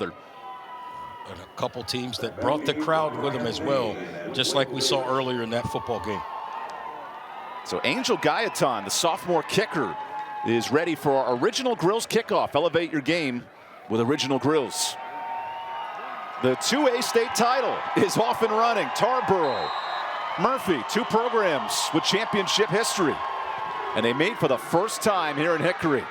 And a couple teams that brought the crowd with them as well, just like we saw earlier in that football game. So Angel Gaetan, the sophomore kicker, is ready for our Original Grills kickoff. Elevate your game with Original Grills. The 2A state title is off and running. Tarboro, Murphy, two programs with championship history. And they made for the first time here in Hickory.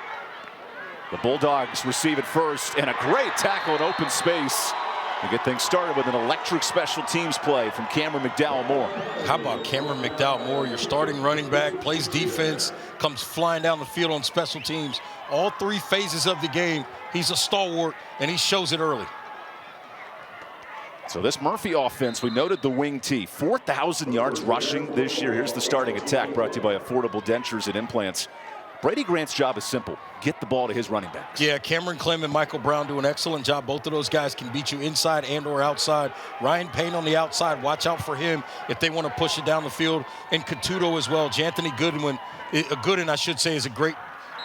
The Bulldogs receive it first, and a great tackle in open space to get things started with an electric special teams play from McDow Moore. How about McDow Moore, your starting running back, plays defense, comes flying down the field on special teams. All three phases of the game, he's a stalwart, and he shows it early. So this Murphy offense, we noted the wing T, 4,000 yards rushing this year. Here's the starting attack, brought to you by Affordable Dentures and Implants. Brady Grant's job is simple. Get the ball to his running backs. Yeah, Cameron Clem and Michael Brown do an excellent job. Both of those guys can beat you inside and or outside. Ryan Payne on the outside. Watch out for him if they want to push it down the field. And Catuto as well. J'Anthony Gooden, I should say, is a great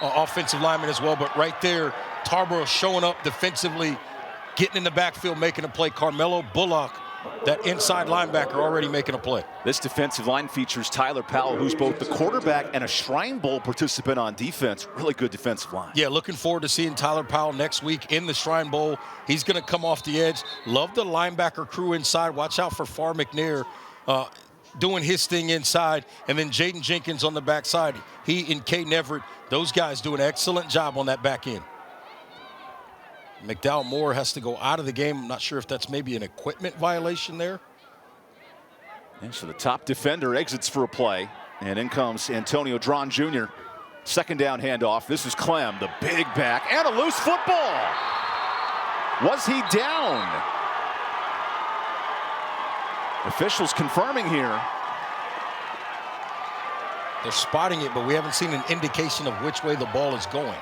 offensive lineman as well. But right there, Tarboro showing up defensively, getting in the backfield, making a play. Carmelo Bullock, that inside linebacker, already making a play. This defensive line features Tyler Powell, who's both the quarterback and a Shrine Bowl participant on defense. Really good defensive line. Yeah, looking forward to seeing Tyler Powell next week in the Shrine Bowl. He's going to come off the edge. Love the linebacker crew inside. Watch out for Far McNair doing his thing inside. And then Jaden Jenkins on the backside. He and Caden Everett, those guys do an excellent job on that back end. McDow Moore has to go out of the game. I'm not sure if that's maybe an equipment violation there. And so the top defender exits for a play. And in comes Antonio Dron Jr. Second down handoff. This is Clem, the big back, and a loose football. Was he down? Officials confirming here. They're spotting it, but we haven't seen an indication of which way the ball is going.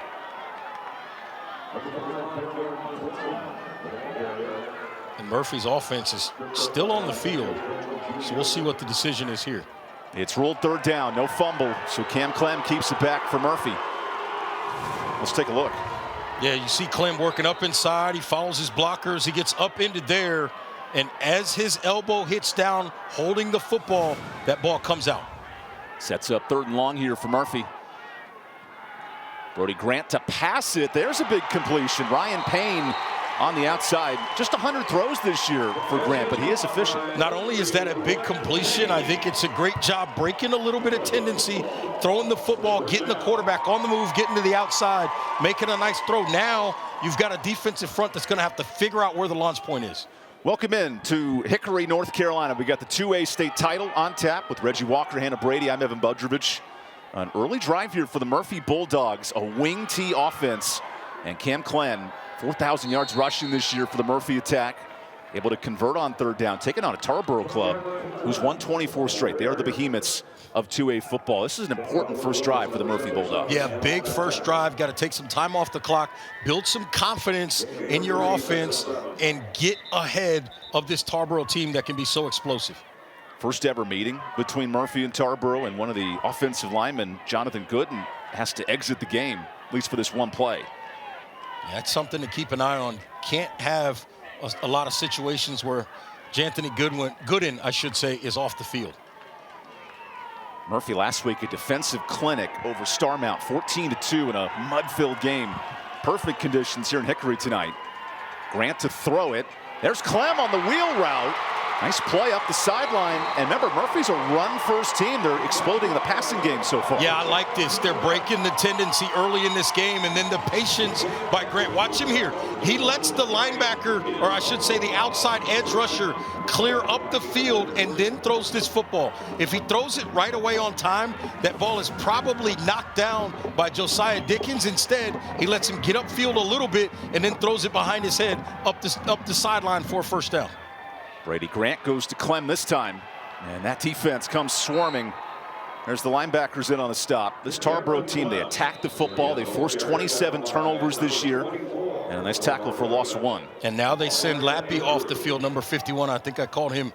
And Murphy's offense is still on the field, so we'll see what the decision is here. It's ruled third down, no fumble, so Cam Clem keeps it back for Murphy. Let's take a look. Yeah, you see Clem working up inside. He follows his blockers. He gets up into there, and as his elbow hits down, holding the football, that ball comes out. Sets up third and long here for Murphy. Brody Grant to pass it. There's a big completion. Ryan Payne on the outside. Just 100 throws this year for Grant, but he is efficient. Not only is that a big completion, I think it's a great job breaking a little bit of tendency, throwing the football, getting the quarterback on the move, getting to the outside, making a nice throw. Now you've got a defensive front that's going to have to figure out where the launch point is. Welcome in to Hickory, North Carolina. We got the 2A state title on tap with Reggie Walker, Hannah Brady. I'm Evan Budrovich. An early drive here for the Murphy Bulldogs, a wing T offense. And Cam Clem, 4,000 yards rushing this year for the Murphy attack. Able to convert on third down, taking on a Tarboro club who's won 24 straight. They are the behemoths of 2A football. This is an important first drive for the Murphy Bulldogs. Yeah, big first drive. Got to take some time off the clock, build some confidence in your offense, and get ahead of this Tarboro team that can be so explosive. First ever meeting between Murphy and Tarboro, and one of the offensive linemen, Jonathan Gooden, has to exit the game, at least for this one play. Yeah, that's something to keep an eye on. Can't have a lot of situations where J'Anthony Gooden, I should say, is off the field. Murphy last week, a defensive clinic over Starmount, 14-2 in a mud-filled game. Perfect conditions here in Hickory tonight. Grant to throw it. There's Clem on the wheel route. Nice play up the sideline. And remember, Murphy's a run-first team. They're exploding in the passing game so far. Yeah, I like this. They're breaking the tendency early in this game, and then the patience by Grant. Watch him here. He lets the linebacker, or I should say the outside edge rusher, clear up the field and then throws this football. If he throws it right away on time, that ball is probably knocked down by Josiah Dickens. Instead, he lets him get upfield a little bit and then throws it behind his head up the sideline for a first down. Brady Grant goes to Clem this time, and that defense comes swarming. There's the linebackers in on the stop. This Tarboro team, they attack the football. They forced 27 turnovers this year, and a nice tackle for a loss of 1. And now they send Lappy off the field, number 51. I think I called him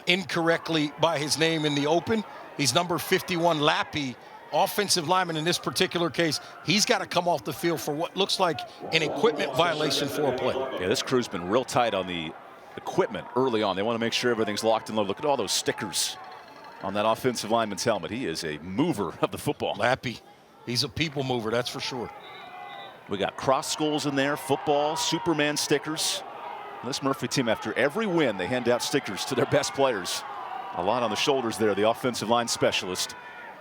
incorrectly by his name in the open. He's number 51, Lappy, offensive lineman in this particular case, he's got to come off the field for what looks like an equipment violation for a play. Yeah, this crew's been real tight on the equipment early on. They want to make sure everything's locked and loaded. Look at all those stickers on that offensive lineman's helmet. He is a mover of the football. Lappy, he's a people mover, that's for sure. We got cross skulls in there, football, Superman stickers. This Murphy team, after every win, they hand out stickers to their best players. A lot on the shoulders there, the offensive line specialist.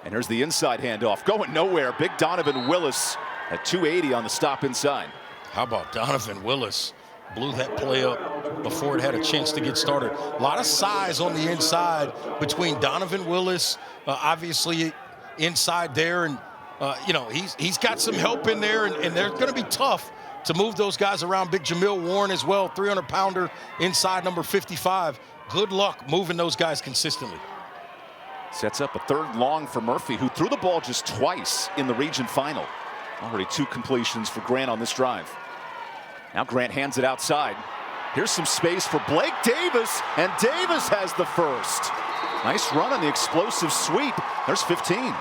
And here's the inside handoff, going nowhere. Big Donovan Willis at 280 on the stop inside. How about Donovan Willis? Blew that play up before it had a chance to get started. A lot of size on the inside between Donovan Willis, obviously inside there, and you know, he's got some help in there, and they're going to be tough to move those guys around. Big Jamil Warren as well, 300-pounder inside number 55. Good luck moving those guys consistently. Sets up a third long for Murphy, who threw the ball just twice in the region final. Already 2 completions for Grant on this drive. Now Grant hands it outside. Here's some space for Blake Davis, and Davis has the first. Nice run on the explosive sweep. There's 15.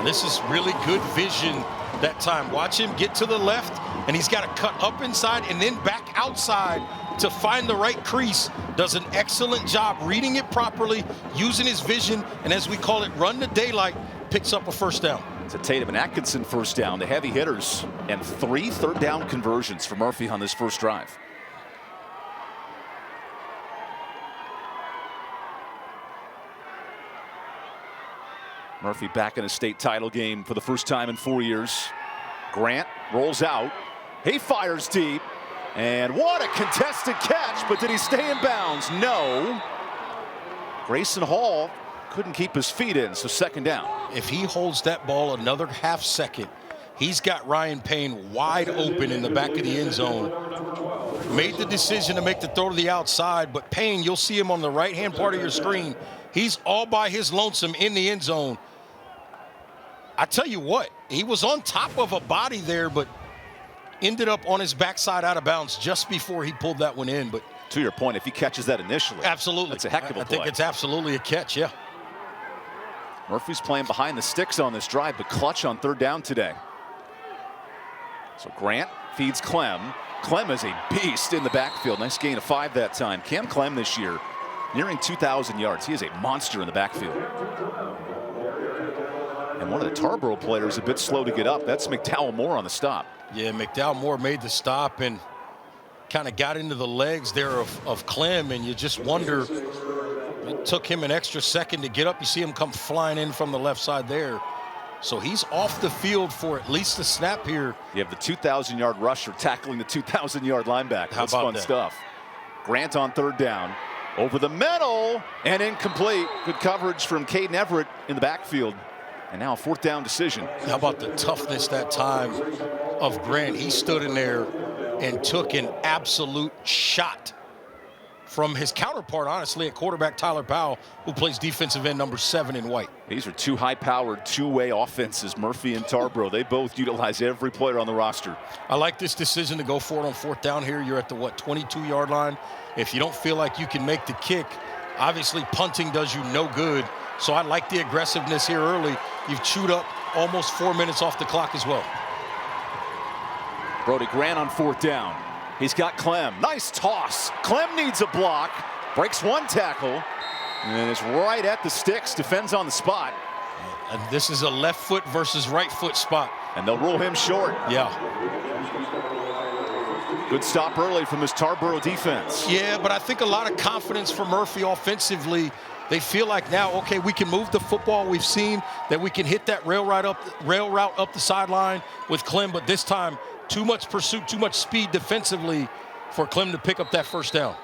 This is really good vision that time. Watch him get to the left, and he's got to cut up inside and then back outside to find the right crease. Does an excellent job reading it properly, using his vision, and as we call it, run the daylight, picks up a first down. It's a Tatum and Atkinson first down, the heavy hitters, and 3 third down conversions for Murphy on this first drive. Murphy back in a state title game for the first time in 4 years. Grant rolls out. He fires deep. And what a contested catch, but did he stay in bounds? No. Grayson Hall couldn't keep his feet in, so second down. If he holds that ball another half second, he's got Ryan Payne wide open in the back of the end zone. Made the decision to make the throw to the outside, but Payne, you'll see him on the right-hand part of your screen. He's all by his lonesome in the end zone. I tell you what, he was on top of a body there, but ended up on his backside out of bounds just before he pulled that one in. But to your point, if he catches that initially, absolutely, that's a heck of a play. I think it's absolutely a catch, yeah. Murphy's playing behind the sticks on this drive, but clutch on third down today. So Grant feeds Clem. Clem is a beast in the backfield. Nice gain of 5 that time. Cam Clem this year nearing 2,000 yards. He is a monster in the backfield. And one of the Tarboro players a bit slow to get up. That's McDow Moore on the stop. Yeah, McDow Moore made the stop and kind of got into the legs there of Clem, and you just wonder, it took him an extra second to get up. You see him come flying in from the left side there. So he's off the field for at least a snap here. You have the 2,000-yard rusher tackling the 2,000-yard linebacker. How That's about fun that? stuff. Grant on third down. Over the middle and incomplete. Good coverage from Caden Everett in the backfield. And now a fourth down decision. How about the toughness that time of Grant? He stood in there and took an absolute shot from his counterpart, honestly, at quarterback Tyler Powell, who plays defensive end number 7 in white. These are 2 high-powered, 2-way offenses, Murphy and Tarboro. They both utilize every player on the roster. I like this decision to go for it on fourth down here. You're at the, 22-yard line. If you don't feel like you can make the kick, obviously punting does you no good. So I like the aggressiveness here early. You've chewed up almost 4 minutes off the clock as well. Brody Grant on fourth down. He's got Clem. Nice toss. Clem needs a block. Breaks 1 tackle. And is right at the sticks. Defends on the spot. And this is a left foot versus right foot spot. And they'll rule him short. Yeah. Good stop early from this Tarboro defense. Yeah, but I think a lot of confidence for Murphy offensively. They feel like now, okay, we can move the football. We've seen that we can hit that rail route up the sideline with Clem, but this time, too much pursuit, too much speed defensively for Clem to pick up that first down.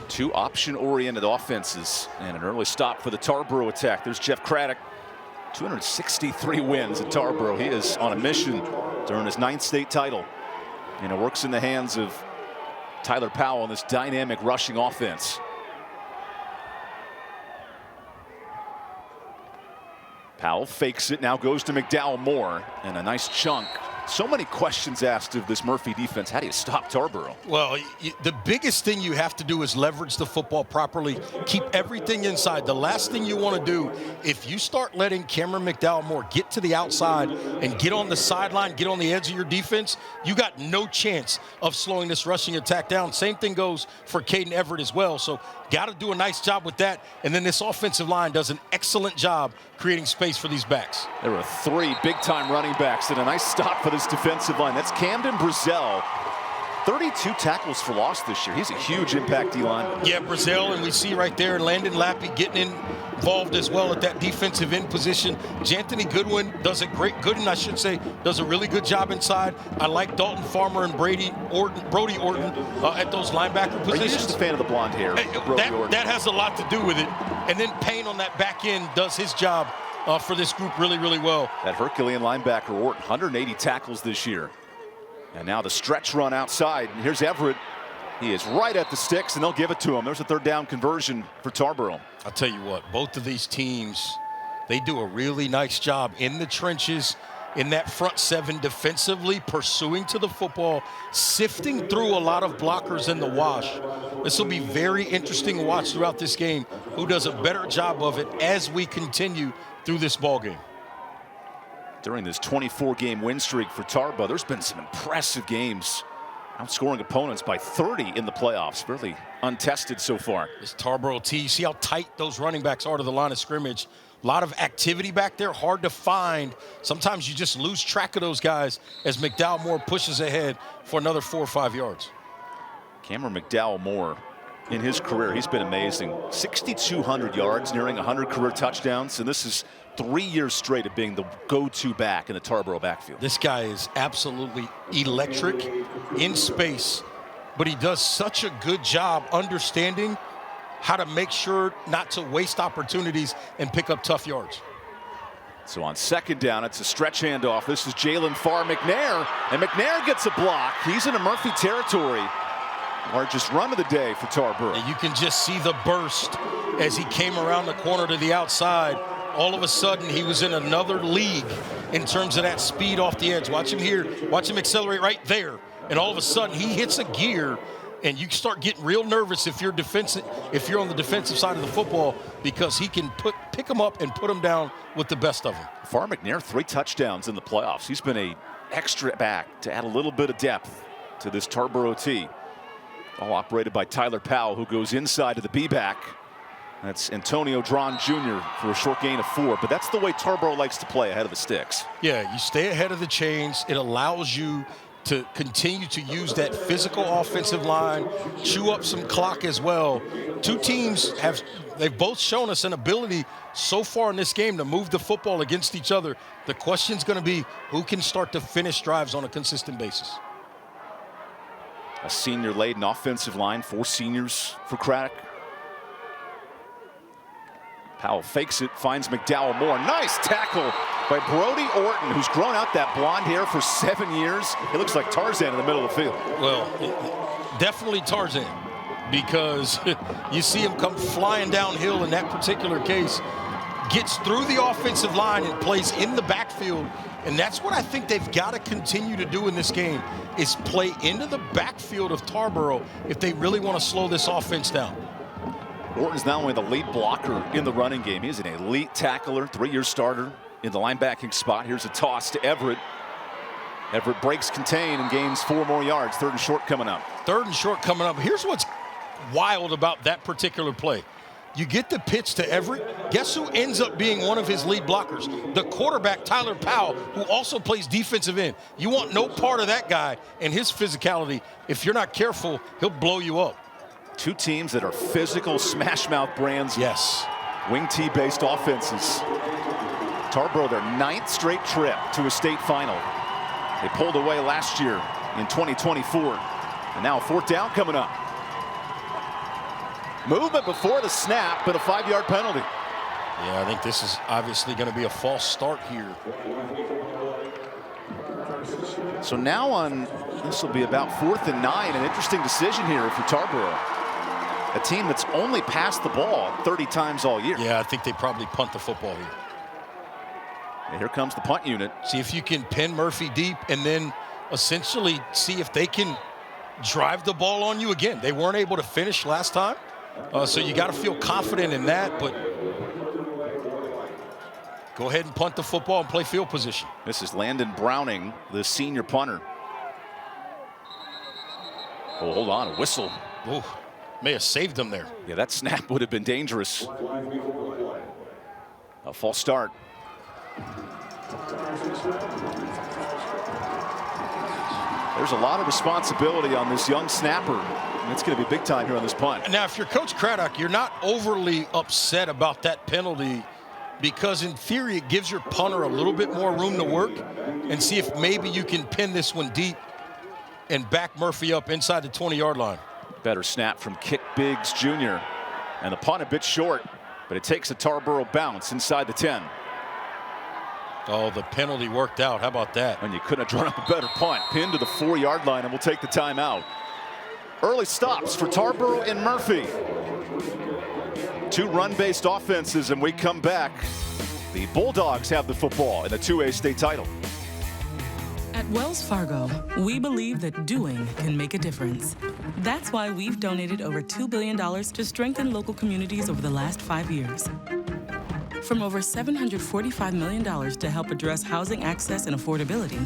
2 option-oriented offenses and an early stop for the Tarboro attack. There's Jeff Craddock, 263 wins at Tarboro. He is on a mission to earn his 9th state title. And it works in the hands of Tyler Powell on this dynamic rushing offense. Powell fakes it, now goes to McDowell Moore, and a nice chunk So many questions asked of this Murphy defense. How do you stop Tarboro? Well, the biggest thing you have to do is leverage the football properly. Keep everything inside. The last thing you want to do, if you start letting McDow Moore get to the outside and get on the sideline, get on the edge of your defense, you got no chance of slowing this rushing attack down. Same thing goes for Caden Everett as well. So got to do a nice job with that. And then this offensive line does an excellent job creating space for these backs. There were 3 big-time running backs and a nice stop for this defensive line. That's Camden Brazel. 32 tackles for loss this year. He's a huge impact D-lineman. Yeah, Brazel, and we see right there Landon Lappy getting involved as well at that defensive end position. J'Anthony Goodwin does a does a really good job inside. I like Dalton Farmer and Brody Orton at those linebacker positions. Are you just a fan of the blonde hair? That has a lot to do with it. And then Payne on that back end does his job for this group really, really well. That Herculean linebacker, Orton, 180 tackles this year. And now the stretch run outside. And here's Everett. He is right at the sticks, and they'll give it to him. There's a 3rd down conversion for Tarboro. I'll tell you what, both of these teams, they do a really nice job in the trenches, in that front 7 defensively, pursuing to the football, sifting through a lot of blockers in the wash. This will be very interesting to watch throughout this game. Who does a better job of it as we continue through this ball game? During this 24-game win streak for Tarboro, there's been some impressive games, outscoring opponents by 30 in the playoffs. Really untested so far. This Tarboro T, you see how tight those running backs are to the line of scrimmage. A lot of activity back there, hard to find. Sometimes you just lose track of those guys as McDow Moore pushes ahead for another 4 or 5 yards. Cameron McDowell Moore, in his career, he's been amazing. 6,200 yards, nearing 100 career touchdowns, and this is 3 years straight of being the go-to back in the Tarboro backfield. This guy is absolutely electric in space, but he does such a good job understanding how to make sure not to waste opportunities and pick up tough yards. So on 2nd down, it's a stretch handoff. This is Jalen Farr McNair, and McNair gets a block. He's in a Murphy territory. Largest run of the day for Tarboro. And you can just see the burst as he came around the corner to the outside. All of a sudden, he was in another league in terms of that speed off the edge. Watch him here. Watch him accelerate right there. And all of a sudden, he hits a gear, and you start getting real nervous if you're on the defensive side of the football, because he can pick him up and put him down with the best of them. Farr McNair, 3 touchdowns in the playoffs. He's been a extra back to add a little bit of depth to this Tarboro T. All operated by Tyler Powell, who goes inside to the B-back. That's Antonio Dron Jr. for a short gain of 4, but that's the way Tarboro likes to play, ahead of the sticks. Yeah, you stay ahead of the chains. It allows you to continue to use that physical offensive line, chew up some clock as well. 2 teams they've both shown us an ability so far in this game to move the football against each other. The question's going to be who can start to finish drives on a consistent basis. A senior-laden offensive line, 4 seniors for Craddock. Powell fakes it, finds McDowell Moore. Nice tackle by Brody Orton, who's grown out that blonde hair for 7 years. He looks like Tarzan in the middle of the field. Well, definitely Tarzan, because you see him come flying downhill in that particular case, gets through the offensive line and plays in the backfield. And that's what I think they've got to continue to do in this game, is play into the backfield of Tarboro if they really want to slow this offense down. Orton's not only the lead blocker in the running game, he's an elite tackler, 3-year starter in the linebacking spot. Here's a toss to Everett. Everett breaks contain and gains 4 more yards. 3rd and short coming up. 3rd and short coming up. Here's what's wild about that particular play. You get the pitch to Everett. Guess who ends up being one of his lead blockers? The quarterback, Tyler Powell, who also plays defensive end. You want no part of that guy and his physicality. If you're not careful, he'll blow you up. 2 teams that are physical smash-mouth brands. Yes. Wing T-based offenses. Tarboro, their 9th straight trip to a state final. They pulled away last year in 2024. And now 4th down coming up. Movement before the snap, but a 5-yard penalty. Yeah, I think this is obviously going to be a false start here. So now this will be about 4th and 9. An interesting decision here for Tarboro. A team that's only passed the ball 30 times all year. Yeah, I think they probably punt the football here. And here comes the punt unit. See if you can pin Murphy deep and then essentially see if they can drive the ball on you again. They weren't able to finish last time, so you got to feel confident in that, but go ahead and punt the football and play field position. This is Landon Browning, the senior punter. Oh, hold on, a whistle. Ooh, may have saved them there. Yeah, that snap would have been dangerous. A false start. There's a lot of responsibility on this young snapper. And it's going to be big time here on this punt. Now, if you're Coach Craddock, you're not overly upset about that penalty because in theory it gives your punter a little bit more room to work and see if maybe you can pin this one deep and back Murphy up inside the 20-yard line. Better snap from Kick Biggs Jr. And the punt a bit short, but it takes a Tarboro bounce inside the 10. Oh, the penalty worked out. How about that? And you couldn't have drawn up a better punt. Pinned to the 4-yard line, and we'll take the timeout. Early stops for Tarboro and Murphy. Two run-based offenses, and we come back. The Bulldogs have the football in the 2A state title. At Wells Fargo, we believe that doing can make a difference. That's why we've donated over $2 billion to strengthen local communities over the last 5 years. From over $745 million to help address housing access and affordability,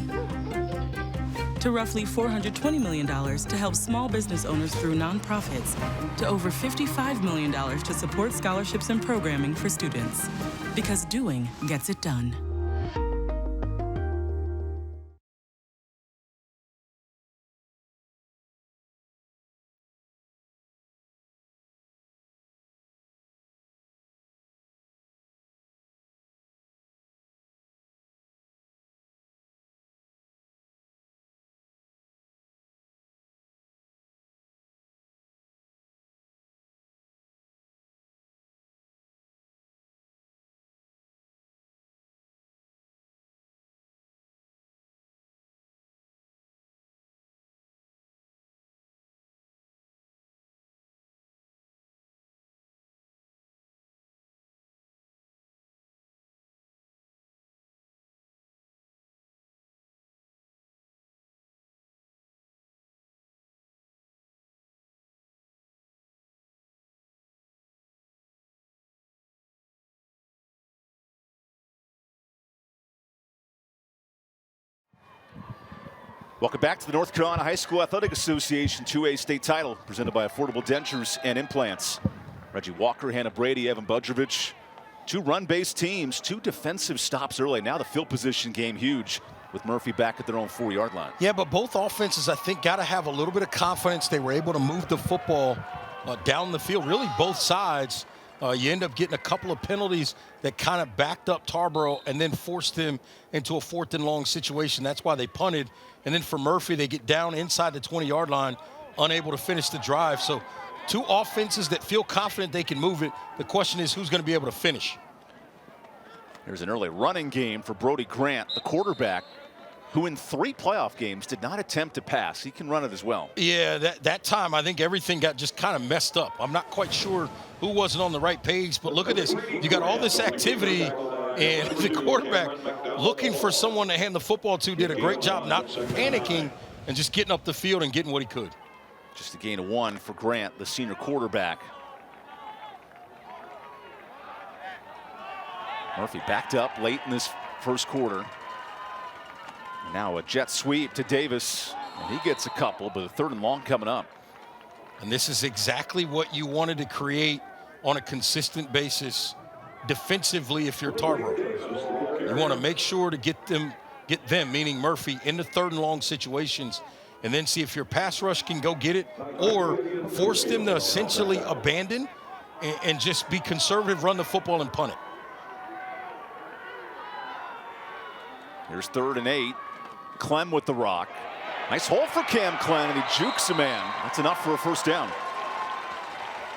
to roughly $420 million to help small business owners through nonprofits, to over $55 million to support scholarships and programming for students. Because doing gets it done. Welcome back to the North Carolina High School Athletic Association 2A state title presented by Affordable Dentures and Implants. Reggie Walker, Hannah Brady, Evan Budrovich. Two run-based teams, two defensive stops early. Now the field position game huge with Murphy back at their own 4-yard line. Yeah, but both offenses, I think, got to have a little bit of confidence. They were able to move the football down the field, really both sides. You end up getting a couple of penalties that kind of backed up Tarboro and then forced him into a 4th and long situation. That's why they punted. And then for Murphy, they get down inside the 20-yard line, unable to finish the drive. So two offenses that feel confident they can move it. The question is who's going to be able to finish. There's an early running game for Brody Grant, the quarterback, who in 3 playoff games did not attempt to pass. He can run it as well. Yeah, that time I think everything got just kind of messed up. I'm not quite sure who wasn't on the right page, but look at this. You got all this activity, and the quarterback looking for someone to hand the football to did a great job not panicking and just getting up the field and getting what he could. Just a gain of 1 for Grant, the senior quarterback. Murphy backed up late in this first quarter. Now a jet sweep to Davis, and he gets a couple, but a 3rd and long coming up. And this is exactly what you wanted to create on a consistent basis defensively if you're Tarboro. You want to make sure to get them, meaning Murphy, into 3rd and long situations, and then see if your pass rush can go get it or force them to essentially abandon and just be conservative, run the football, and punt it. Here's 3rd and 8. Clem with the rock. Nice hole for Cam Clem, and he jukes a man. That's enough for a 1st down.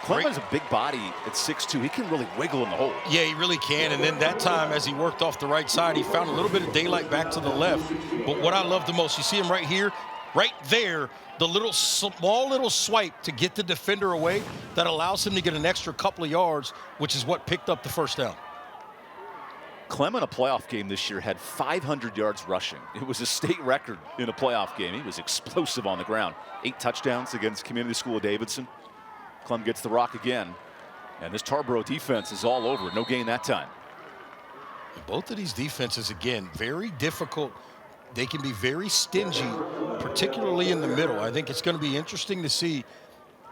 Clem has a big body at 6'2". He can really wiggle in the hole. Yeah, he really can. And then that time, as he worked off the right side, he found a little bit of daylight back to the left. But what I love the most, you see him right here, right there, the small little swipe to get the defender away that allows him to get an extra couple of yards, which is what picked up the 1st down. Clem in a playoff game this year had 500 yards rushing. It was a state record in a playoff game. He was explosive on the ground. 8 touchdowns against Community School of Davidson. Clem gets the rock again. And this Tarboro defense is all over. No gain that time. Both of these defenses, again, very difficult. They can be very stingy, particularly in the middle. I think it's going to be interesting to see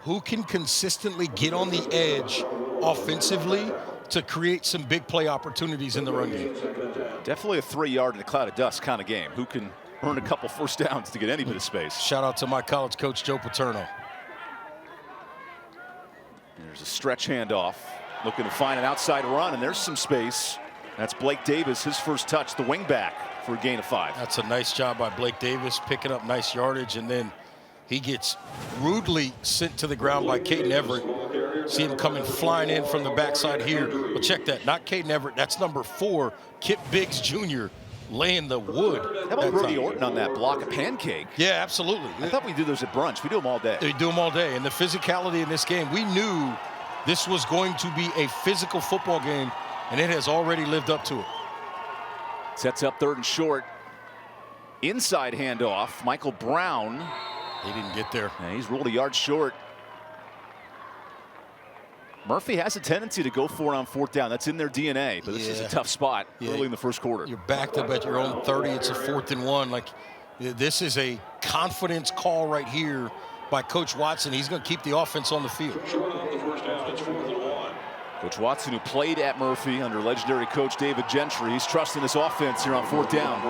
who can consistently get on the edge offensively to create some big play opportunities in the run game. Definitely a 3-yard in a cloud of dust kind of game. Who can earn a couple first downs to get any bit of space? Shout out to my college coach, Joe Paterno. There's a stretch handoff, looking to find an outside run, and there's some space. That's Blake Davis, his first touch, the wingback, for a gain of 5. That's a nice job by Blake Davis, picking up nice yardage, and then he gets rudely sent to the ground by Caden Everett. See him coming flying in from the backside here. Well, check that, not Caden Everett, that's number 4, Kip Biggs Jr., laying the wood. How about Brody Orton on that block, a pancake? Yeah, absolutely. I thought we do those at brunch. We do them all day. They do them all day. And the physicality in this game, we knew this was going to be a physical football game, and it has already lived up to it. Sets up 3rd and short. Inside handoff, Michael Brown. He didn't get there. And he's ruled a yard short. Murphy has a tendency to go for it on 4th down. That's in their DNA, but this is a tough spot early in the first quarter. You're backed up at your own 30. It's a 4th and 1. Like, this is a confidence call right here by Coach Watson. He's going to keep the offense on the field. Coach Watson, who played at Murphy under legendary coach David Gentry, he's trusting this offense here on 4th down.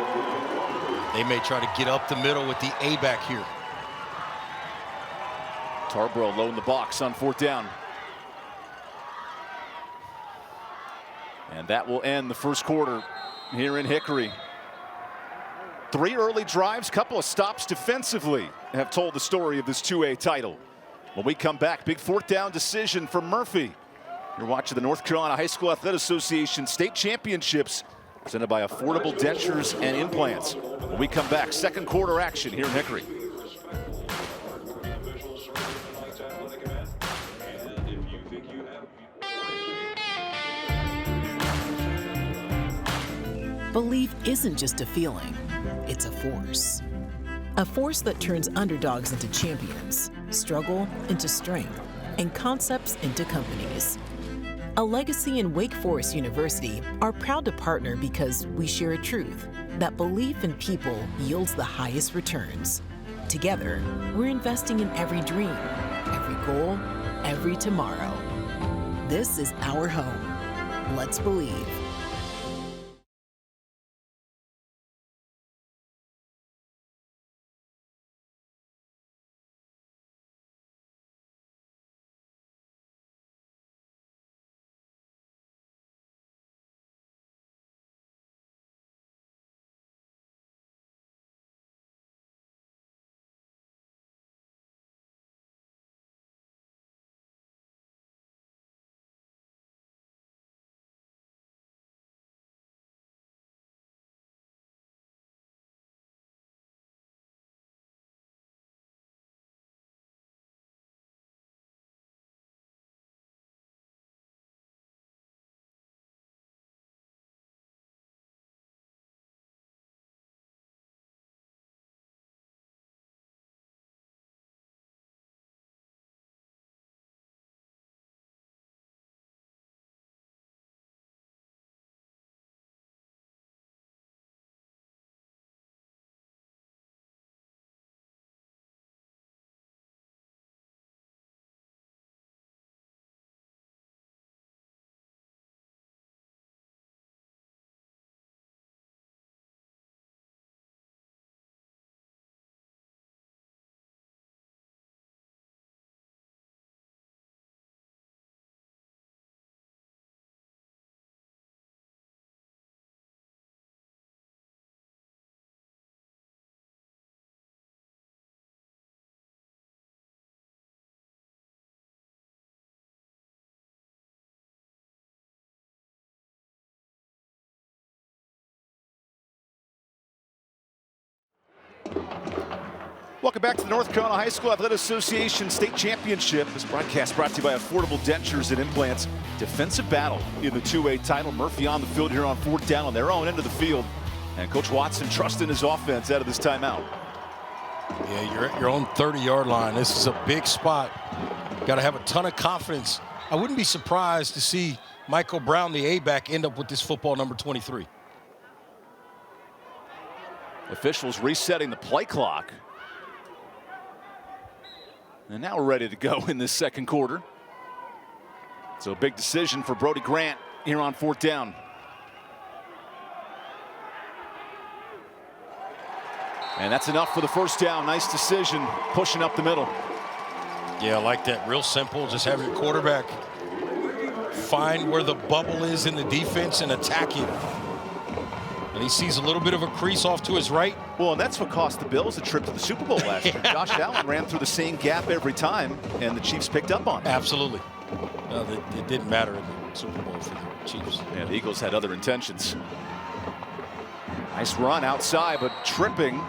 They may try to get up the middle with the A back here. Tarboro low in the box on 4th down. And that will end the first quarter here in Hickory. 3 early drives, couple of stops defensively have told the story of this 2A title. When we come back, big 4th down decision for Murphy. You're watching the North Carolina High School Athletic Association State Championships presented by Affordable Dentures and Implants. When we come back, second quarter action here in Hickory. Belief isn't just a feeling, it's a force. A force that turns underdogs into champions, struggle into strength, and concepts into companies. A Legacy and Wake Forest University are proud to partner because we share a truth that belief in people yields the highest returns. Together, we're investing in every dream, every goal, every tomorrow. This is our home. Let's believe. Welcome back to the North Carolina High School Athletic Association State Championship. This broadcast brought to you by Affordable Dentures and Implants. Defensive battle in the 2A title. Murphy on the field here on 4th down on their own end of the field. And Coach Watson trusting his offense out of this timeout. Yeah, you're at your own 30-yard line. This is a big spot. Got to have a ton of confidence. I wouldn't be surprised to see Michael Brown, the A-back, end up with this football number 23. Officials resetting the play clock. And now we're ready to go in this second quarter. So a big decision for Brody Grant here on 4th down. And that's enough for the first down. Nice decision, pushing up the middle. Yeah, I like that. Real simple. Just have your quarterback find where the bubble is in the defense and attack it. And he sees a little bit of a crease off to his right. Well, and that's what cost the Bills a trip to the Super Bowl last year. Josh Allen ran through the same gap every time, and the Chiefs picked up on it. Absolutely. It didn't matter in the Super Bowl for the Chiefs. Yeah, the Eagles had other intentions. Nice run outside, but tripping.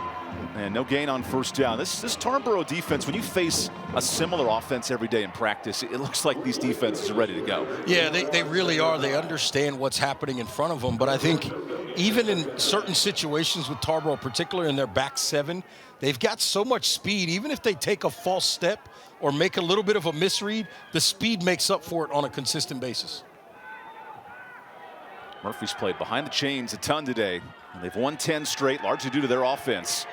And no gain on first down. This Tarboro defense, when you face a similar offense every day in practice, it looks like these defenses are ready to go. Yeah, they really are. They understand what's happening in front of them. But I think even in certain situations with Tarboro, particularly in their back seven, they've got so much speed. Even if they take a false step or make a little bit of a misread, the speed makes up for it on a consistent basis. Murphy's played behind the chains a ton today. And they've won 10 straight, largely due to their offense.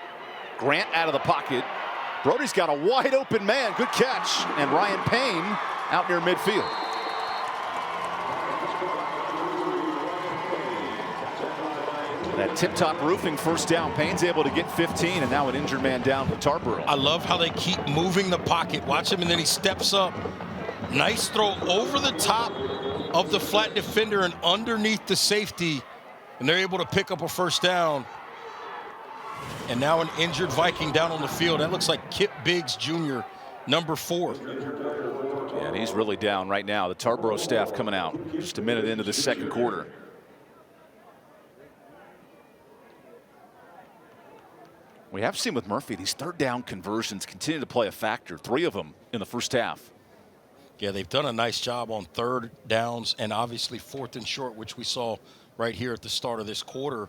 Grant out of the pocket. Brody's got a wide open man. Good catch. And Ryan Payne out near midfield. That tip-top roofing first down. Payne's able to get 15, and now an injured man down for Tarboro. I love how they keep moving the pocket. Watch him, and then he steps up. Nice throw over the top of the flat defender and underneath the safety, and they're able to pick up a first down. And now an injured Viking down on the field. That looks like Kip Biggs Jr., number 4. Yeah, and he's really down right now. The Tarboro staff coming out just a minute into the second quarter. We have seen with Murphy, these third down conversions continue to play a factor. 3 of them in the first half. Yeah, they've done a nice job on third downs and obviously 4th and short, which we saw right here at the start of this quarter.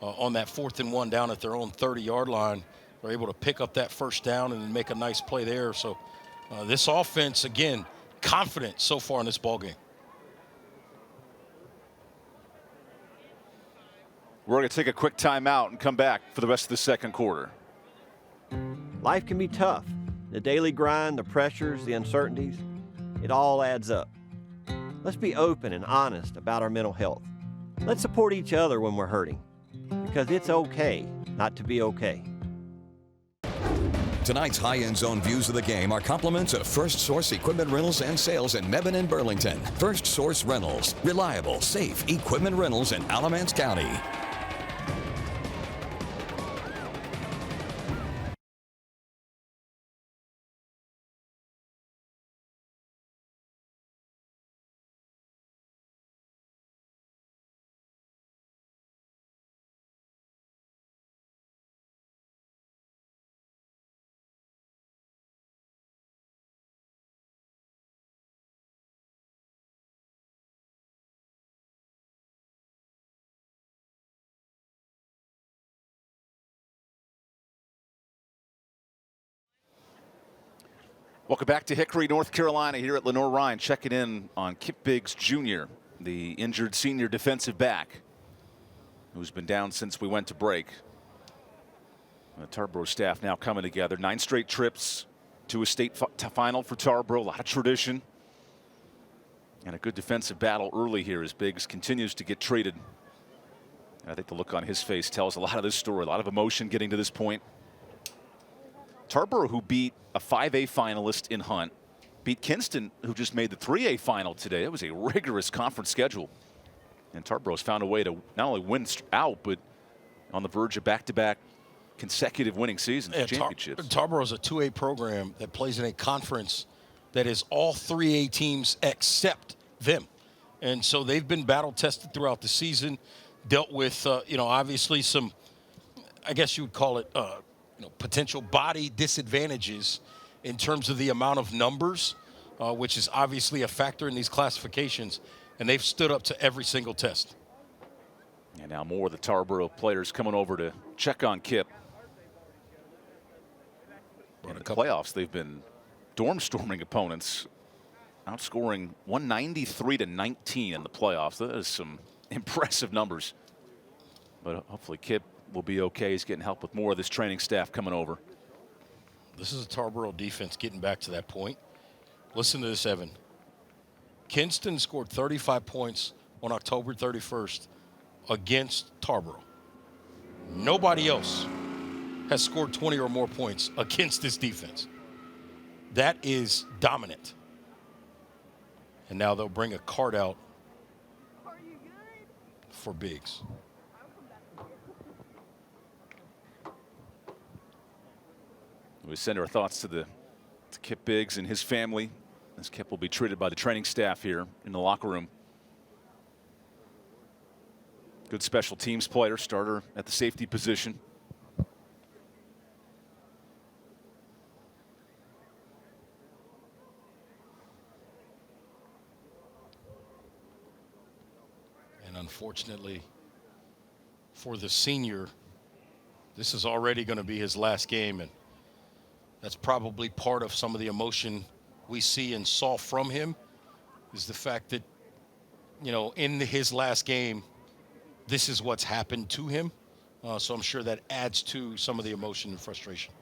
On that 4th and 1 down at their own 30-yard line, they're able to pick up that first down and make a nice play there. So this offense, again, confident so far in this ballgame. We're going to take a quick timeout and come back for the rest of the second quarter. Life can be tough. The daily grind, the pressures, the uncertainties, it all adds up. Let's be open and honest about our mental health. Let's support each other when we're hurting, because it's okay not to be okay. Tonight's high-end zone views of the game are compliments of First Source Equipment Rentals and Sales in Mebane and Burlington. First Source Rentals, reliable, safe equipment rentals in Alamance County. Welcome back to Hickory, North Carolina, here at Lenoir-Rhyne, checking in on Kip Biggs Jr., the injured senior defensive back, who's been down since we went to break. The Tarboro staff now coming together. 9 straight trips to a state final for Tarboro. A lot of tradition. And a good defensive battle early here as Biggs continues to get treated. And I think the look on his face tells a lot of this story. A lot of emotion getting to this point. Tarboro, who beat a 5A finalist in Hunt, beat Kinston, who just made the 3A final today. It was a rigorous conference schedule. And Tarboro's found a way to not only win out, but on the verge of back-to-back consecutive winning seasons, championships. Tarboro's a 2A program that plays in a conference that is all 3A teams except them. And so they've been battle-tested throughout the season, dealt with, obviously some, I guess you would call it, potential body disadvantages in terms of the amount of numbers, which is obviously a factor in these classifications, and they've stood up to every single test. And now more of the Tarboro players coming over to check on Kip. In the playoffs, they've been storming opponents, outscoring 193-19 in the playoffs. That is some impressive numbers. But hopefully Kip will be okay. He's getting help with more of this training staff coming over. This is a Tarboro defense getting back to that point. Listen to this, Evan. Kinston scored 35 points on October 31st against Tarboro. Nobody else has scored 20 or more points against this defense. That is dominant. And now they'll bring a card out for Biggs. We send our thoughts to Kip Biggs and his family, as Kip will be treated by the training staff here in the locker room. Good special teams player, starter at the safety position. And unfortunately for the senior, this is already going to be his last game, and that's probably part of some of the emotion we see and saw from him, is the fact that, in his last game, this is what's happened to him. So I'm sure that adds to some of the emotion and frustration.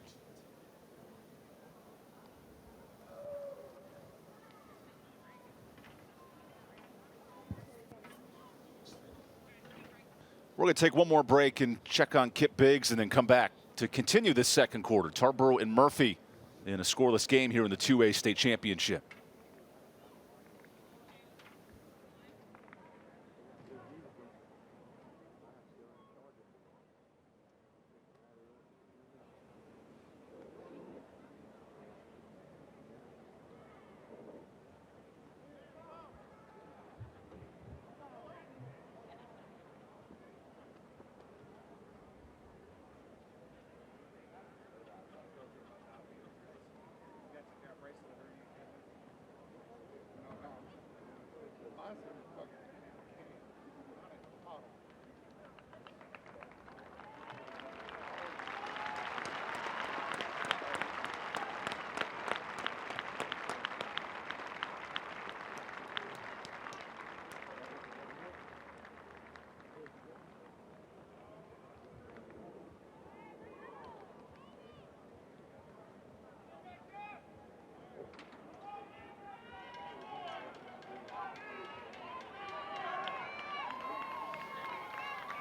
We're going to take one more break and check on Kip Biggs and then come back to continue this second quarter. Tarboro and Murphy in a scoreless game here in the 2A state championship.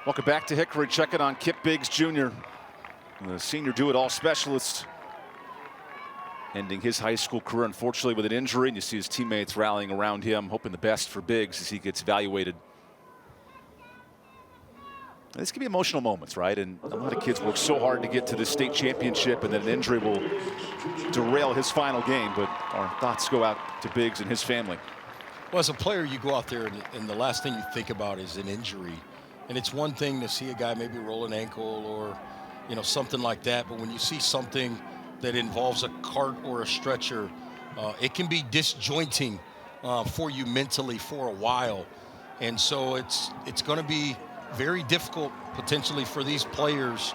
Welcome back to Hickory. Checking on Kip Biggs Jr., the senior do-it-all specialist, ending his high school career, unfortunately, with an injury. And you see his teammates rallying around him, hoping the best for Biggs as he gets evaluated. This can be emotional moments, right? And a lot of kids work so hard to get to this state championship, and then an injury will derail his final game. But our thoughts go out to Biggs and his family. Well, as a player, you go out there and the last thing you think about is an injury. And it's one thing to see a guy maybe roll an ankle or, something like that. But when you see something that involves a cart or a stretcher, it can be disjointing for you mentally for a while. And so it's going to be very difficult potentially for these players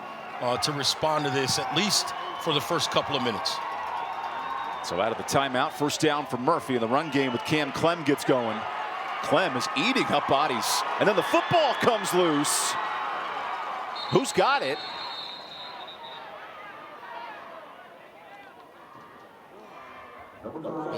to respond to this, at least for the first couple of minutes. So out of the timeout, first down for Murphy, and the run game with Cam Clem gets going. Clem is eating up bodies, and then the football comes loose. Who's got it? The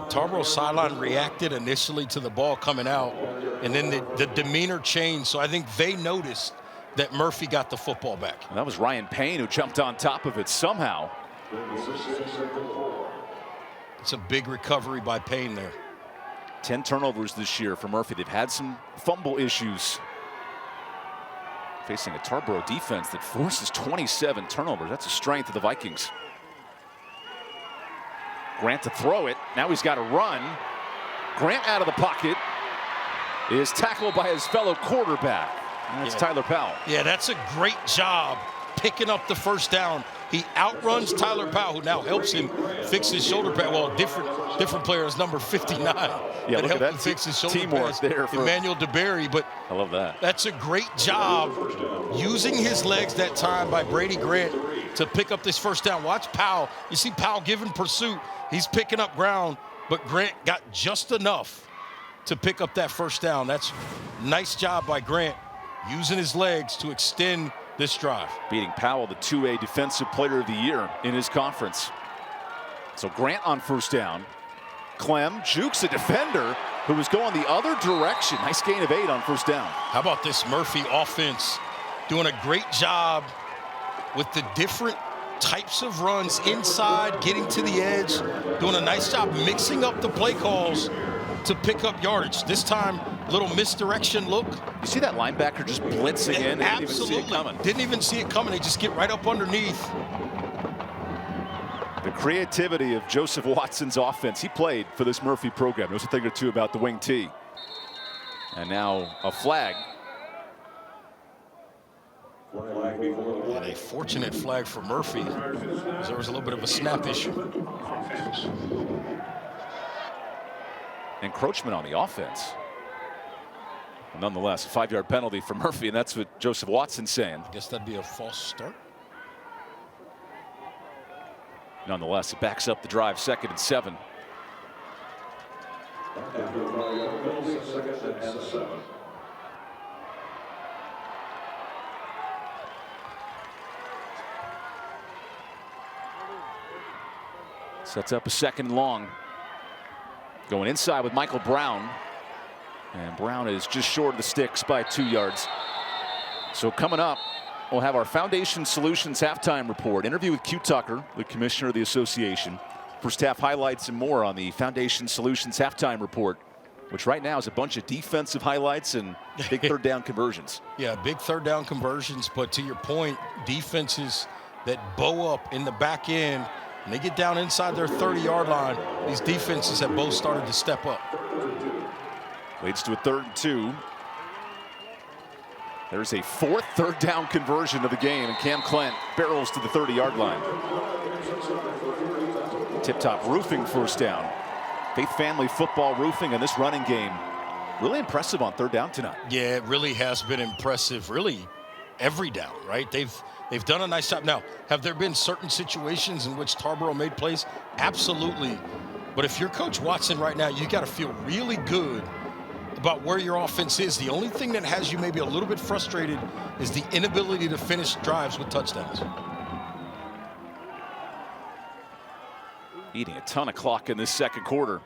Tarboro sideline reacted initially to the ball coming out, and then the demeanor changed. So I think they noticed that Murphy got the football back. And that was Ryan Payne who jumped on top of it somehow. It's a big recovery by Payne there. 10 turnovers this year for Murphy. They've had some fumble issues. Facing a Tarboro defense that forces 27 turnovers. That's a strength of the Vikings. Grant to throw it. Now he's got to run. Grant out of the pocket is tackled by his fellow quarterback. And that's Tyler Powell. Yeah, that's a great job picking up the first down. He outruns Tyler Powell, who now helps him fix his shoulder pad. Well, different player is number 59 yeah, that helped him fix his shoulder pads. There for Emmanuel DeBerry, but I love that. That's a great job using his legs that time by Brady Grant to pick up this first down. Watch Powell. You see Powell giving pursuit. He's picking up ground, but Grant got just enough to pick up that first down. That's nice job by Grant using his legs to extend this drive. Beating Powell, the 2A Defensive Player of the Year in his conference. So Grant on first down. Clem jukes a defender who was going the other direction. Nice gain of 8 on first down. How about this Murphy offense doing a great job with the different types of runs inside, getting to the edge, doing a nice job mixing up the play calls to pick up yardage. This time, little misdirection look. You see that linebacker just blitzing in? Absolutely. Didn't even see it coming. They just get right up underneath. The creativity of Joseph Watson's offense. He played for this Murphy program. Knows a thing or two about the wing T. And now a flag. And a fortunate flag for Murphy, because there was a little bit of a snap issue. Encroachment on the offense. Nonetheless, a 5-yard penalty for Murphy, and that's what Joseph Watson's saying. I guess that'd be a false start. Nonetheless, it backs up the drive, 2nd and 7. Sets up a 2nd and long. Going inside with Michael Brown. And Brown is just short of the sticks by 2 yards. So coming up, we'll have our Foundation Solutions halftime report. Interview with Q Tucker, the commissioner of the association. First half highlights and more on the Foundation Solutions halftime report, which right now is a bunch of defensive highlights and big 3rd down conversions. Yeah, big 3rd down conversions. But to your point, defenses that bow up in the back end, when they get down inside their 30-yard line, these defenses have both started to step up. Leads to a 3rd and 2. There's a 4th 3rd down conversion of the game, and Cam Clent barrels to the 30-yard line. Tip Top Roofing first down. Faith Family Football Roofing, and this running game really impressive on 3rd down tonight. Yeah, it really has been impressive, really every down, right? They've done a nice job. Now, have there been certain situations in which Tarboro made plays? Absolutely. But if you're Coach Watson right now, you got to feel really good about where your offense is. The only thing that has you maybe a little bit frustrated is the inability to finish drives with touchdowns. Eating a ton of clock in this 2nd quarter.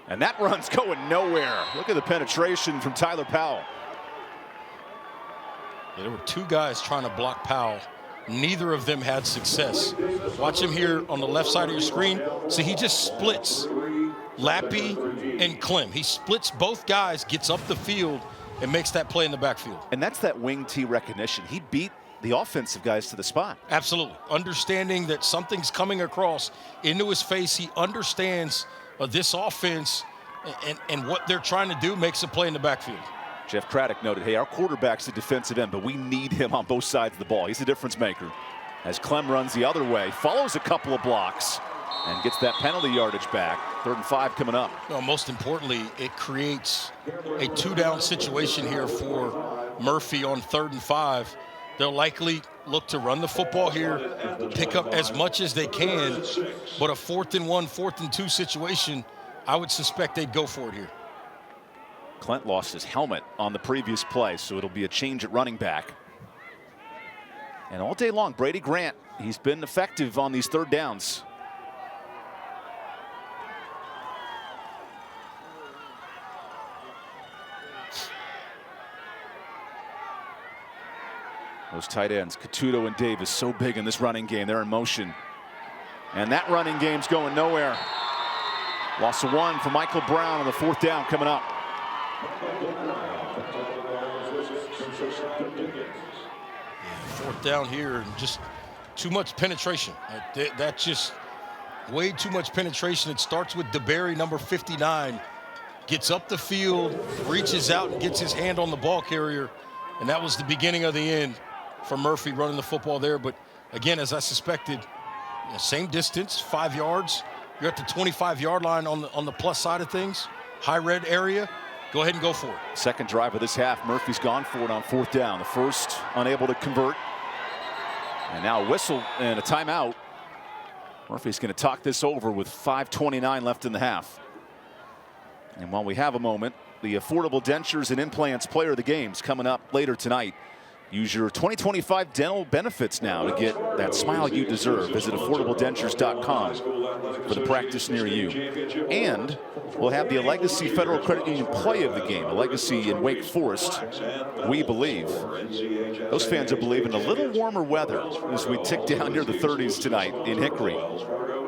And that run's going nowhere. Look at the penetration from Tyler Powell. Yeah, there were 2 guys trying to block Powell. Neither of them had success. Watch him here on the left side of your screen. See, he just splits Lappy and Clem. He splits both guys, gets up the field, and makes that play in the backfield. And that's that wing T recognition. He beat the offensive guys to the spot. Absolutely. Understanding that something's coming across into his face. He understands this offense and what they're trying to do makes a play in the backfield. Jeff Craddock noted, hey, our quarterback's a defensive end, but we need him on both sides of the ball. He's a difference maker. As Clem runs the other way, follows a couple of blocks, and gets that penalty yardage back. 3rd and 5 coming up. Well, most importantly, it creates a 2-down situation here for Murphy on 3rd and 5. They'll likely look to run the football here, pick up as much as they can, but a 4th and 1, 4th and 2 situation, I would suspect they'd go for it here. Clent lost his helmet on the previous play, so it'll be a change at running back. And all day long, Brady Grant, he's been effective on these 3rd downs. Those tight ends, Catuto and Davis, so big in this running game. They're in motion. And that running game's going nowhere. Loss of 1 for Michael Brown on the 4th down coming up. Yeah, 4th down here, and just too much penetration. That's just way too much penetration. It starts with DeBerry, number 59. Gets up the field, reaches out and gets his hand on the ball carrier. And that was the beginning of the end for Murphy running the football there. But again, as I suspected, same distance, 5 yards. You're at the 25-yard line on the plus side of things. High red area. Go ahead and go for it. Second drive of this half, Murphy's gone for it on 4th down. The first unable to convert. And now a whistle and a timeout. Murphy's going to talk this over with 5:29 left in the half. And while we have a moment, the Affordable Dentures and Implants Player of the Game's coming up later tonight. Use your 2025 dental benefits now to get that smile you deserve. Visit affordabledentures.com for the practice near you. And we'll have the Legacy Federal Credit Union Play of the Game, a Legacy in Wake Forest, we believe. Those fans are believing a little warmer weather as we tick down near the 30s tonight in Hickory.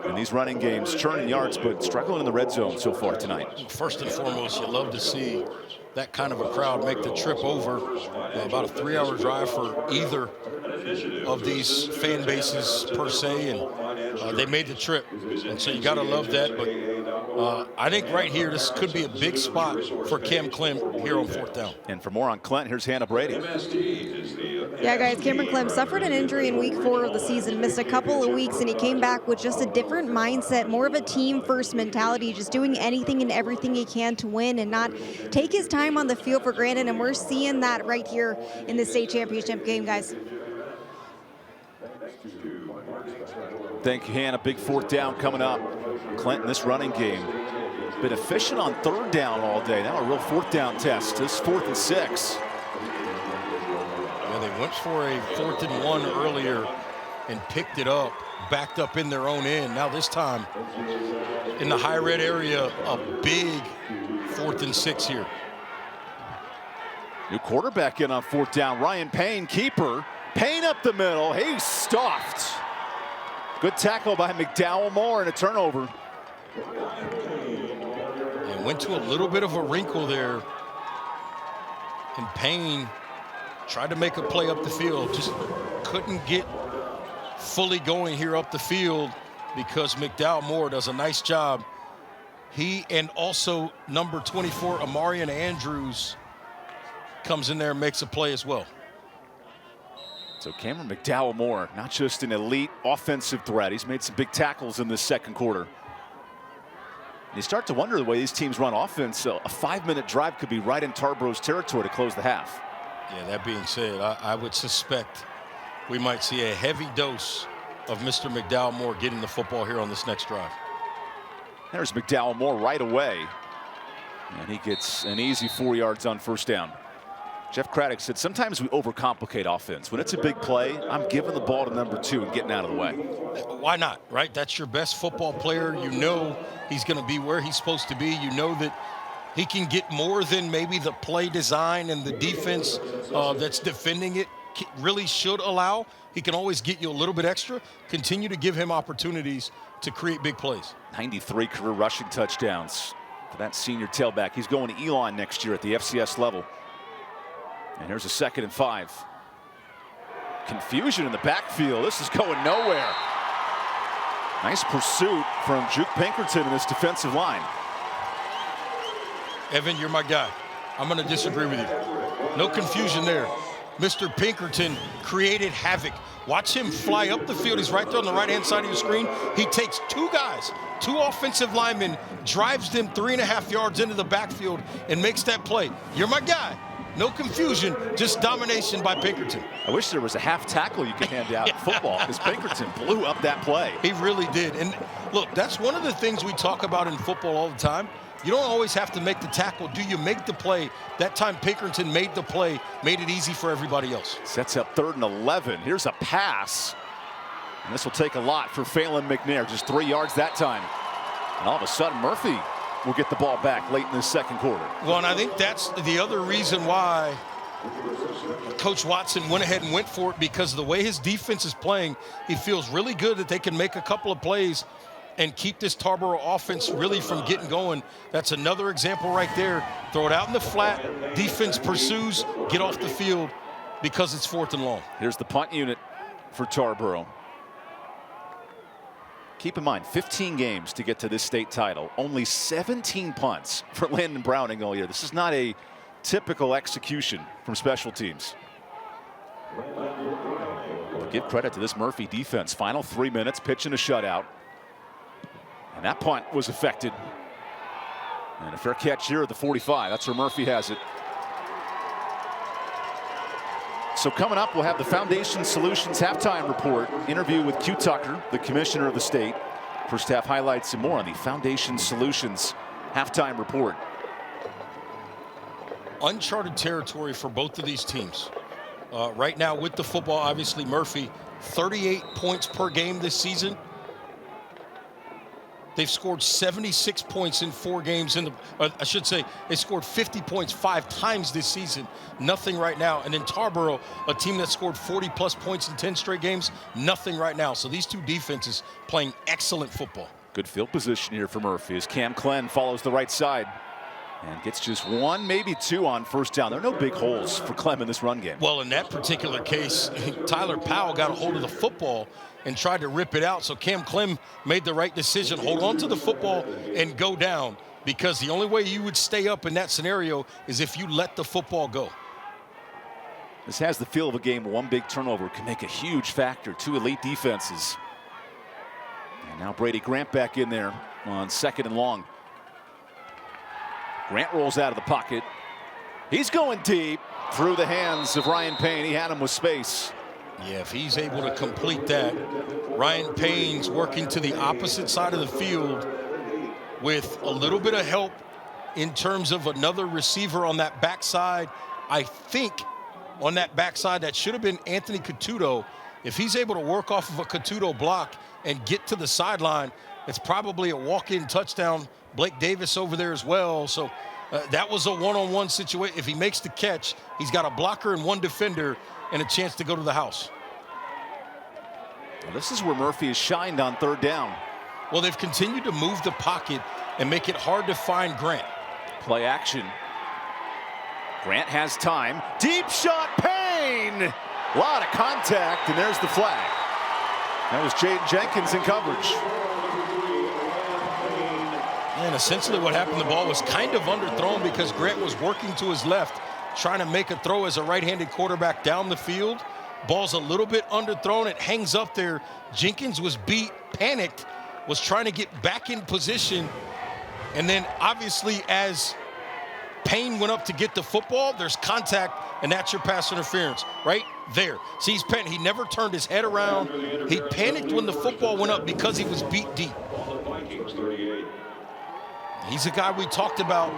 And these running games churning yards, but struggling in the red zone so far tonight. First and foremost, you love to see that kind of a crowd make the trip over. About a 3-hour drive for either of these fan bases per se, and they made the trip. And so you got to love that. But I think right here, this could be a big spot for Cam Clem here on 4th down. And for more on Clint, here's Hannah Brady. Yeah, guys, Cameron Clem suffered an injury in week 4 of the season, missed a couple of weeks, and he came back with just a different mindset, more of a team-first mentality, just doing anything and everything he can to win and not take his time on the field for granted, and we're seeing that right here in the state championship game, guys. Thank you, Hannah. Big 4th down coming up. Clinton, this running game, been efficient on 3rd down all day. Now a real 4th down test. This 4th and 6. Yeah, they went for a 4th and 1 earlier and picked it up, backed up in their own end. Now this time in the high red area, a big 4th and 6 here. New quarterback in on 4th down. Ryan Payne, keeper. Payne up the middle. He's stuffed. Good tackle by McDow Moore and a turnover. And went to a little bit of a wrinkle there. And Payne tried to make a play up the field. Just couldn't get fully going here up the field because McDow Moore does a nice job. He and also number 24, Amarian Andrews, comes in there and makes a play as well. So Cameron McDowell Moore, not just an elite offensive threat, he's made some big tackles in this second quarter. And you start to wonder the way these teams run offense. A 5-minute drive could be right in Tarboro's territory to close the half. Yeah, that being said, I would suspect we might see a heavy dose of Mr. McDowell Moore getting the football here on this next drive. There's McDowell Moore right away. And he gets an easy 4 yards on 1st down. Jeff Craddock said sometimes we overcomplicate offense. When it's a big play, I'm giving the ball to number 2 and getting out of the way. Why not, right? That's your best football player. You know he's going to be where he's supposed to be. You know that he can get more than maybe the play design and the defense that's defending it really should allow. He can always get you a little bit extra. Continue to give him opportunities to create big plays. 93 career rushing touchdowns for that senior tailback. He's going to Elon next year at the FCS level. And here's a 2nd and 5. Confusion in the backfield. This is going nowhere. Nice pursuit from Juke Pinkerton and his defensive line. Evan, you're my guy. I'm going to disagree with you. No confusion there. Mr. Pinkerton created havoc. Watch him fly up the field. He's right there on the right-hand side of your screen. He takes 2 guys, 2 offensive linemen, drives them 3.5 yards into the backfield and makes that play. You're my guy. No confusion, just domination by Pinkerton. I wish there was a half tackle you could hand out in football because Pinkerton blew up that play. He really did. And look, that's one of the things we talk about in football all the time. You don't always have to make the tackle. Do you make the play? That time Pinkerton made the play, made it easy for everybody else. Sets up 3rd and 11. Here's a pass. And this will take a lot for Phelan McNair. Just 3 yards that time. And all of a sudden, Murphy will get the ball back late in the second quarter. Well, and I think that's the other reason why Coach Watson went ahead and went for it, because of the way his defense is playing. He feels really good that they can make a couple of plays and keep this Tarboro offense really from getting going. That's another example right there. Throw it out in the flat, defense pursues, get off the field because it's 4th and long. Here's the punt unit for Tarboro. Keep in mind, 15 games to get to this state title. Only 17 punts for Landon Browning all year. This is not a typical execution from special teams. The give credit to this Murphy defense. Final 3 minutes, pitching a shutout. And that punt was affected. And a fair catch here at the 45. That's where Murphy has it. So coming up, we'll have the Foundation Solutions halftime report. Interview with Q Tucker, the commissioner of the state. First half highlights and more on the Foundation Solutions halftime report. Uncharted territory for both of these teams. Right now with the football, obviously Murphy, 38 points per game this season. They've scored 76 points in 4 games. I should say they scored 50 points 5 times this season. Nothing right now. And then Tarboro, a team that scored 40-plus points in 10 straight games, nothing right now. So these two defenses playing excellent football. Good field position here for Murphy as Cam Clenn follows the right side and gets just 1, maybe 2 on first down. There are no big holes for Clem in this run game. Well, in that particular case, Tyler Powell got a hold of the football and tried to rip it out. So Cam Clem made the right decision. Hold on to the football and go down, because the only way you would stay up in that scenario is if you let the football go. This has the feel of a game where one big turnover can make a huge factor. 2 elite defenses. And now Brady Grant back in there on 2nd and long. Grant rolls out of the pocket. He's going deep through the hands of Ryan Payne. He had him with space. Yeah, if he's able to complete that, Ryan Payne's working to the opposite side of the field with a little bit of help in terms of another receiver on that backside. I think on that backside, that should have been Anthony Catuto. If he's able to work off of a Catuto block and get to the sideline, it's probably a walk-in touchdown. Blake Davis over there as well. So that was a one-on-one situation. If he makes the catch, he's got a blocker and 1 defender and a chance to go to the house. Well, this is where Murphy has shined on 3rd down. Well, they've continued to move the pocket and make it hard to find Grant. Play action. Grant has time. Deep shot, Payne! A lot of contact, and there's the flag. That was Jaden Jenkins in coverage. And essentially what happened, the ball was kind of underthrown because Grant was working to his left, trying to make a throw as a right-handed quarterback down the field. Ball's a little bit underthrown. It hangs up there. Jenkins was beat, panicked, was trying to get back in position. And then obviously as Payne went up to get the football, there's contact, and that's your pass interference right there. See, he's panicked. He never turned his head around. He panicked when the football went up because he was beat deep. He's a guy we talked about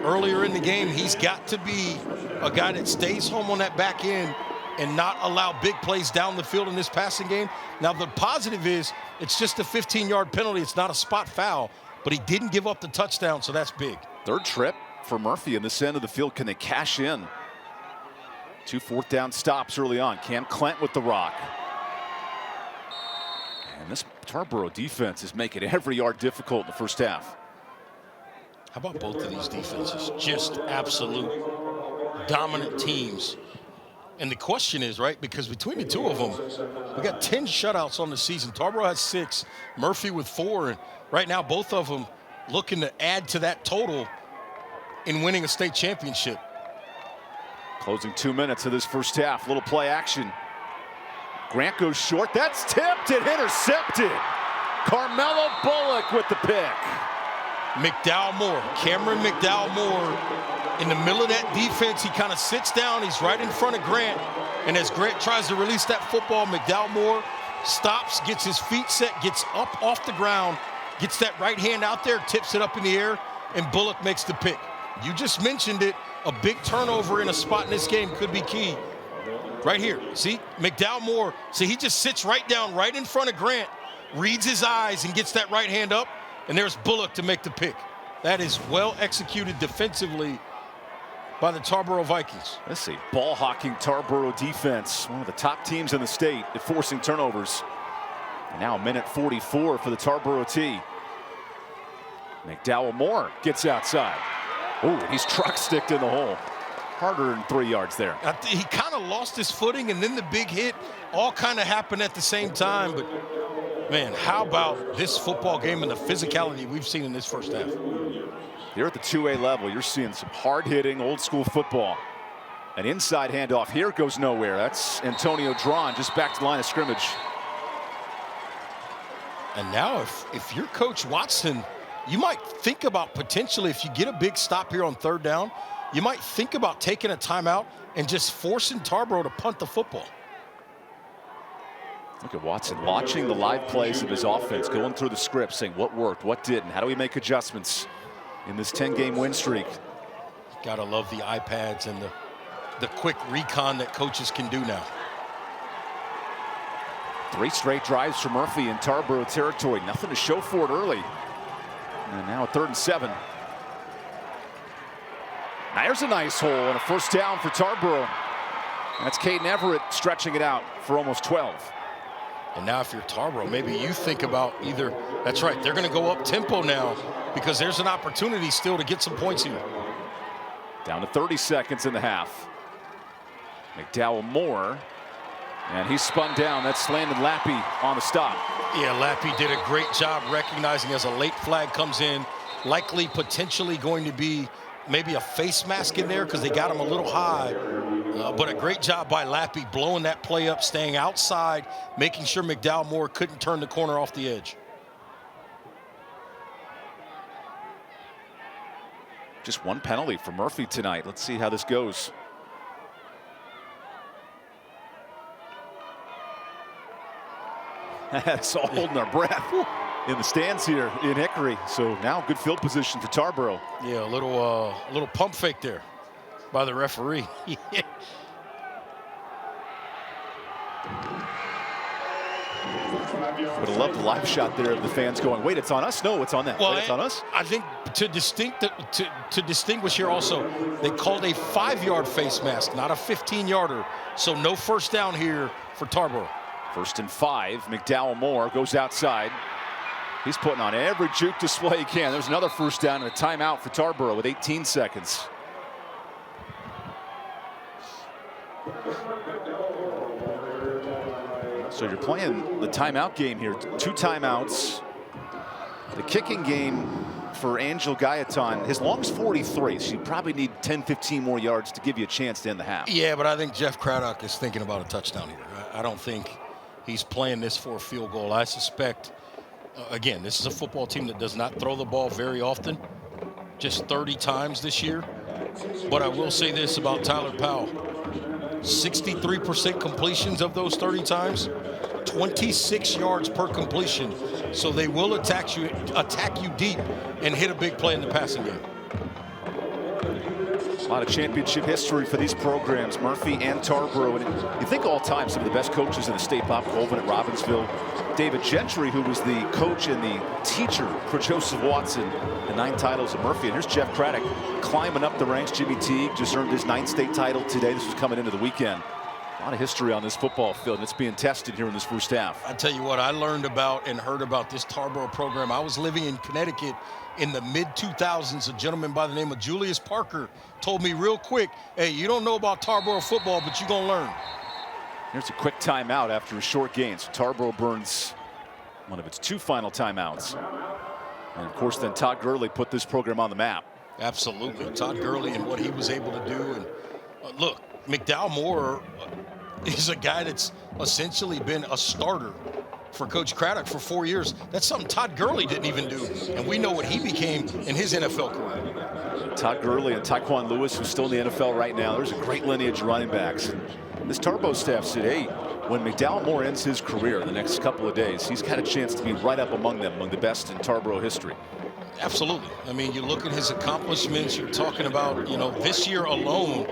earlier in the game. He's got to be a guy that stays home on that back end and not allow big plays down the field in this passing game. Now, the positive is it's just a 15-yard penalty. It's not a spot foul, but he didn't give up the touchdown, so that's big. 3rd trip for Murphy in this end of the field. Can they cash in? 2 4th down stops early on. Cam Clent with the rock. And this Tarboro defense is making every yard difficult in the first half. How about both of these defenses? Just absolute dominant teams. And the question is, right, because between the two of them, we got 10 shutouts on the season. Tarboro has 6, Murphy with 4, and right now both of them looking to add to that total in winning a state championship. Closing 2 minutes of this first half. Little play action. Grant goes short. That's tipped and intercepted. Carmelo Bullock with the pick. McDow Moore, Cameron McDow Moore, in the middle of that defense, he kind of sits down. He's right in front of Grant. And as Grant tries to release that football, McDow Moore stops, gets his feet set, gets up off the ground, gets that right hand out there, tips it up in the air, and Bullock makes the pick. You just mentioned it. A big turnover in a spot in this game could be key. Right here, see, McDow Moore, see, he just sits right down right in front of Grant, reads his eyes and gets that right hand up, and there's Bullock to make the pick. That is well executed defensively by the Tarboro Vikings. Let's see, ball hawking Tarboro defense, one of the top teams in the state at forcing turnovers. And now 1:44 for the Tarboro T. McDowell Moore gets outside. Oh, he's truck sticked in the hole. Harder than 3 yards there. He kind of lost his footing, and then the big hit all kind of happened at the same time. But man, how about this football game and the physicality we've seen in this first half? Here at the 2A level, you're seeing some hard-hitting, old-school football. An inside handoff here goes nowhere. That's Antonio drawn just back to the line of scrimmage. And now if you're Coach Watson, you might think about potentially, if you get a big stop here on 3rd down, you might think about taking a timeout and just forcing Tarboro to punt the football. Look at Watson watching the live plays of his offense, going through the script, saying what worked, what didn't, how do we make adjustments in this 10-game win streak. Gotta love the iPads and the quick recon that coaches can do now. 3 straight drives for Murphy in Tarboro territory. Nothing to show for it early. And now a 3rd and 7. There's a nice hole and a 1st down for Tarboro. That's Caden Everett stretching it out for almost 12. And now if you're Tarboro, maybe you think about either, that's right, they're going to go up tempo now because there's an opportunity still to get some points here. Down to 30 seconds in the half. McDow Moore, and he's spun down. That's Landon Lappy on the stop. Yeah, Lappy did a great job recognizing as a late flag comes in, likely potentially going to be maybe a face mask in there because they got him a little high. But a great job by Lappy blowing that play up, staying outside, making sure McDow Moore couldn't turn the corner off the edge. Just 1 penalty for Murphy tonight. Let's see how this goes. That's all holding our breath in the stands here in Hickory. So now good field position for Tarboro. Yeah, a little pump fake there by the referee. Would have loved the live shot there of the fans going, wait, it's on us? No, it's on them. Well, wait, it's on us? I think to distinguish here also, they called a 5-yard face mask, not a 15-yarder. So no 1st down here for Tarboro. 1st and 5. McDowell Moore goes outside. He's putting on every juke display he can. There's another 1st down and a timeout for Tarboro with 18 seconds. So you're playing the timeout game here. 2 timeouts. The kicking game for Angel Gaetan, his long's 43, so you probably need 10-15 more yards to give you a chance to end the half. Yeah, but I think Jeff Craddock is thinking about a touchdown here. I don't think he's playing this for a field goal. I suspect, again, this is a football team that does not throw the ball very often, just 30 times this year. But I will say this about Tyler Powell. 63% completions of those 30 times, 26 yards per completion. So they will attack you deep and hit a big play in the passing game. A lot of championship history for these programs, Murphy and Tarboro. And you think all time, some of the best coaches in the state, Bob Colvin at Robbinsville, David Gentry, who was the coach and the teacher for Joseph Watson, the 9 titles of Murphy. And here's Jeff Craddock climbing up the ranks. Jimmy Teague just earned his 9th state title today. This was coming into the weekend. A lot of history on this football field, and it's being tested here in this 1st half. I tell you what, I learned about and heard about this Tarboro program. I was living in Connecticut in the mid-2000s. A gentleman by the name of Julius Parker told me real quick, hey, you don't know about Tarboro football, but you're going to learn. Here's a quick timeout after a short gain. So Tarboro burns one of its 2 final timeouts. And, of course, then Todd Gurley put this program on the map. Absolutely. Todd Gurley and what he was able to do. And look, McDow Moore is a guy that's essentially been a starter for Coach Craddock for 4 years. That's something Todd Gurley didn't even do. And we know what he became in his NFL career. Todd Gurley and Tyquan Lewis, who's still in the NFL right now. There's a great lineage of running backs. This Tarboro staff said, hey, when McDowell Moore ends his career in the next couple of days, he's got a chance to be right up among them, among the best in Tarboro history. Absolutely. I mean, you look at his accomplishments, you're talking about, you know, this year alone,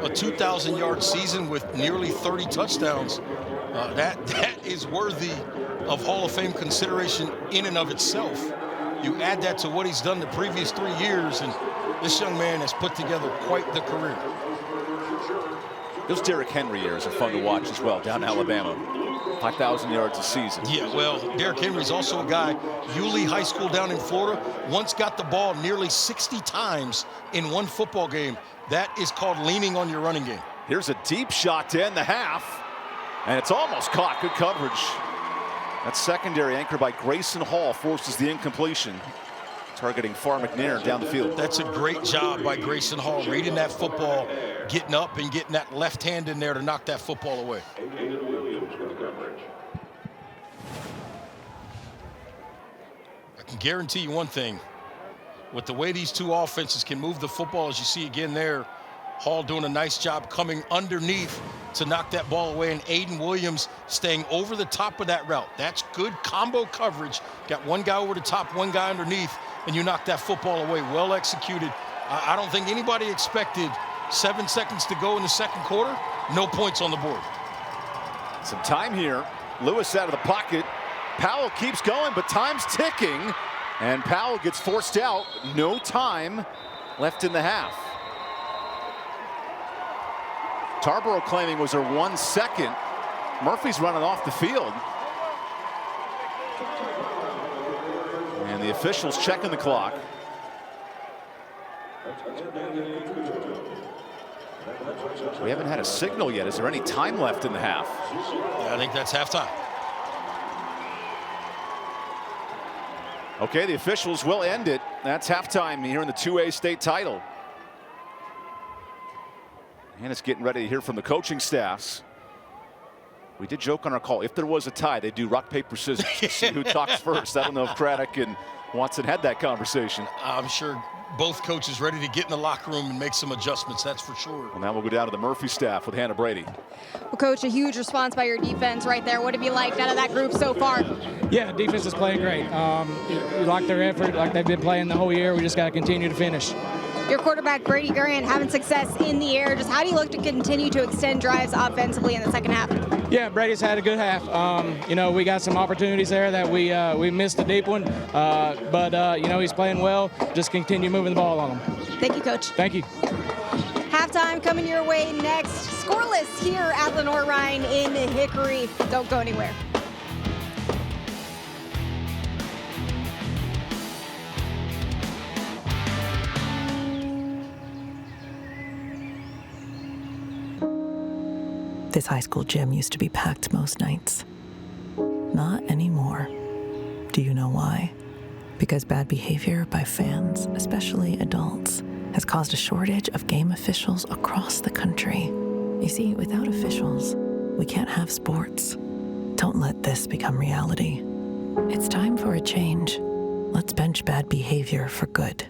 a 2,000-yard season with nearly 30 touchdowns. That is worthy of Hall of Fame consideration in and of itself. You add that to what he's done the previous 3 years, and this young man has put together quite the career. Those Derrick Henry years are fun to watch as well down in Alabama. 5,000 yards a season. Yeah, well, Derrick Henry's also a guy, Yulee High School down in Florida, once got the ball nearly 60 times in one football game. That is called leaning on your running game. Here's a deep shot to end the half, and it's almost caught. Good coverage. That secondary anchor by Grayson Hall forces the incompletion. targeting far McNair down the field. That's a great job by Grayson Hall, reading that football, getting up and getting that left hand in there to knock that football away. I can guarantee you one thing. With the way these two offenses can move the football, as you see again there, Hall doing a nice job coming underneath to knock that ball away, and Aiden Williams staying over the top of that route. That's good combo coverage. Got one guy over the top, one guy underneath, and you knock that football away. Well executed. I don't think anybody expected 7 seconds to go in the second quarter. No points on the board. Some time here. Lewis out of the pocket. Powell keeps going, but time's ticking. And Powell gets forced out. No time left in the half. Tarboro claiming was there 1 second. Murphy's running off the field. And the officials checking the clock. We haven't had a signal yet. Is there any time left in the half? Yeah, I think that's halftime. Okay, the officials will end it. That's halftime here in the 2A state title. And it's getting ready to hear from the coaching staffs. We did joke on our call. If there was a tie, they'd do rock, paper, scissors to see who talks first. I don't know if Craddock and Watson had that conversation. I'm sure both coaches ready to get in the locker room and make some adjustments, that's for sure. Well, now we'll go down to the Murphy staff with Hannah Brady. Well, Coach, a huge response by your defense right there. What have you liked out of that group so far? Yeah, defense is playing great. You like their effort, like they've been playing the whole year. We just got to continue to finish. Your quarterback, Brady Garinger, having success in the air. Just how do you look to continue to extend drives offensively in the second half? Yeah, Brady's had a good half. You know, we got some opportunities there that we missed a deep one, but you know, he's playing well. Just continue moving the ball on him. Thank you, Coach. Thank you. Halftime coming your way next. Scoreless here at Lenoir-Rhyne in Hickory. Don't go anywhere. This high school gym used to be packed most nights. Not anymore. Do you know why? Because bad behavior by fans, especially adults, has caused a shortage of game officials across the country. You see, without officials, we can't have sports. Don't let this become reality. It's time for a change. Let's bench bad behavior for good.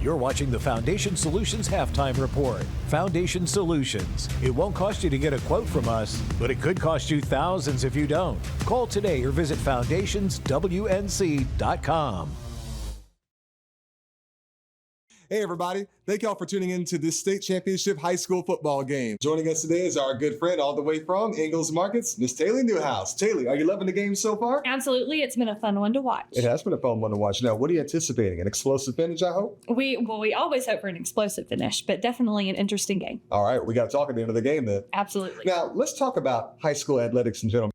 You're watching the Foundation Solutions Halftime Report. Foundation Solutions. It won't cost you to get a quote from us, but it could cost you thousands if you don't. Call today or visit foundationswnc.com. Hey everybody, thank y'all for tuning in to this state championship high school football game. Joining us today is our good friend all the way from Ingalls Markets, Miss Taylor Newhouse. Taylor, are you loving the game so far? Absolutely, it's been a fun one to watch. It has been a fun one to watch. Now, what are you anticipating? An explosive finish, I hope? We always hope for an explosive finish, but definitely an interesting game. All right, we got to talk at the end of the game then. Absolutely. Now, let's talk about high school athletics in general.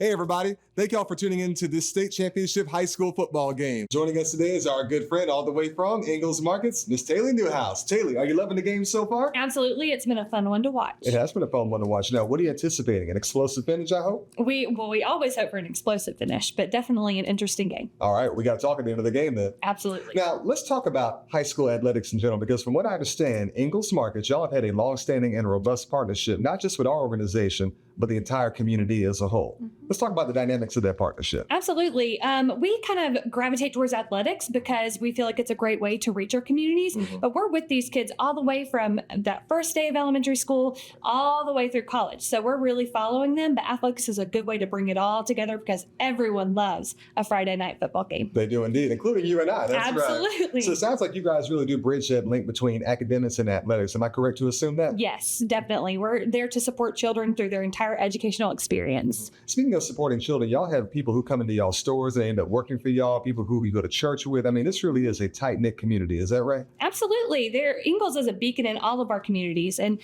Hey everybody, thank y'all for tuning in to this state championship high school football game. Joining us today is our good friend all the way from Ingalls Markets, Miss Taylor Newhouse. Taylor, are you loving the game so far? Absolutely, it's been a fun one to watch. It has been a fun one to watch. Now, what are you anticipating? An explosive finish, I hope? We always hope for an explosive finish, but definitely an interesting game. All right, we got to talk at the end of the game then. Absolutely. Now, let's talk about high school athletics in general, because from what I understand, Ingalls Markets, y'all have had a long-standing and robust partnership, not just with our organization, but the entire community as a whole. Let's talk about the dynamics of that partnership. Absolutely. We kind of gravitate towards athletics because we feel like it's a great way to reach our communities, but we're with these kids all the way from that first day of elementary school all the way through college. So we're really following them, but athletics is a good way to bring it all together because everyone loves a Friday night football game. They do indeed, including you and I. That's Absolutely. Right. So it sounds like you guys really do bridge that link between academics and athletics. Am I correct to assume that? Yes, definitely. We're there to support children through their entire educational experience. Speaking of supporting children, y'all have people who come into y'all stores and end up working for y'all, people who you go to church with. I mean, this really is a tight-knit community. Is that right? Absolutely. Ingalls is a beacon in all of our communities, and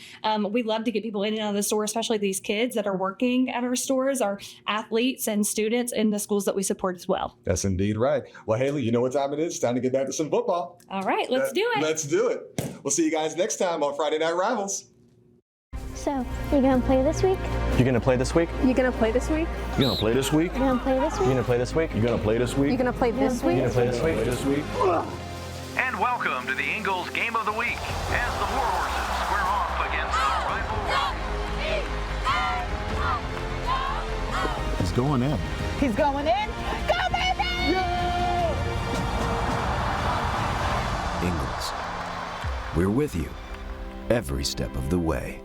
we love to get people in and out of the store, especially these kids that are working at our stores, our athletes and students in the schools that we support as well. That's indeed right. Well, Haley, you know what time it is. It's time to get back to some football. All right, let's do it. Let's do it. We'll see you guys next time on Friday Night Rivals. So, you gonna play this week? You gonna play this week? You gonna play this week? You gonna play this week? You gonna play this week? You gonna play this week? You gonna play this week? You gonna play this week? You gonna play this week? This week? And welcome to the Ingalls Game of the Week as the Warhorses square off against the rival. He's going in. He's going in. Go, baby! Ingalls, we're with you every step of the way.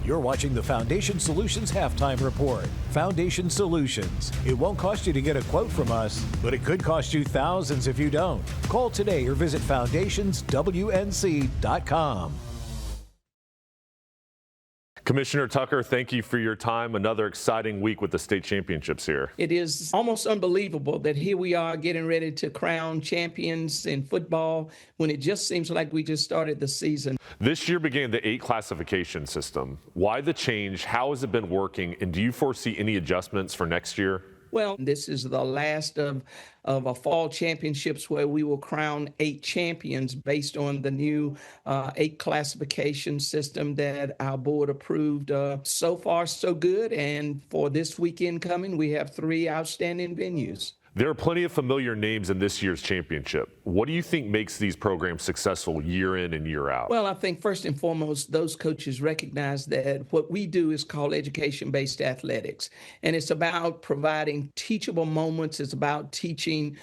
You're watching the Foundation Solutions Halftime Report. Foundation Solutions. It won't cost you to get a quote from us, but it could cost you thousands if you don't. Call today or visit foundationswnc.com. Commissioner Tucker, thank you for your time. Another exciting week with the state championships here. It is almost unbelievable that here we are getting ready to crown champions in football when it just seems like we just started the season. This year began the 8 classification system. Why the change? How has it been working? And do you foresee any adjustments for next year? Well, this is the last of a fall championships where we will crown 8 champions based on the new 8 classification system that our board approved. So far, so good. And for this weekend coming, we have 3 outstanding venues. There are plenty of familiar names in this year's championship. What do you think makes these programs successful year in and year out? Well, I think first and foremost, those coaches recognize that what we do is called education-based athletics. And it's about providing teachable moments. It's about teaching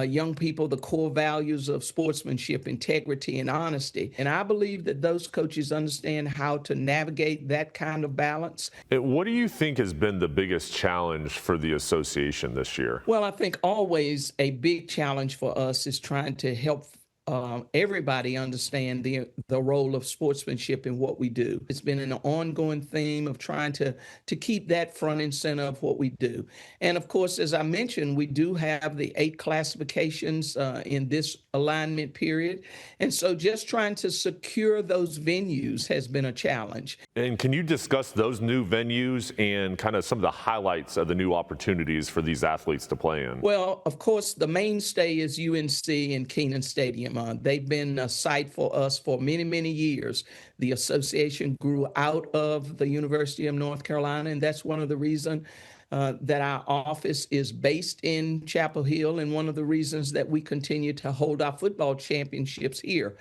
young people the core values of sportsmanship, integrity, and honesty. And I believe that those coaches understand how to navigate that kind of balance. What do you think has been the biggest challenge for the association this year? Well, I think always a big challenge for us is trying to help everybody understand the role of sportsmanship in what we do. It's been an ongoing theme of trying to keep that front and center of what we do. And of course, as I mentioned, we do have the 8 classifications in this alignment period. And so just trying to secure those venues has been a challenge. And can you discuss those new venues and kind of some of the highlights of the new opportunities for these athletes to play in? Well, of course, the mainstay is UNC and Keenan Stadium. They've been a site for us for many, many years. The association grew out of the University of North Carolina, and that's one of the reasons that our office is based in Chapel Hill, and one of the reasons that we continue to hold our football championships here.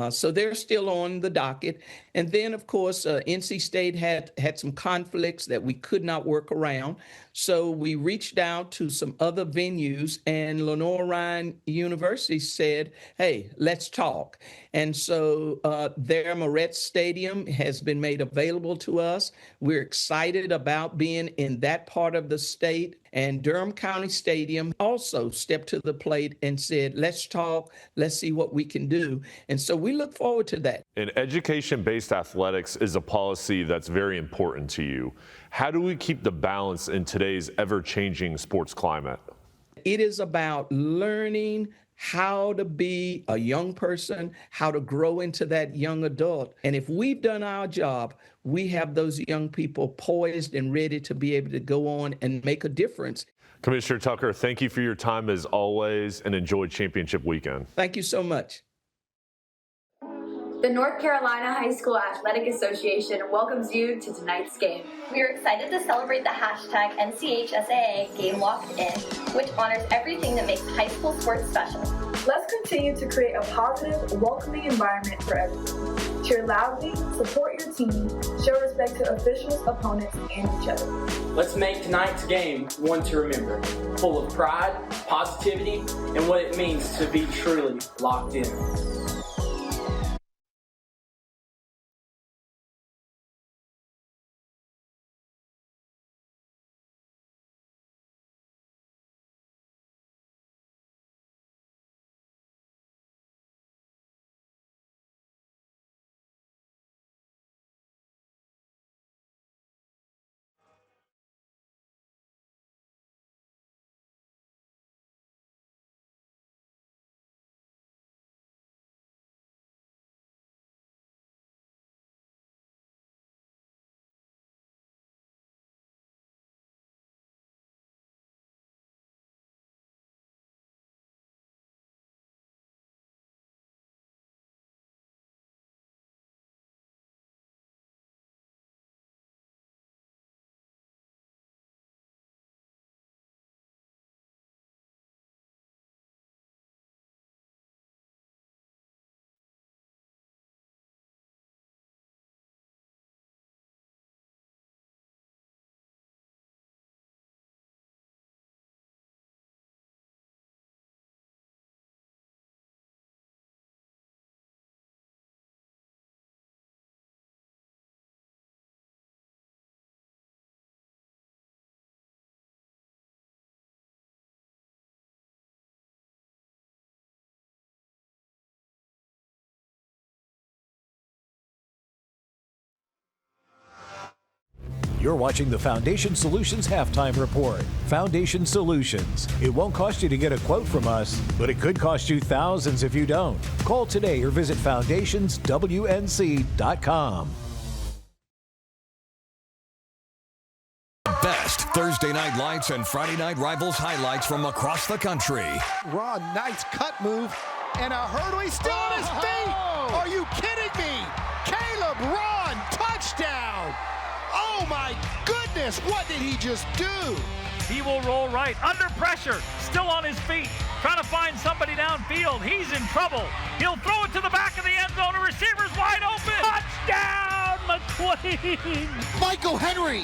So they're still on the docket. And then, of course, NC State had some conflicts that we could not work around. So we reached out to some other venues, and Lenoir-Rhyne University said, hey, let's talk. And so their Moretz Stadium has been made available to us. We're excited about being in that part of the state. And Durham County Stadium also stepped to the plate and said, let's talk, let's see what we can do. And so we look forward to that. And education-based athletics is a policy that's very important to you. How do we keep the balance in today's ever-changing sports climate? It is about learning how to be a young person, how to grow into that young adult. And if we've done our job, we have those young people poised and ready to be able to go on and make a difference. Commissioner Tucker, thank you for your time as always, and enjoy championship weekend. Thank you so much. The North Carolina High School Athletic Association welcomes you to tonight's game. We are excited to celebrate the hashtag NCHSAA Game Locked In, which honors everything that makes high school sports special. Let's continue to create a positive, welcoming environment for everyone. Cheer loudly, support your team, show respect to officials, opponents, and each other. Let's make tonight's game one to remember, full of pride, positivity, and what it means to be truly locked in. You're watching the Foundation Solutions Halftime Report. Foundation Solutions. It won't cost you to get a quote from us, but it could cost you thousands if you don't. Call today or visit foundationswnc.com. Best Thursday night lights and Friday night rivals highlights from across the country. Ron, nice cut move and a hurdle. He's still on his feet. Are you kidding me? Caleb Ron, touchdown. Oh my goodness, what did he just do? He will roll right, under pressure, still on his feet, trying to find somebody downfield. He's in trouble. He'll throw it to the back of the end zone. The receiver's wide open. Touchdown, McQueen. Michael Henry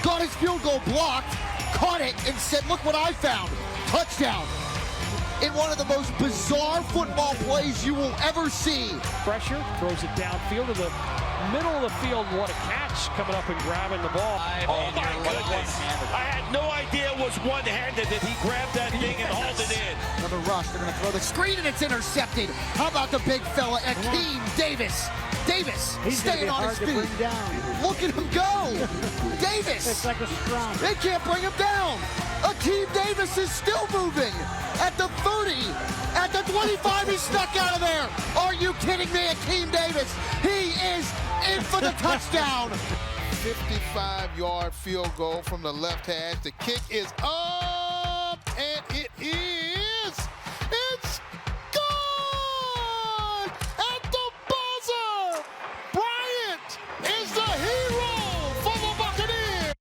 got his field goal blocked, caught it, and said, look what I found. Touchdown. In one of the most bizarre football plays you will ever see. Pressure, throws it downfield to the middle of the field. What a catch, coming up and grabbing the ball. Oh my goodness. I had no idea it was one-handed that he grabbed that thing and hauled it in. Another rush, they're gonna throw the screen and it's intercepted. How about the big fella, Akeem Davis? Davis staying on his feet. Look at him go. Davis. It's like a scrum. They can't bring him down. Akeem Davis is still moving. At the 30, at the 25, he snuck out of there. Are you kidding me, Akeem Davis? He is in for the touchdown. 55-yard field goal from the left hash. The kick is up, and it is. It's gone at the buzzer. Bryant is the hero for the Buccaneers.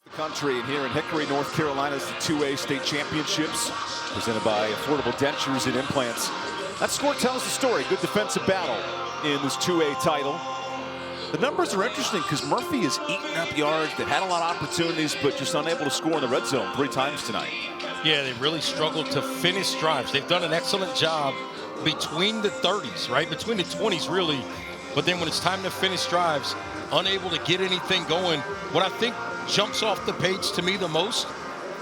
The country, and here in Hickory, North Carolina, is the 2A state championships presented by Affordable Dentures and Implants. That score tells the story. Good defensive battle in this 2A title. The numbers are interesting because Murphy has eaten up yards. They've had a lot of opportunities, but just unable to score in the red zone 3 times tonight. Yeah, they really struggled to finish drives. They've done an excellent job between the 30s, right? Between the 20s, really. But then when it's time to finish drives, unable to get anything going. What I think jumps off the page to me the most,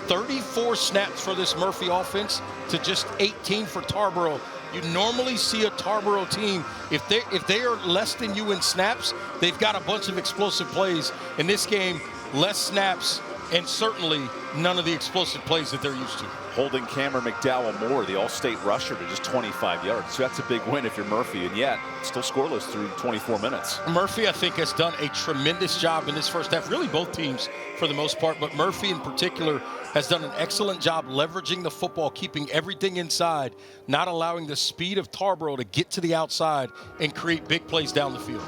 34 snaps for this Murphy offense to just 18 for Tarboro. You normally see a Tarboro team, if they are less than you in snaps, they've got a bunch of explosive plays. In this game, less snaps and certainly none of the explosive plays that they're used to. Holding Cameron McDow Moore, the all-state rusher, to just 25 yards. So that's a big win if you're Murphy, and yet still scoreless through 24 minutes. Murphy, I think, has done a tremendous job in this first half. Really both teams for the most part, but Murphy in particular has done an excellent job leveraging the football, keeping everything inside, not allowing the speed of Tarboro to get to the outside and create big plays down the field.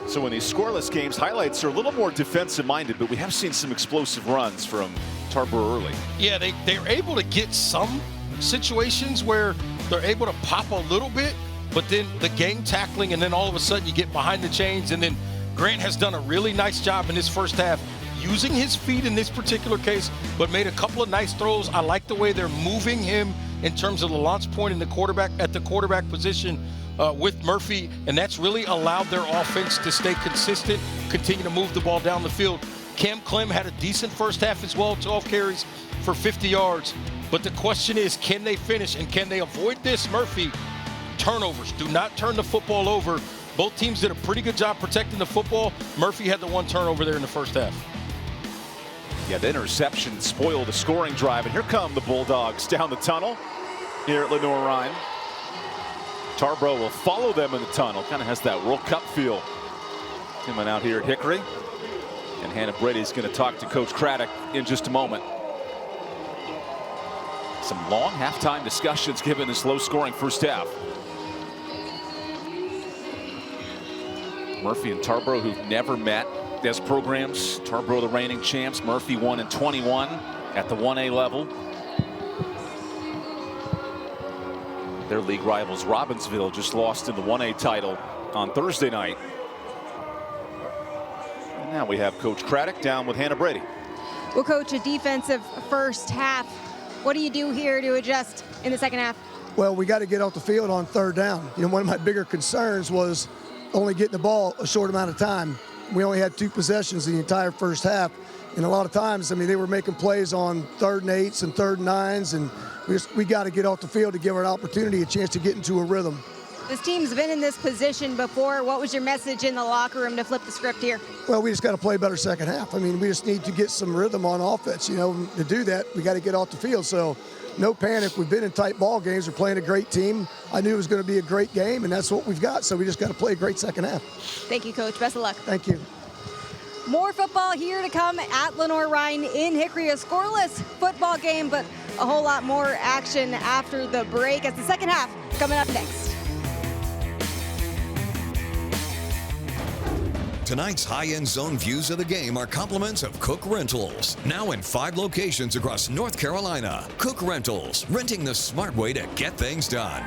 So in these scoreless games, highlights are a little more defensive-minded, but we have seen some explosive runs from Tarboro early. Yeah, they're able to get some situations where they're able to pop a little bit, but then the gang tackling, and then all of a sudden you get behind the chains, and then Grant has done a really nice job in this first half using his feet in this particular case, but made a couple of nice throws. I like the way they're moving him in terms of the launch point in the quarterback at the quarterback position with Murphy, and that's really allowed their offense to stay consistent, continue to move the ball down the field. Cam Clem had a decent first half as well, 12 carries for 50 yards. But the question is, can they finish and can they avoid this, Murphy? Turnovers. Do not turn the football over. Both teams did a pretty good job protecting the football. Murphy had the one turnover there in the first half. Yeah, the interception spoiled a scoring drive, and here come the Bulldogs down the tunnel here at Lenoir-Rhyne. Tarboro will follow them in the tunnel. Kind of has that World Cup feel coming out here at Hickory. And Hannah Brady's going to talk to Coach Craddock in just a moment. Some long halftime discussions given this low-scoring first half. Murphy and Tarboro, who've never met as programs. Tarboro, the reigning champs. Murphy 1-21 at the 1A level. Their league rivals, Robbinsville, just lost in the 1A title on Thursday night. And now we have Coach Craddock down with Hannah Brady. Well, Coach, a defensive first half. What do you do here to adjust in the second half? Well, we got to get off the field on third down. You know, one of my bigger concerns was only getting the ball a short amount of time. We only had 2 possessions the entire first half. And a lot of times, I mean, they were making plays on 3rd and 8s and 3rd and 9s, and we got to get off the field to give our opportunity a chance to get into a rhythm. This team's been in this position before. What was your message in the locker room to flip the script here? Well, we just got to play better second half. I mean, we just need to get some rhythm on offense. You know, to do that, we got to get off the field. So no panic. We've been in tight ball games. We're playing a great team. I knew it was going to be a great game, and that's what we've got. So we just got to play a great second half. Thank you, Coach. Best of luck. Thank you. More football here to come at Lenoir-Rhyne in Hickory. A scoreless football game, but a whole lot more action after the break as the second half coming up next. Tonight's high-end zone views of the game are compliments of Cook Rentals. Now in 5 locations across North Carolina. Cook Rentals, renting the smart way to get things done.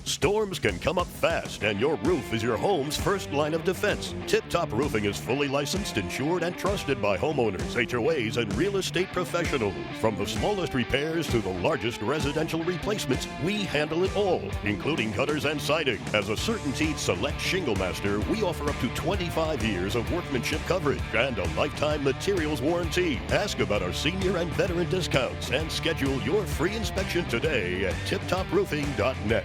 Storms can come up fast, and your roof is your home's first line of defense. Tip Top Roofing is fully licensed, insured, and trusted by homeowners, HOAs, and real estate professionals. From the smallest repairs to the largest residential replacements, we handle it all, including gutters and siding. As a CertainTeed Select Shingle Master, we offer up to 25 years of workmanship coverage and a lifetime materials warranty. Ask about our senior and veteran discounts and schedule your free inspection today at tiptoproofing.net.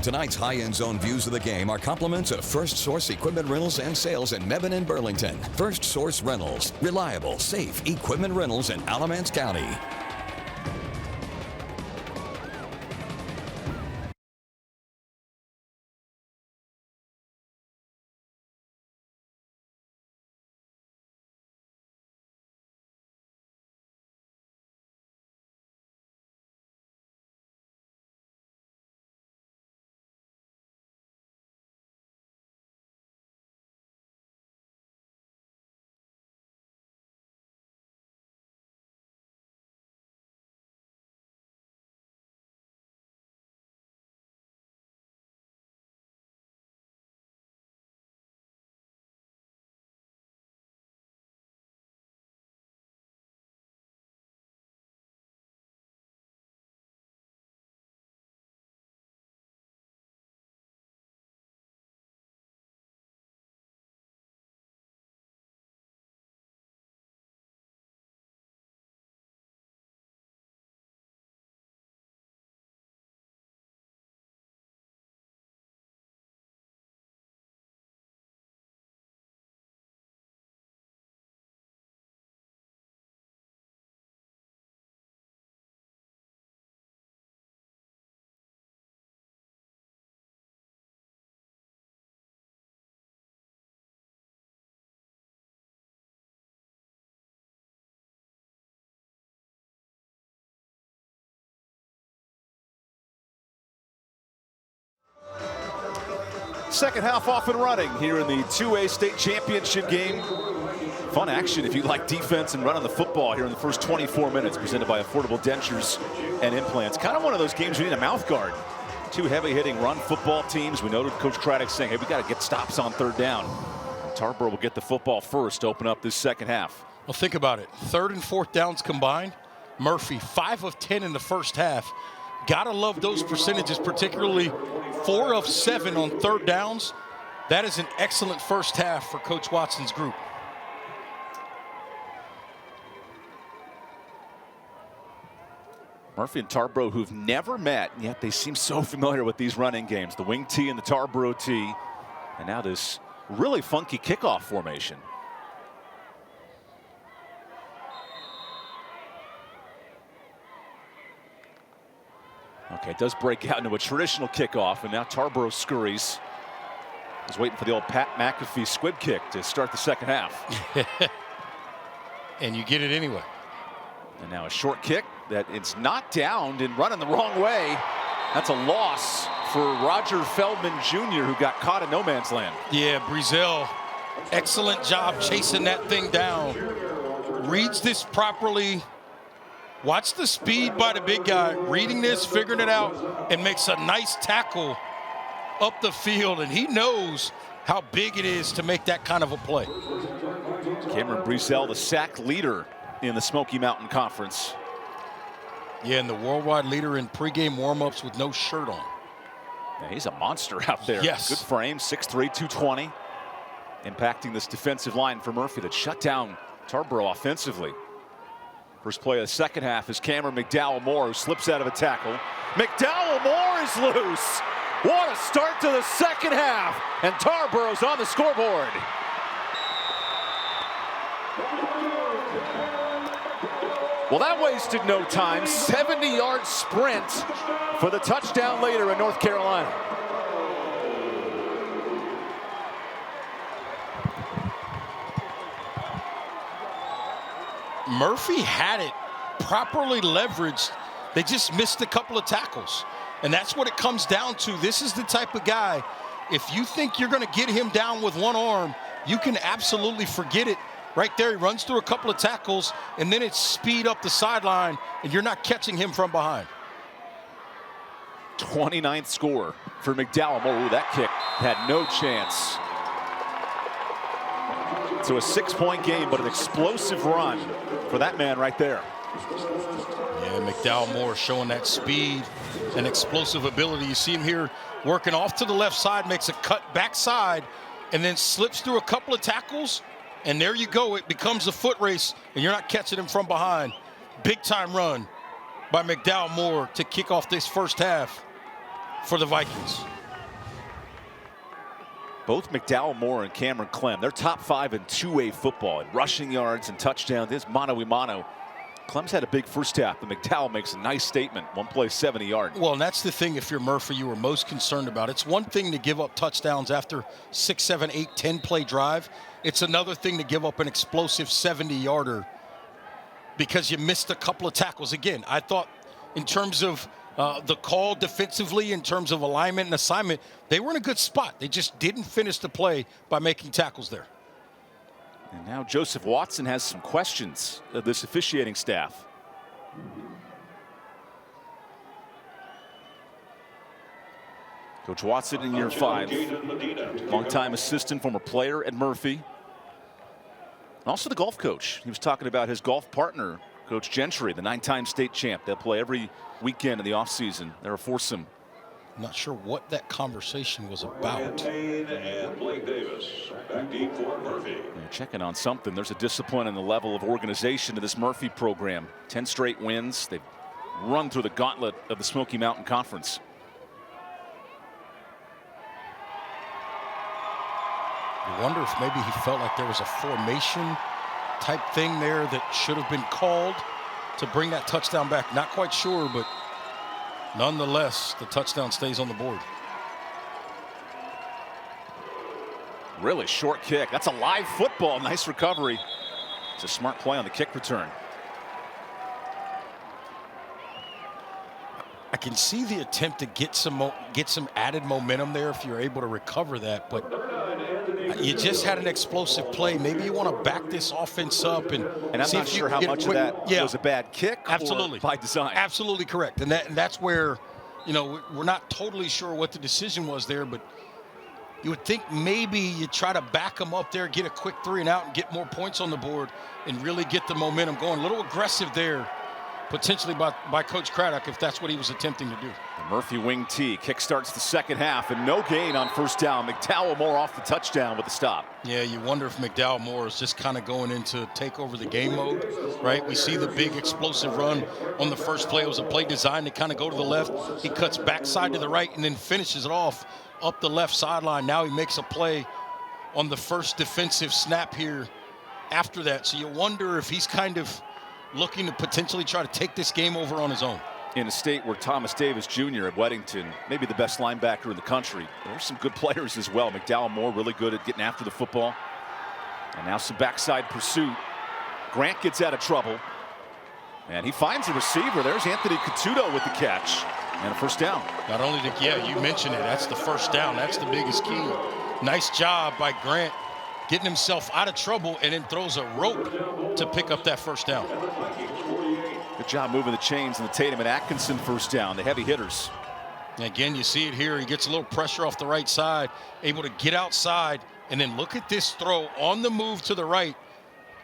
Tonight's high-end zone views of the game are compliments of First Source Equipment Rentals and Sales in Mebane and Burlington. First Source Rentals, reliable, safe equipment rentals in Alamance County. Second half off and running here in the 2A state championship game. Fun action if you like defense and running the football here in the first 24 minutes, presented by Affordable Dentures and Implants. Kind of one of those games you need a mouth guard. 2 heavy-hitting run football teams. We noted Coach Craddock saying, hey, we got to get stops on third down. And Tarboro will get the football first to open up this second half. Well, think about it. 3rd and 4th downs combined. Murphy, 5 of 10 in the first half. Gotta love those percentages, particularly 4 of 7 on 3rd downs. That is an excellent first half for Coach Watson's group. Murphy and Tarboro, who've never met, and yet they seem so familiar with these running games. The wing tee and the Tarboro tee. And now this really funky kickoff formation. Okay, it does break out into a traditional kickoff, and now Tarboro scurries. He's waiting for the old Pat McAfee squib kick to start the second half. And you get it anyway. And now a short kick that it's not downed and running the wrong way. That's a loss for Roger Feldman Jr., who got caught in no man's land. Yeah, Brezel, excellent job chasing that thing down. Reads this properly. Watch the speed by the big guy, reading this, figuring it out, and makes a nice tackle up the field. And he knows how big it is to make that kind of a play. Cameron Brezel, the sack leader in the Smoky Mountain Conference. Yeah, and the worldwide leader in pregame warmups with no shirt on. Yeah, he's a monster out there. Yes. Good frame, 6'3", 220. Impacting this defensive line for Murphy that shut down Tarboro offensively. First play of the second half is Cameron McDow Moore, who slips out of a tackle. McDow Moore is loose. What a start to the second half. And Tarboro's on the scoreboard. Well, that wasted no time. 70-yard sprint for the touchdown later in North Carolina. Murphy had it properly leveraged. They just missed a couple of tackles. And that's what it comes down to. This is the type of guy, if you think you're going to get him down with one arm, you can absolutely forget it. Right there, he runs through a couple of tackles, and then it's speed up the sideline, and you're not catching him from behind. 29th score for McDowell Moore. Ooh, that kick had no chance. So a 6-point game, but an explosive run for that man right there. Yeah, McDowell Moore showing that speed and explosive ability. You see him here working off to the left side, makes a cut backside, and then slips through a couple of tackles. And there you go. It becomes a foot race, and you're not catching him from behind. Big-time run by McDowell Moore to kick off this first half for the Vikings. Both McDowell Moore and Cameron Clem, they're top 5 in 2A football, in rushing yards and touchdowns. This mano-a-mano. Clem's had a big first half, but McDowell makes a nice statement. One play, 70 yards. Well, and that's the thing, if you're Murphy, you were most concerned about. It's one thing to give up touchdowns after 6, 7, 8, 10-play drive. It's another thing to give up an explosive 70-yarder because you missed a couple of tackles. Again, I thought in terms of the call defensively, in terms of alignment and assignment, they were in a good spot. They just didn't finish the play by making tackles there. And now Joseph Watson has some questions of this officiating staff. Coach Watson in year 5. Longtime assistant, former player at Murphy. And also the golf coach. He was talking about his golf partner, Coach Gentry, the 9-time state champ. They'll play every weekend in the offseason. They're a foursome. I'm not sure what that conversation was about. They're checking on something. There's a discipline and the level of organization to this Murphy program. 10 straight wins. They've run through the gauntlet of the Smoky Mountain Conference. I wonder if maybe he felt like there was a formation type thing there that should have been called to bring that touchdown back. Not quite sure, but nonetheless, the touchdown stays on the board. Really short kick. That's a live football. Nice recovery. It's a smart play on the kick return. I can see the attempt to get some added momentum there if you're able to recover that, but you just had an explosive play. Maybe you want to back this offense up and I'm see not if sure how much of that was a bad kick. Absolutely, or by design. Absolutely correct, and that's where, you know, we're not totally sure what the decision was there, but you would think maybe you try to back them up there, get a quick 3 and out, and get more points on the board, and really get the momentum going. A little aggressive there, potentially by Coach Craddock, if that's what he was attempting to do. The Murphy wing T kick starts the second half, and no gain on first down. McDowell Moore off the touchdown with the stop. Yeah, you wonder if McDowell Moore is just kind of going into take over the game mode, right? We see the big explosive run on the first play. It was a play designed to kind of go to the left. He cuts backside to the right and then finishes it off up the left sideline. Now he makes a play on the first defensive snap here after that. So you wonder if he's kind of looking to potentially try to take this game over on his own. In a state where Thomas Davis Jr. at Weddington, maybe the best linebacker in the country, there's some good players as well. McDowell Moore really good at getting after the football. And now some backside pursuit. Grant gets out of trouble. And he finds a receiver. There's Anthony Catuto with the catch. And a first down. Not only you mentioned it, that's the first down. That's the biggest key. Nice job by Grant getting himself out of trouble and then throws a rope to pick up that first down. Good job moving the chains and the Tatum and Atkinson first down, the heavy hitters. And again, you see it here. He gets a little pressure off the right side, able to get outside, and then look at this throw on the move to the right.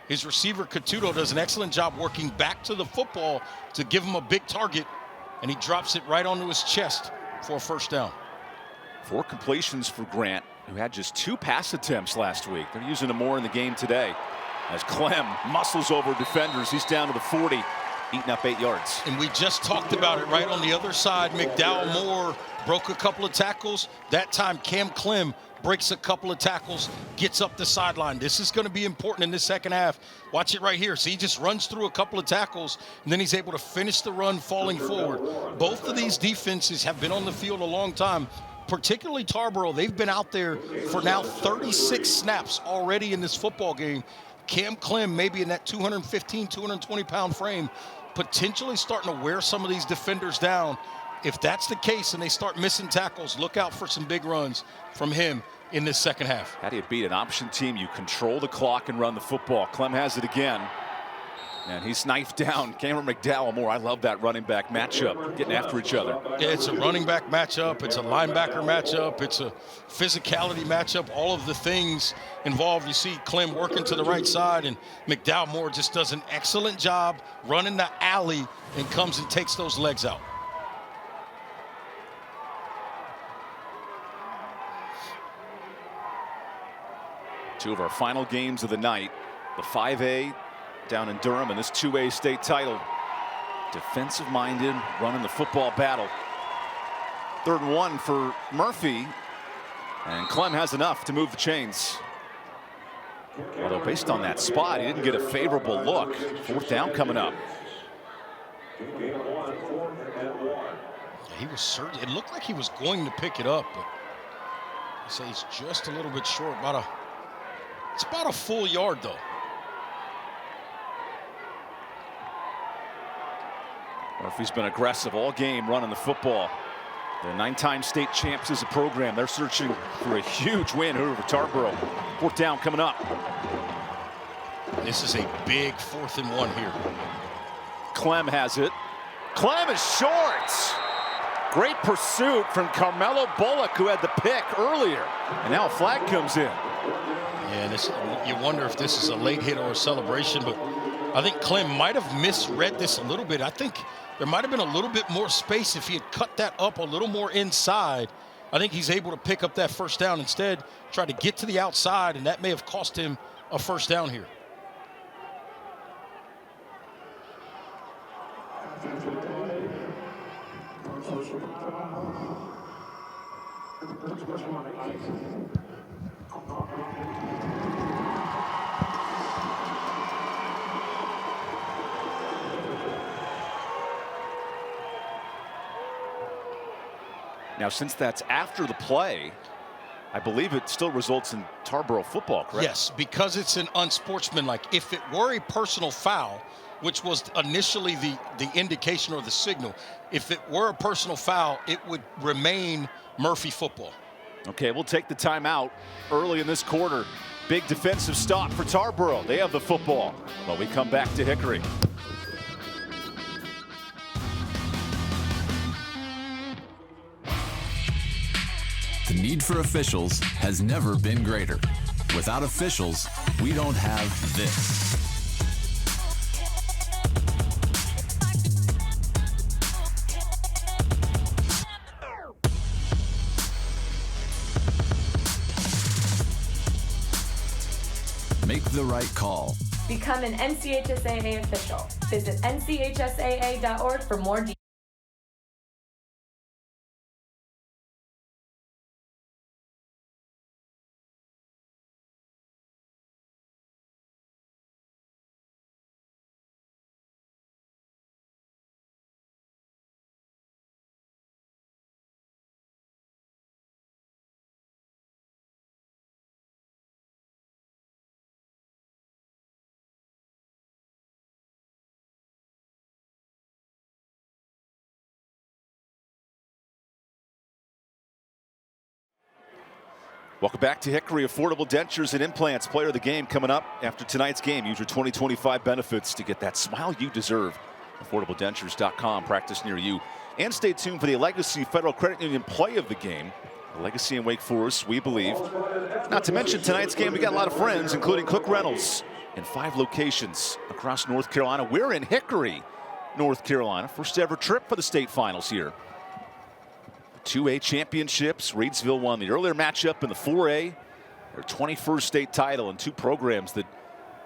His receiver, Catuto, does an excellent job working back to the football to give him a big target, and he drops it right onto his chest for a first down. 4 completions for Grant, who had just 2 pass attempts last week. They're using him more in the game today. As Clem muscles over defenders, he's down to the 40, eating up 8 yards. And we just talked about it right on the other side. McDow Moore broke a couple of tackles. That time, Cam Clem breaks a couple of tackles, gets up the sideline. This is going to be important in the second half. Watch it right here. See, he just runs through a couple of tackles, and then he's able to finish the run falling forward. Both of these defenses have been on the field a long time, particularly Tarboro. They've been out there for now 36 snaps already in this football game. Cam Clem, maybe in that 215, 220-pound frame, potentially starting to wear some of these defenders down. If that's the case and they start missing tackles, look out for some big runs from him in this second half. How do you beat an option team? You control the clock and run the football. Clem has it again. And he's knifed down Cameron McDowell Moore. I love that running back matchup, getting after each other. Yeah, it's a running back matchup. It's a linebacker matchup. It's a physicality matchup. All of the things involved. You see Clem working to the right side, and McDowell Moore just does an excellent job running the alley and comes and takes those legs out. Two of our final games of the night, the 5A down in Durham and this 2A state title. Defensive-minded, running the football battle. 3rd and 1 for Murphy, and Clem has enough to move the chains. Although based on that spot, he didn't get a favorable look. 4th down coming up. He was certain. It looked like he was going to pick it up, but I say he's just a little bit short. It's about a full yard, though. Murphy's been aggressive all game running the football. The 9-time state champs as a program. They're searching for a huge win over Tarboro. 4th down coming up. This is a big 4th and 1 here. Clem has it. Clem is short. Great pursuit from Carmelo Bullock, who had the pick earlier. And now a flag comes in. Yeah, you wonder if this is a late hit or a celebration, but I think Clem might have misread this a little bit. I think there might have been a little bit more space if he had cut that up a little more inside. I think he's able to pick up that 1st down. Instead, try to get to the outside, and that may have cost him a 1st down here. Now, since that's after the play, I believe it still results in Tarboro football, correct? Yes, because it's an unsportsmanlike. If it were a personal foul, which was initially the indication or the signal, if it were a personal foul, it would remain Murphy football. Okay, we'll take the timeout early in this quarter. Big defensive stop for Tarboro. They have the football. But we come back to Hickory. The need for officials has never been greater. Without officials, we don't have this. Make the right call. Become an NCHSAA official. Visit NCHSAA.org for more details. Welcome back to Hickory. Affordable Dentures and Implants, player of the game coming up after tonight's game. Use your 2025 benefits to get that smile you deserve. AffordableDentures.com, practice near you. And stay tuned for the Legacy Federal Credit Union play of the game. The Legacy and Wake Forest, we believe. Not to mention tonight's game, we got a lot of friends, including Cook Reynolds in 5 locations across North Carolina. We're in Hickory, North Carolina. First ever trip for the state finals here. 2A championships. Reidsville won the earlier matchup in the 4A. Their 21st state title, and 2 programs that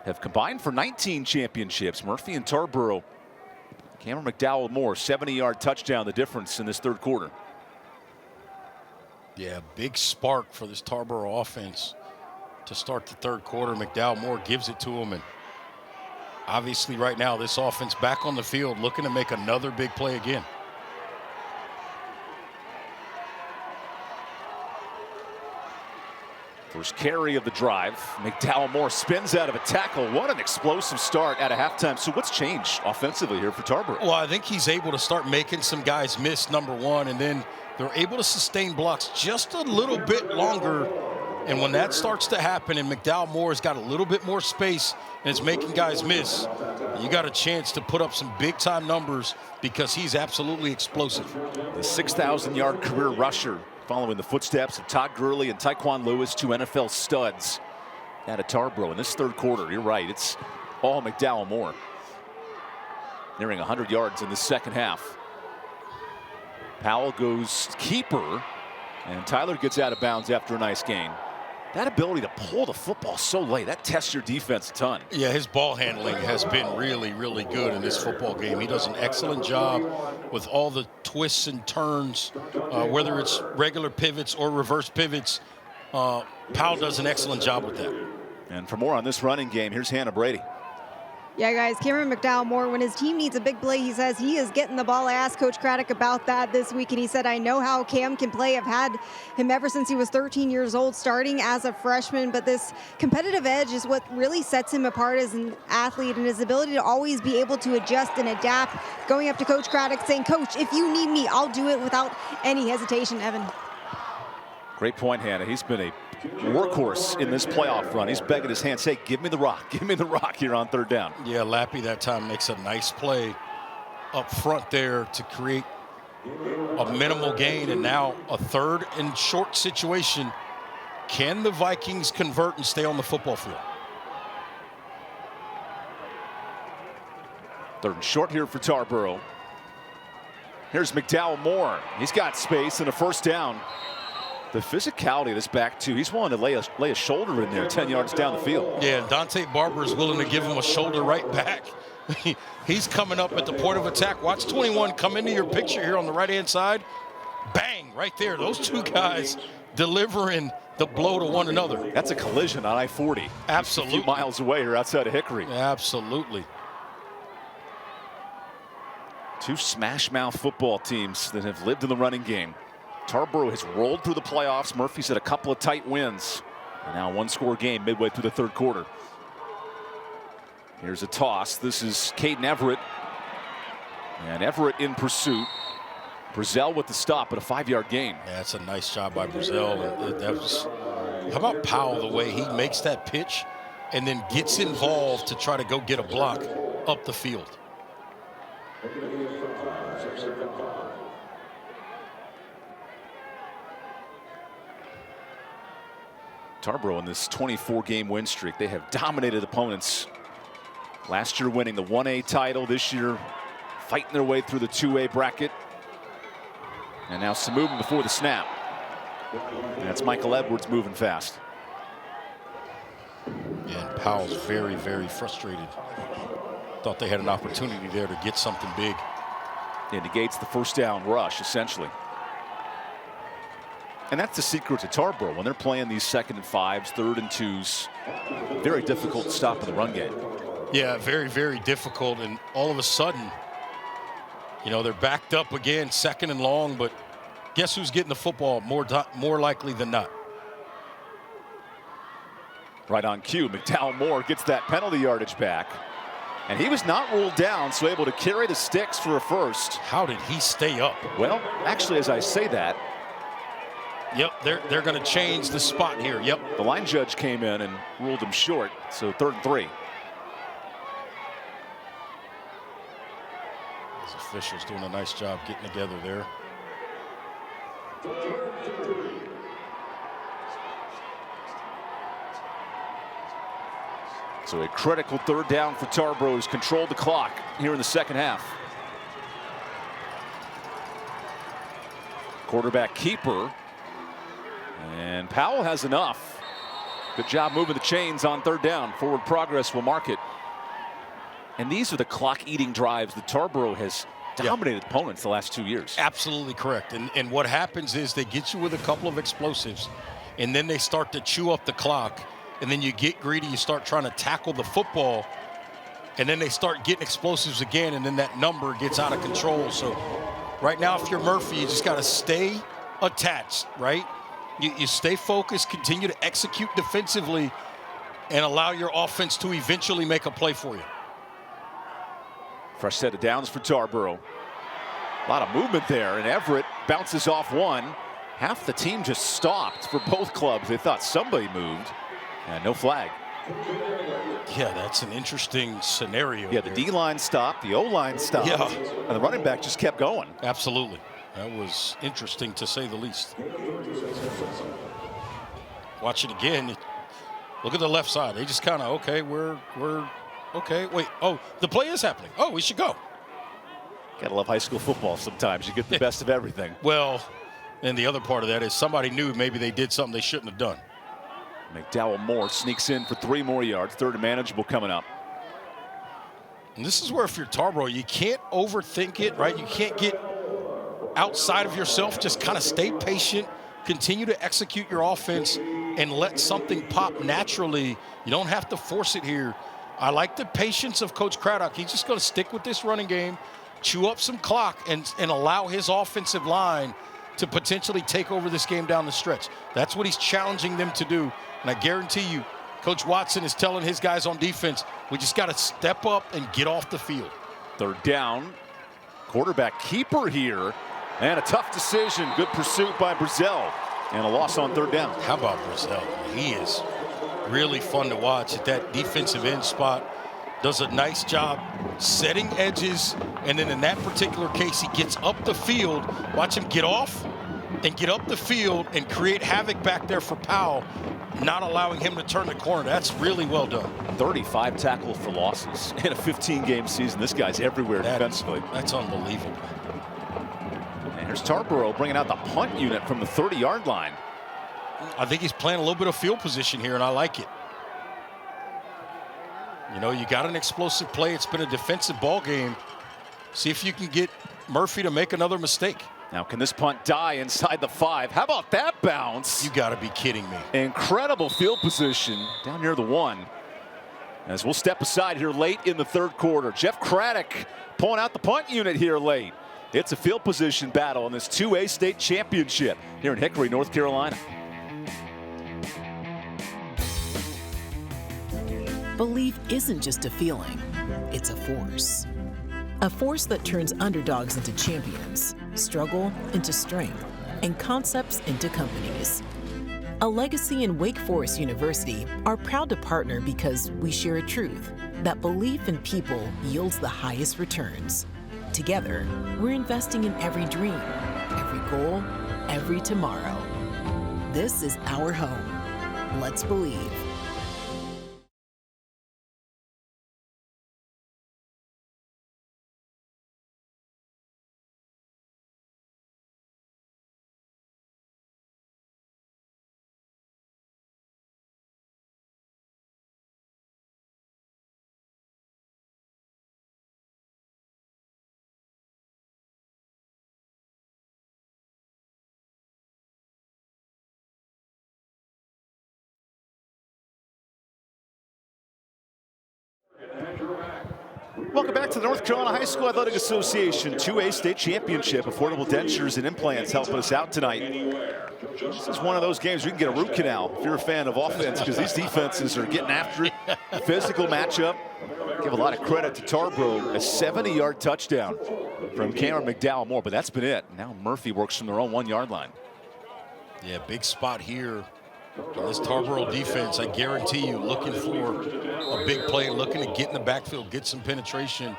have combined for 19 championships. Murphy and Tarboro. Cameron McDowell Moore, 70-yard touchdown, the difference in this third quarter. Yeah, big spark for this Tarboro offense to start the third quarter. McDowell Moore gives it to him, and obviously right now this offense back on the field looking to make another big play again. First carry of the drive. McDowell Moore spins out of a tackle. What an explosive start at a halftime. So what's changed offensively here for Tarboro? Well, I think he's able to start making some guys miss, number one, and then they're able to sustain blocks just a little bit longer. And when that starts to happen and McDowell Moore's got a little bit more space and it's making guys miss, you got a chance to put up some big-time numbers because he's absolutely explosive. The 6,000-yard career rusher, following the footsteps of Todd Gurley and Tyquan Lewis, two NFL studs out of Tarboro. In this third quarter, you're right, it's all McDowell Moore. Nearing 100 yards in the second half. Powell goes keeper, and Tyler gets out of bounds after a nice gain. That ability to pull the football so late, that tests your defense a ton. Yeah, his ball handling has been really, really good in this football game. He does an excellent job with all the twists and turns, whether it's regular pivots or reverse pivots. Powell does an excellent job with that. And for more on this running game, here's Hannah Brady. Yeah, guys, Cameron McDowell Moore, when his team needs a big play, he says he is getting the ball. I asked Coach Craddock about that this week, and he said, I know how Cam can play. I've had him ever since he was 13 years old, starting as a freshman. But this competitive edge is what really sets him apart as an athlete, and his ability to always be able to adjust and adapt. Going up to Coach Craddock saying, Coach, if you need me, I'll do it without any hesitation, Evan. Great point, Hannah. He's been a workhorse in this playoff run. He's begging his hand, say, give me the rock here on third down. Yeah, Lappy that time makes a nice play up front there to create a minimal gain, and now a third and short situation. Can the Vikings convert and stay on the football field? Third and short here for Tarboro. Here's McDowell Moore. He's got space and a first down. The physicality of this back two, he's willing to lay a shoulder in there 10 yards down the field. Yeah, Dante Barber is willing to give him a shoulder right back. He's coming up at the point of attack. Watch 21 come into your picture here on the right-hand side. Bang, right there. Those two guys delivering the blow to one another. That's a collision on I-40. Absolutely. A few miles away here outside of Hickory. Absolutely. Two smash-mouth football teams that have lived in the running game. Tarboro has rolled through the playoffs. Murphy's had a couple of tight wins. And now one-score game midway through the third quarter. Here's a toss. This is Caden Everett. And Everett in pursuit. Brazell with the stop at a 5-yard gain. Yeah, that's a nice job by Brazell. How about Powell, the way he makes that pitch and then gets involved to try to go get a block up the field. Tarboro in this 24-game win streak, they have dominated opponents. Last year winning the 1A title, this year fighting their way through the 2A bracket. And now some movement before the snap. And that's Michael Edwards moving fast. And Powell's very, very frustrated. Thought they had an opportunity there to get something big. It negates the first down rush, essentially. And that's the secret to Tarboro. When they're playing these 2nd and 5s, 3rd and 2s, very difficult to stop in the run game. Yeah, very, very difficult. And all of a sudden, you know, they're backed up again, 2nd and long, but guess who's getting the football more likely than not? Right on cue, McDowell Moore gets that penalty yardage back. And he was not ruled down, so able to carry the sticks for a first. How did he stay up? Well, actually, as I say that, yep, they're going to change the spot here. Yep. The line judge came in and ruled him short, so 3rd and 3. These officials doing a nice job getting together there. So a critical 3rd down for Tarboro, who's controlled the clock here in the second half. Quarterback keeper. And Powell has enough. Good job moving the chains on third down. Forward progress will mark it. And these are the clock-eating drives that Tarboro has dominated opponents the last 2 years. Absolutely correct. And what happens is they get you with a couple of explosives, and then they start to chew up the clock, and then you get greedy, you start trying to tackle the football, and then they start getting explosives again, and then that number gets out of control. So right now, if you're Murphy, you just got to stay attached, right? You stay focused, continue to execute defensively, and allow your offense to eventually make a play for you. Fresh set of downs for Tarboro. A lot of movement there, and Everett bounces off one. Half the team just stopped for both clubs. They thought somebody moved, and no flag. Yeah, that's an interesting scenario. Yeah, the D-line stopped, the O-line stopped, and the running back just kept going. Absolutely. That was interesting, to say the least. Watch it again. Look at the left side. They just kind of, okay, we're okay, wait, oh, the play is happening. Oh, we should go. Gotta love high school football sometimes. You get the best of everything. Well, and the other part of that is somebody knew maybe they did something they shouldn't have done. McDow Moore sneaks in for 3 more yards. Third and manageable coming up. And this is where, if you're Tarboro, you can't overthink it, right? You can't get outside of yourself. Just kind of stay patient, continue to execute your offense, and let something pop naturally. You don't have to force it here. I like the patience of Coach Craddock. He's just going to stick with this running game, chew up some clock, and allow his offensive line to potentially take over this game down the stretch. That's what he's challenging them to do. And I guarantee you, Coach Watson is telling his guys on defense, we just got to step up and get off the field. Third down. Quarterback keeper here. And a tough decision. Good pursuit by Brazell. And a loss on third down. How about Brazell? He is really fun to watch at that defensive end spot. Does a nice job setting edges, and then in that particular case, he gets up the field. Watch him get off and get up the field and create havoc back there for Powell, not allowing him to turn the corner. That's really well done. 35 tackles for losses in a 15-game season. This guy's everywhere defensively. That's unbelievable. And here's Tarboro bringing out the punt unit from the 30-yard line. I think he's playing a little bit of field position here, and I like it. You know, you got an explosive play. It's been a defensive ball game. See if you can get Murphy to make another mistake. Now, can this punt die inside the 5? How about that bounce? You got to be kidding me. Incredible field position down near the 1. As we'll step aside here late in the third quarter. Jeff Craddock pulling out the punt unit here late. It's a field position battle in this 2A state championship here in Hickory, North Carolina. Belief isn't just a feeling, it's a force. A force that turns underdogs into champions, struggle into strength, and concepts into companies. A Legacy and Wake Forest University are proud to partner because we share a truth that belief in people yields the highest returns. Together, we're investing in every dream, every goal, every tomorrow. This is our home. Let's believe. Welcome back to the North Carolina High School Athletic Association 2A State Championship. Affordable dentures and implants helping us out tonight. This is one of those games where you can get a root canal if you're a fan of offense, because these defenses are getting after it. Physical matchup. Give a lot of credit to Tarboro. A 70-yard touchdown from Cameron McDow Moore, but that's been it. Now Murphy works from their own 1-yard line. Yeah, big spot here. This Tarboro defense, I guarantee you, looking for a big play, looking to get in the backfield, get some penetration.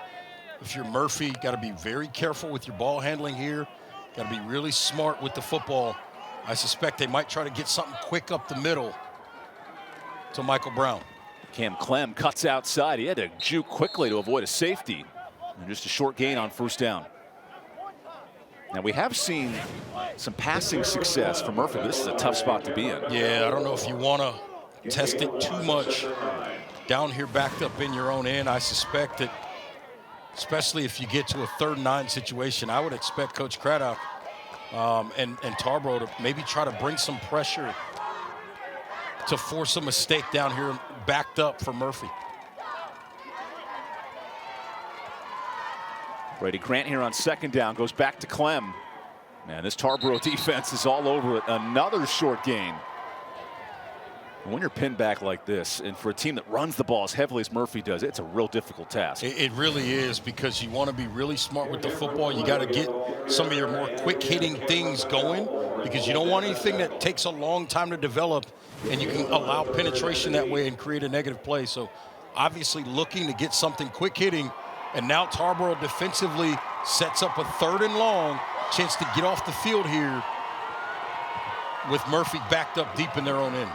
If you're Murphy, got to be very careful with your ball handling here. Got to be really smart with the football. I suspect they might try to get something quick up the middle to Michael Brown. Cam Clem cuts outside. He had to juke quickly to avoid a safety. And just a short gain on first down. Now, we have seen some passing success from Murphy. This is a tough spot to be in. Yeah, I don't know if you want to test it too much down here backed up in your own end. I suspect that, especially if you get to a 3rd and 9 situation, I would expect Coach Craddock and Tarboro to maybe try to bring some pressure to force a mistake down here backed up for Murphy. Brady Grant here on 2nd down, goes back to Clem. Man, this Tarboro defense is all over it. Another short gain. When you're pinned back like this, and for a team that runs the ball as heavily as Murphy does, it's a real difficult task. It really is, because you want to be really smart with the football. You got to get some of your more quick-hitting things going, because you don't want anything that takes a long time to develop, and you can allow penetration that way and create a negative play. So obviously looking to get something quick-hitting, and now Tarboro defensively sets up a 3rd and long, chance to get off the field here with Murphy backed up deep in their own end.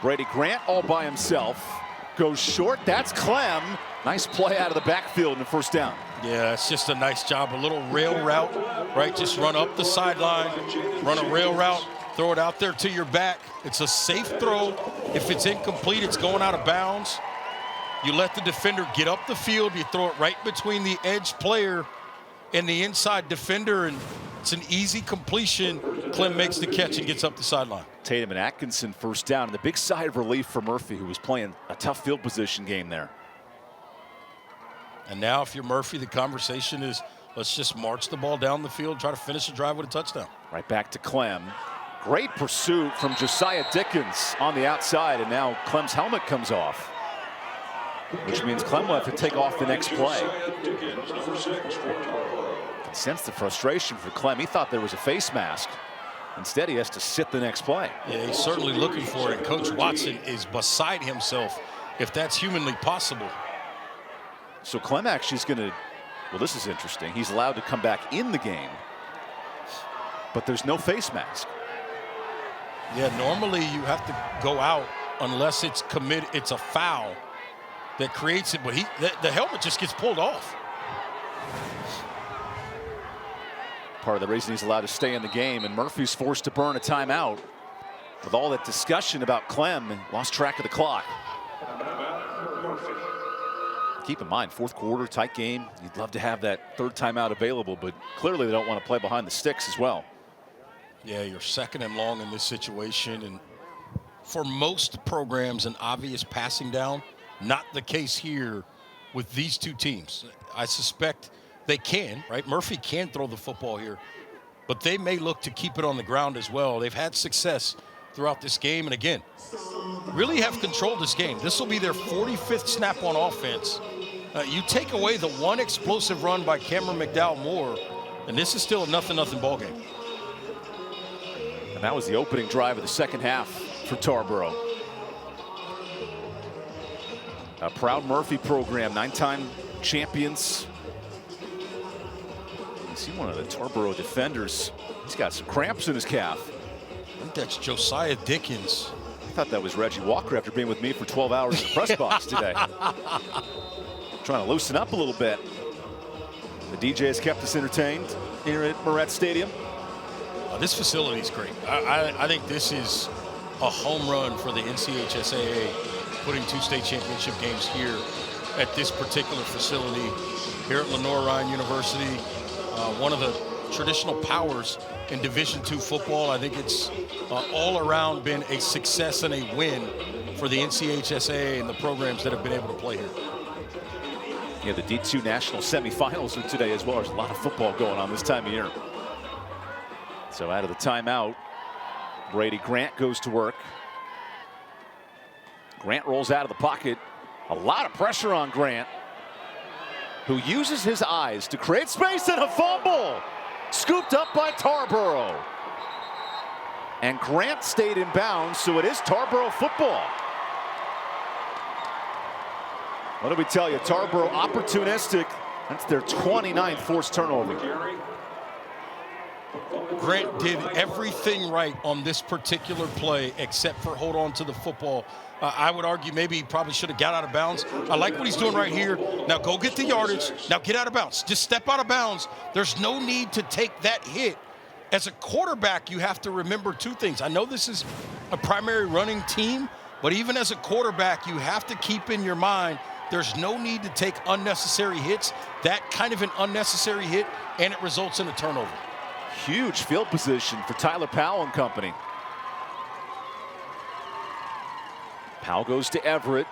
Brady Grant all by himself, goes short. That's Clem. Nice play out of the backfield in the 1st down. Yeah, it's just a nice job. A little rail route, right? Just run up the sideline, run a rail route, throw it out there to your back. It's a safe throw. If it's incomplete, it's going out of bounds. You let the defender get up the field. You throw it right between the edge player and the inside defender, and it's an easy completion. Clem makes the catch and gets up the sideline. Tatum and Atkinson 1st down, and the big sigh of relief for Murphy, who was playing a tough field position game there. And now if you're Murphy, the conversation is, let's just march the ball down the field, try to finish the drive with a touchdown. Right back to Clem. Great pursuit from Josiah Dickens on the outside, and now Clem's helmet comes off, which means Clem will have to take off the next play. Can sense the frustration for Clem. He thought there was a face mask. Instead, he has to sit the next play. Yeah, he's certainly looking for it. And Coach Watson is beside himself, if that's humanly possible. So Clem actually is going to, well, this is interesting. He's allowed to come back in the game, but there's no face mask. Yeah, normally you have to go out unless it's committed. It's a foul that creates it, but the helmet just gets pulled off. Part of the reason he's allowed to stay in the game, and Murphy's forced to burn a timeout. With all that discussion about Clem, lost track of the clock. Keep in mind, 4th quarter, tight game. You'd love to have that 3rd timeout available, but clearly they don't want to play behind the sticks as well. Yeah, you're 2nd and long in this situation, and for most programs, an obvious passing down. Not the case here with these two teams. I suspect they can, right? Murphy can throw the football here, but they may look to keep it on the ground as well. They've had success throughout this game, and again, really have controlled this game. This will be their 45th snap on offense. You take away the one explosive run by Cameron McDow Moore, and this is still a 0-0 ball game. And that was the opening drive of the 2nd half for Tarboro. A proud Murphy program, 9-time champions. You see one of the Tarboro defenders. He's got some cramps in his calf. I think that's Josiah Dickens. I thought that was Reggie Walker after being with me for 12 hours in the press box today. Trying to loosen up a little bit. The DJ has kept us entertained here at Moretz Stadium. This facility is great. I think this is a home run for the NCHSAA, putting 2 state championship games here at this particular facility here at Lenoir-Rhyne University. One of the traditional powers in Division II football. I think it's all around been a success and a win for the NCHSAA and the programs that have been able to play here. Yeah, the D2 national semifinals are today as well. There's a lot of football going on this time of year. So out of the timeout, Brady Grant goes to work. Grant rolls out of the pocket. A lot of pressure on Grant, who uses his eyes to create space, and a fumble. Scooped up by Tarboro. And Grant stayed in bounds, so it is Tarboro football. What did we tell you? Tarboro opportunistic. That's their 29th forced turnover. Grant did everything right on this particular play except for hold on to the football. I would argue maybe he probably should have got out of bounds. I like what he's doing right here. Now go get the yardage. Now get out of bounds. Just step out of bounds. There's no need to take that hit as a quarterback, you have to remember two things. I know this is a primary running team, but even as a quarterback, you have to keep in your mind there's no need to take unnecessary hits. That kind of an unnecessary hit, and it results in a turnover. Huge field position for Tyler Powell and company. Powell goes to Everett,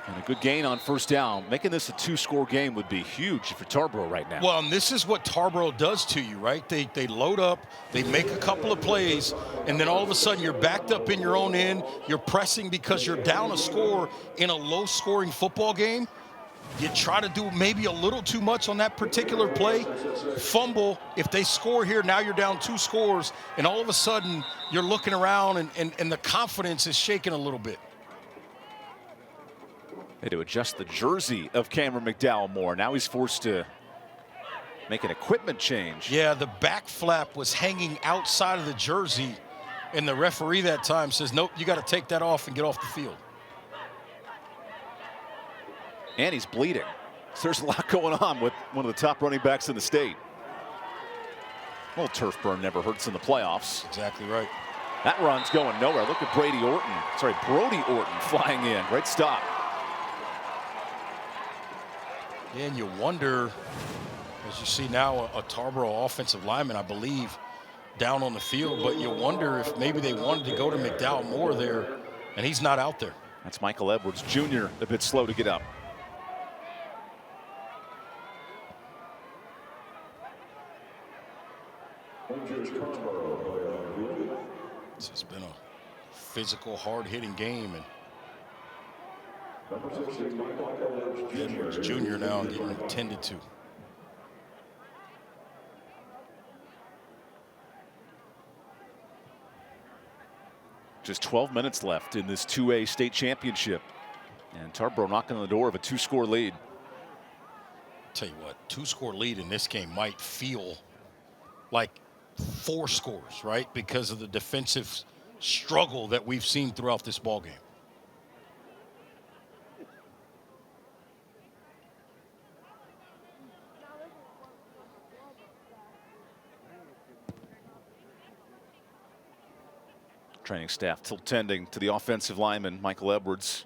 and a good gain on first down. Making this a 2-score game would be huge for Tarboro right now. Well, and this is what Tarboro does to you, right? They load up, they make a couple of plays, and then all of a sudden you're backed up in your own end. You're pressing because you're down a score in a low-scoring football game. You try to do maybe a little too much on that particular play. Fumble. If they score here, now you're down 2 scores, and all of a sudden you're looking around and the confidence is shaking a little bit. They had to adjust the jersey of Cameron McDowell Moore. Now he's forced to make an equipment change. Yeah, the back flap was hanging outside of the jersey, and the referee that time says, nope, you got to take that off and get off the field. And he's bleeding. So there's a lot going on with one of the top running backs in the state. A little turf burn never hurts in the playoffs. Exactly right. That run's going nowhere. Look at Brody Orton flying in. Great stop. Yeah, and you wonder, as you see now, a Tarboro offensive lineman, I believe, down on the field, but you wonder if maybe they wanted to go to McDow Moore there, and he's not out there. That's Michael Edwards Jr., a bit slow to get up. This has been a physical, hard-hitting game, and Edwards Jr. now getting attended to. Just 12 minutes left in this 2A state championship. And Tarboro knocking on the door of a 2-score lead. Tell you what, 2-score lead in this game might feel like 4 scores, right? Because of the defensive struggle that we've seen throughout this ball game. Training staff still tending to the offensive lineman, Michael Edwards.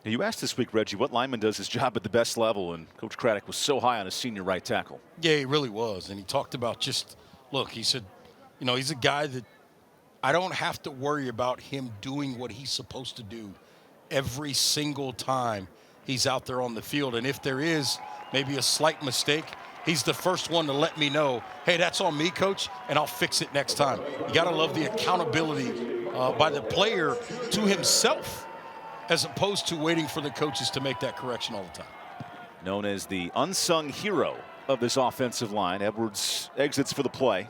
Now, you asked this week, Reggie, what lineman does his job at the best level, and Coach Craddock was so high on his senior right tackle. Yeah, he really was, and he talked about just, look, he said, you know, he's a guy that I don't have to worry about him doing what he's supposed to do every single time he's out there on the field, and if there is maybe a slight mistake, he's the first one to let me know, hey, that's on me, coach, and I'll fix it next time. You got to love the accountability by the player to himself as opposed to waiting for the coaches to make that correction all the time. Known as the unsung hero of this offensive line, Edwards exits for the play.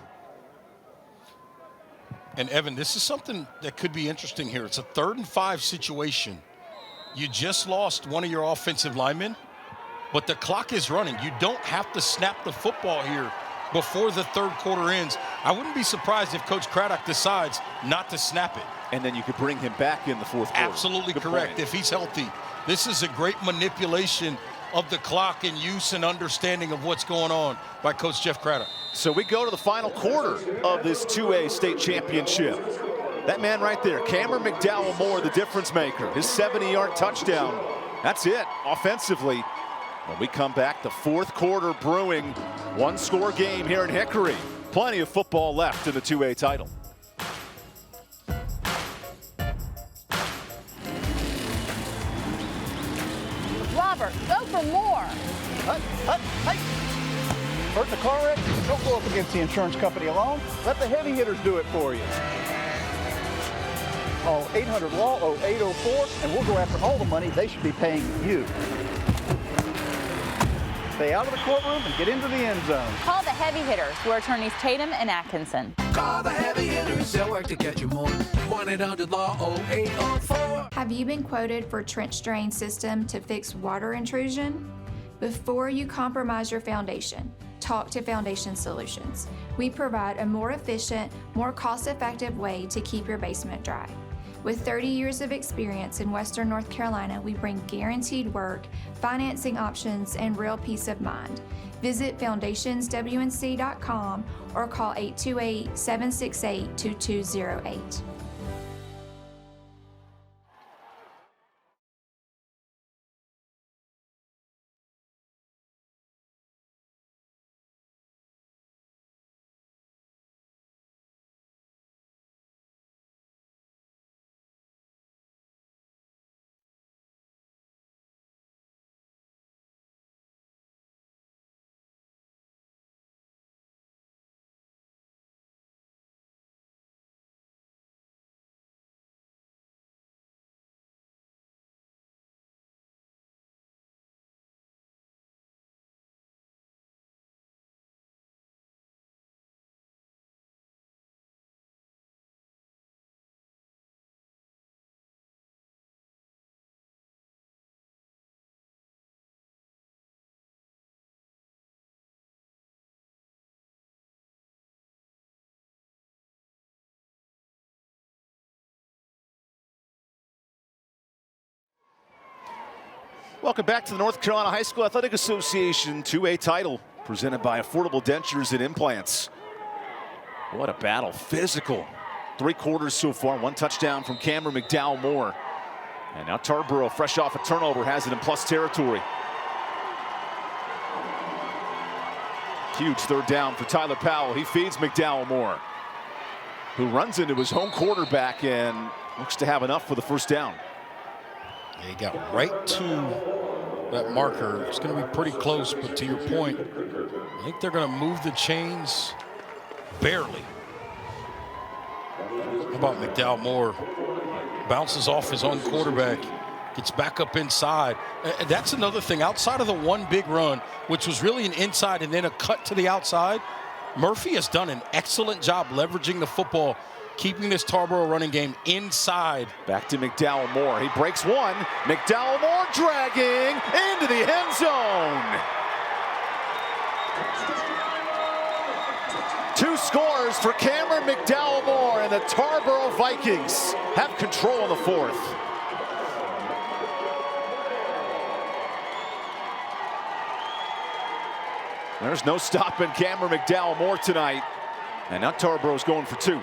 And, Evan, this is something that could be interesting here. It's a 3rd and 5 situation. You just lost one of your offensive linemen, but the clock is running. You don't have to snap the football here before the 3rd quarter ends. I wouldn't be surprised if Coach Craddock decides not to snap it. And then you could bring him back in the 4th quarter. Absolutely correct, if he's healthy. This is a great manipulation of the clock and use and understanding of what's going on by Coach Jeff Craddock. So we go to the final quarter of this 2A state championship. That man right there, Cameron McDowell Moore, the difference maker. His 70-yard touchdown. That's it offensively. When we come back, the 4th quarter brewing. 1-score game here in Hickory. Plenty of football left in the 2A title. Robert, go for more. Hey. Hurt in a car wreck? Don't go up against the insurance company alone. Let the heavy hitters do it for you. Call 800-LAW-0804 and we'll go after all the money they should be paying you. Stay out of the courtroom and get into the end zone. Call the heavy hitters, who are attorneys Tatum and Atkinson. Call the heavy hitters, they'll work to get you more. 1-800-LAW-0804. Have you been quoted for trench drain system to fix water intrusion? Before you compromise your foundation, talk to Foundation Solutions. We provide a more efficient, more cost-effective way to keep your basement dry. With 30 years of experience in Western North Carolina, we bring guaranteed work, financing options, and real peace of mind. Visit foundationswnc.com or call 828-768-2208. Welcome back to the North Carolina High School Athletic Association 2A title presented by Affordable Dentures and Implants. What a battle, physical. 3 quarters so far, 1 touchdown from Cameron McDow Moore. And now Tarboro, fresh off a turnover, has it in plus territory. Huge 3rd down for Tyler Powell. He feeds McDowell Moore, who runs into his home quarterback and looks to have enough for the 1st down. He got right to that marker. It's going to be pretty close, but to your point, I think they're going to move the chains barely. How about McDowell Moore? Bounces off his own quarterback, gets back up inside. And that's another thing. Outside of the one big run, which was really an inside and then a cut to the outside, Murphy has done an excellent job leveraging the football, keeping this Tarboro running game inside. Back to McDowell Moore. He breaks one. McDowell Moore dragging into the end zone. 2 scores for Cameron McDowell Moore, and the Tarboro Vikings have control in the 4th. There's no stopping Cameron McDowell Moore tonight. And now Tarboro's going for 2.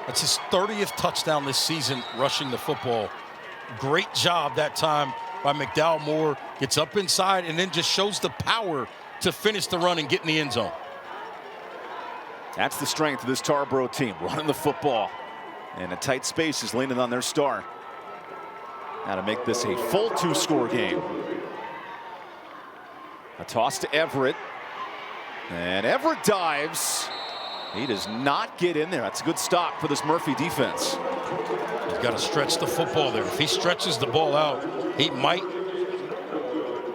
That's his 30th touchdown this season rushing the football. Great job that time by McDowell Moore. Gets up inside and then just shows the power to finish the run and get in the end zone. That's the strength of this Tarboro team, running the football. And a tight space is leaning on their star. Now to make this a full 2-score game. A toss to Everett. And Everett dives. He does not get in there. That's a good stop for this Murphy defense. He's got to stretch the football there. If he stretches the ball out, he might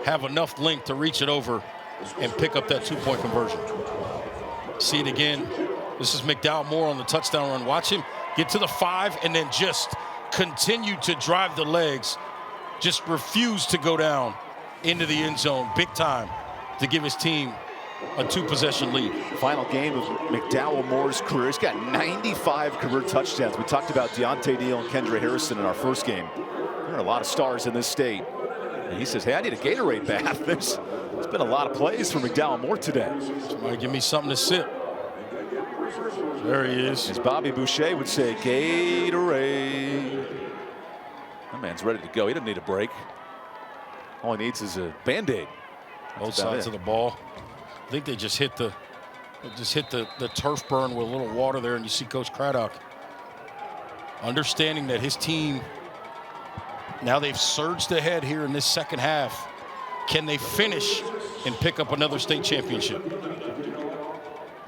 have enough length to reach it over and pick up that 2-point conversion. See it again. This is McDowell Moore on the touchdown run. Watch him get to the 5 and then just continue to drive the legs. Just refuse to go down into the end zone big time to give his team a 2-possession lead. Final game of McDowell Moore's career. He's got 95 career touchdowns. We talked about Deontay Neal and Kendra Harrison in our first game. There are a lot of stars in this state. And he says, hey, I need a Gatorade bath. There's been a lot of plays for McDowell Moore today. Somebody give me something to sip. There he is. As Bobby Boucher would say, Gatorade. That man's ready to go. He doesn't need a break. All he needs is a Band-Aid. Both sides of the ball. I think they just hit the turf burn with a little water there, and you see Coach Craddock understanding that his team, now they've surged ahead here in this second half. Can they finish and pick up another state championship?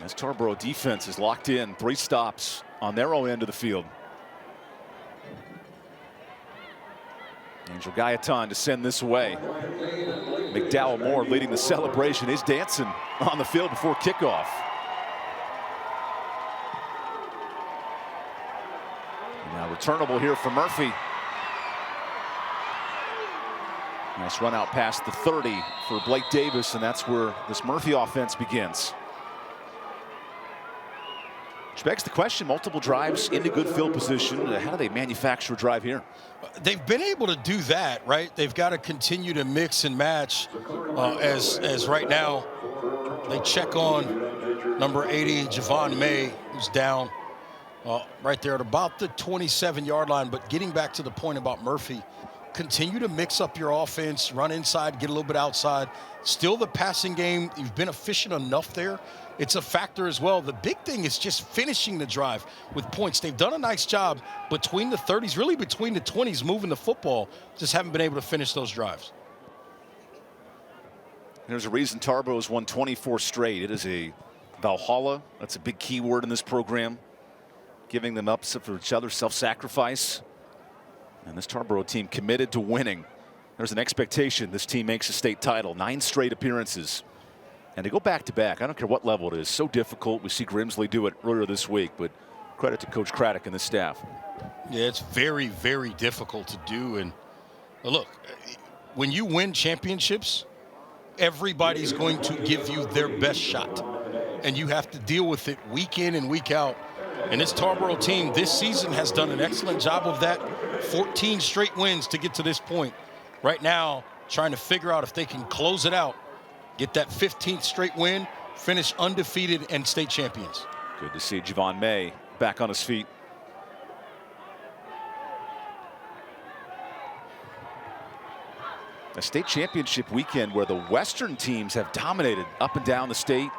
As Tarboro defense is locked in, 3 stops on their own end of the field. Angel Gaetan to send this away. McDowell Moore leading the celebration. He's dancing on the field before kickoff. Now returnable here for Murphy. Nice run out past the 30 for Blake Davis, and that's where this Murphy offense begins. Which begs the question, multiple drives into good field position. How do they manufacture a drive here? They've been able to do that, right? They've got to continue to mix and match as right now they check on number 80, Javon May, who's down right there at about the 27-yard line. But getting back to the point about Murphy, continue to mix up your offense, run inside, get a little bit outside. Still the passing game, you've been efficient enough there. It's a factor as well. The big thing is just finishing the drive with points. They've done a nice job between the 30s, really between the 20s, moving the football. Just haven't been able to finish those drives. There's a reason Tarboro's won 24 straight. It is a Valhalla. That's a big key word in this program. Giving them up for each other, self-sacrifice. And this Tarboro team committed to winning. There's an expectation this team makes a state title. 9 straight appearances. And to go back-to-back, I don't care what level it is, so difficult. We see Grimsley do it earlier this week, but credit to Coach Craddock and the staff. Yeah, it's very, very difficult to do. And look, when you win championships, everybody's going to give you their best shot. And you have to deal with it week in and week out. And this Tarboro team this season has done an excellent job of that. 14 straight wins to get to this point. Right now, trying to figure out if they can close it out, get that 15th straight win, finish undefeated and state champions. Good to see Javon May back on his feet. A state championship weekend where the Western teams have dominated up and down the state.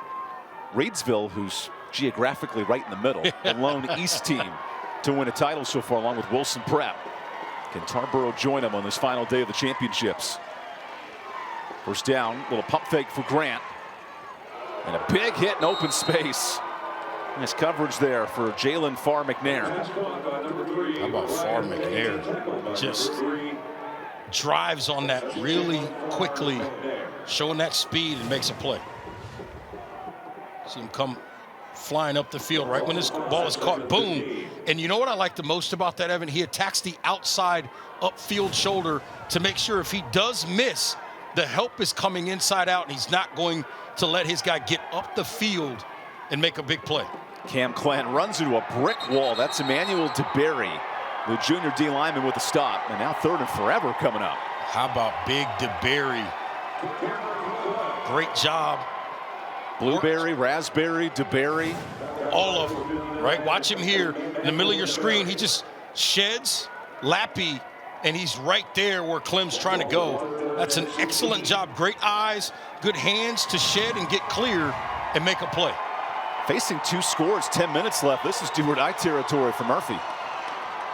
Reedsville, who's geographically right in the middle, the lone East team to win a title so far, along with Wilson Prep. Can Tarboro join them on this final day of the championships? First down, little pump fake for Grant. And a big hit in open space. Nice coverage there for Jalen Farr McNair. How about Farr McNair? Just drives on that really quickly, showing that speed and makes a play. See him come flying up the field right when this ball is caught, boom. And you know what I like the most about that, Evan? He attacks the outside upfield shoulder to make sure if he does miss, the help is coming inside out, and he's not going to let his guy get up the field and make a big play. Cam Clant runs into a brick wall. That's Emmanuel DeBerry, the junior D lineman with a stop. And now 3rd and forever coming up. How about big DeBerry? Great job. Blueberry, raspberry, DeBerry. All of them, right? Watch him here in the middle of your screen. He just sheds, lappy, and he's right there where Clem's trying to go. That's an excellent job. Great eyes, good hands to shed and get clear and make a play. Facing 2 scores, 10 minutes left. This is do-or-die territory for Murphy.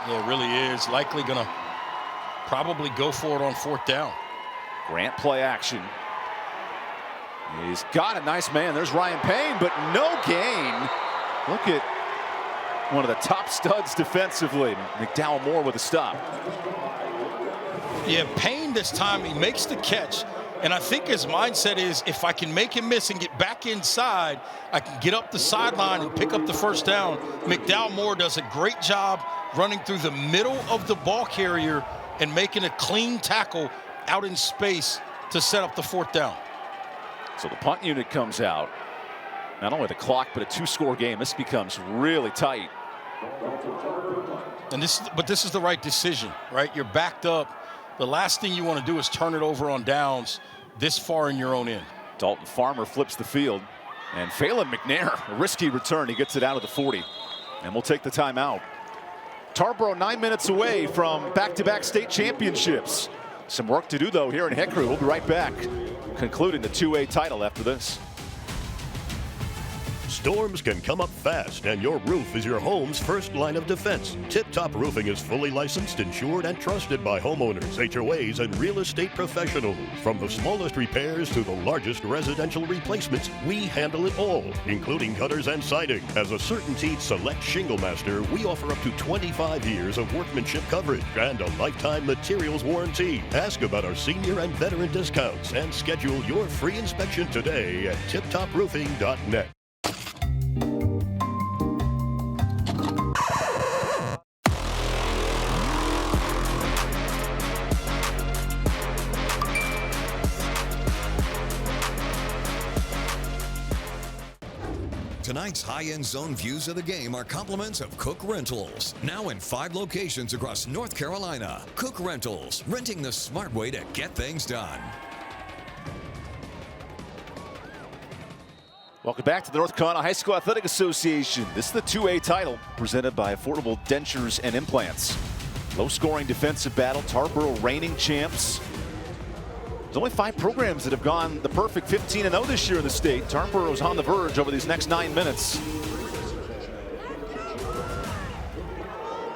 Yeah, it really is. Likely going to probably go for it on 4th down. Grant play action. He's got a nice man. There's Ryan Payne, but no gain. Look at one of the top studs defensively. McDow Moore with a stop. Yeah, Payne this time, he makes the catch. And I think his mindset is, if I can make him miss and get back inside, I can get up the sideline and pick up the 1st down. McDow Moore does a great job running through the middle of the ball carrier and making a clean tackle out in space to set up the 4th down. So the punt unit comes out. Not only the clock, but a 2-score game. This becomes really tight. And this is the right decision, right? You're backed up. The last thing you want to do is turn it over on downs this far in your own end. Dalton Farmer flips the field. And Phelan McNair, a risky return. He gets it out of the 40. And we'll take the timeout. Tarboro 9 minutes away from back-to-back state championships. Some work to do, though, here in Hickory. We'll be right back, concluding the 2A title after this. Storms can come up fast, and your roof is your home's first line of defense. Tip Top Roofing is fully licensed, insured, and trusted by homeowners, HOAs, and real estate professionals. From the smallest repairs to the largest residential replacements, we handle it all, including gutters and siding. As a CertainTeed Select Shingle Master, we offer up to 25 years of workmanship coverage and a lifetime materials warranty. Ask about our senior and veteran discounts and schedule your free inspection today at tiptoproofing.net. Tonight's high-end zone views of the game are compliments of Cook Rentals. Now in 5 locations across North Carolina. Cook Rentals, renting the smart way to get things done. Welcome back to the North Carolina High School Athletic Association. This is the 2A title presented by Affordable Dentures and Implants. Low-scoring defensive battle, Tarboro reigning champs. There's only 5 programs that have gone the perfect 15-0 this year in the state. Tarboro's on the verge over these next 9 minutes.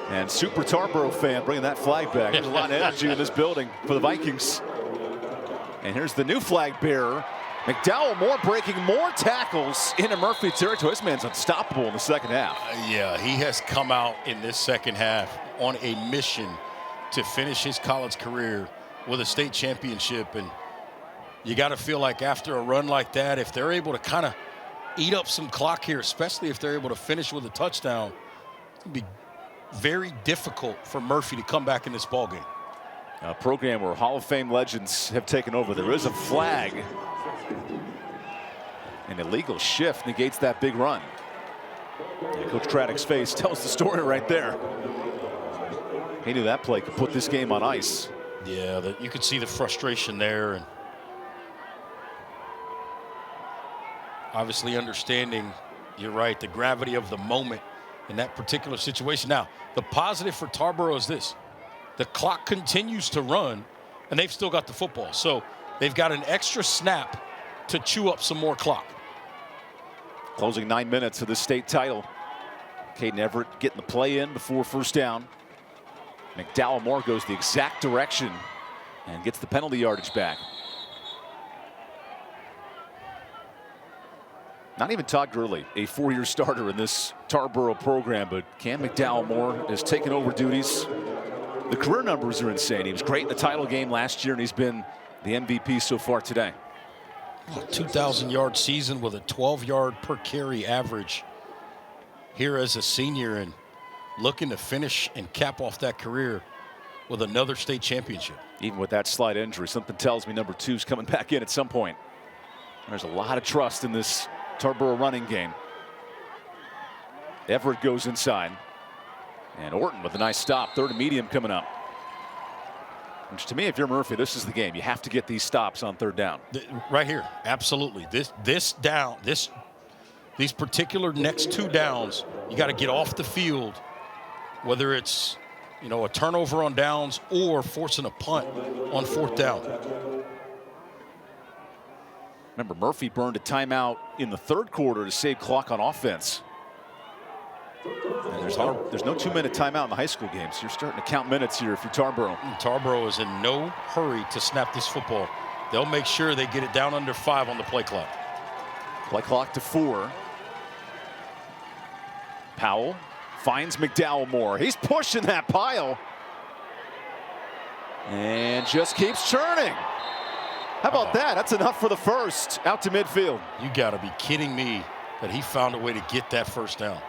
And Super Tarboro fan bringing that flag back. There's a lot of energy in this building for the Vikings. And here's the new flag bearer. McDow Moore breaking more tackles into Murphy territory. This man's unstoppable in the second half. Yeah, he has come out in this second half on a mission to finish his college career with a state championship. And you got to feel like after a run like that, if they're able to kind of eat up some clock here, especially if they're able to finish with a touchdown, it'd be very difficult for Murphy to come back in this ballgame. A program where Hall of Fame legends have taken over. There is a flag. An illegal shift negates that big run. And Coach Craddock's face tells the story right there. He knew that play could put this game on ice. Yeah, you could see the frustration there, and obviously understanding, you're right, the gravity of the moment in that particular situation. Now, the positive for Tarboro is this. The clock continues to run, and they've still got the football. So they've got an extra snap to chew up some more clock. Closing 9 minutes of this state title. Caden Everett getting the play in before first down. McDowell Moore goes the exact direction and gets the penalty yardage back. Not even Todd Gurley, a 4-year starter in this Tarboro program, but Cam McDowell Moore has taken over duties. The career numbers are insane. He was great in the title game last year, and he's been the MVP so far today. A 2,000-yard season with a 12-yard per carry average here as a senior, and looking to finish and cap off that career with another state championship. Even with that slight injury, something tells me number 2's coming back in at some point. There's a lot of trust in this Tarboro running game. Everett goes inside. And Orton with a nice stop. 3rd and medium coming up. Which to me, if you're Murphy, this is the game. You have to get these stops on 3rd down. Right here, absolutely. These particular next 2 downs, you got to get off the field, whether it's, you know, a turnover on downs or forcing a punt on 4th down. Remember, Murphy burned a timeout in the 3rd quarter to save clock on offense. And there's no 2-minute timeout in the high school games. So you're starting to count minutes here if you're Tarboro. Tarboro is in no hurry to snap this football. They'll make sure they get it down under 5 on the play clock. Play clock to 4. Powell finds McDowell Moore. He's pushing that pile. And just keeps churning. How about that? That's enough for the first. Out to midfield. You got to be kidding me that he found a way to get that first down.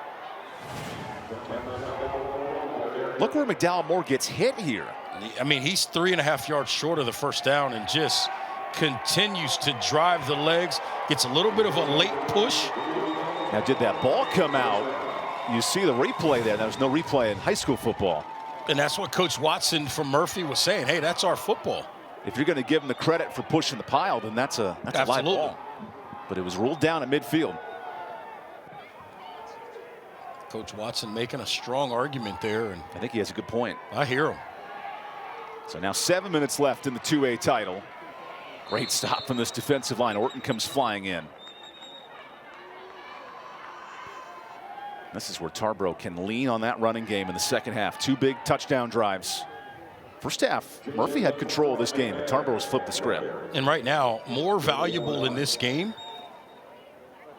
Look where McDowell Moore gets hit here. I mean, he's 3.5 yards short of the first down and just continues to drive the legs. Gets a little bit of a late push. Now, did that ball come out? You see the replay there. There was no replay in high school football. And that's what Coach Watson from Murphy was saying. Hey, that's our football. If you're going to give him the credit for pushing the pile, then that's a live ball. But it was ruled down at midfield. Coach Watson making a strong argument there. And I think he has a good point. I hear him. So now 7 minutes left in the 2A title. Great stop from this defensive line. Orton comes flying in. This is where Tarboro can lean on that running game in the second half. 2 big touchdown drives. First half, Murphy had control of this game, but Tarboro's flipped the script. And right now, more valuable in this game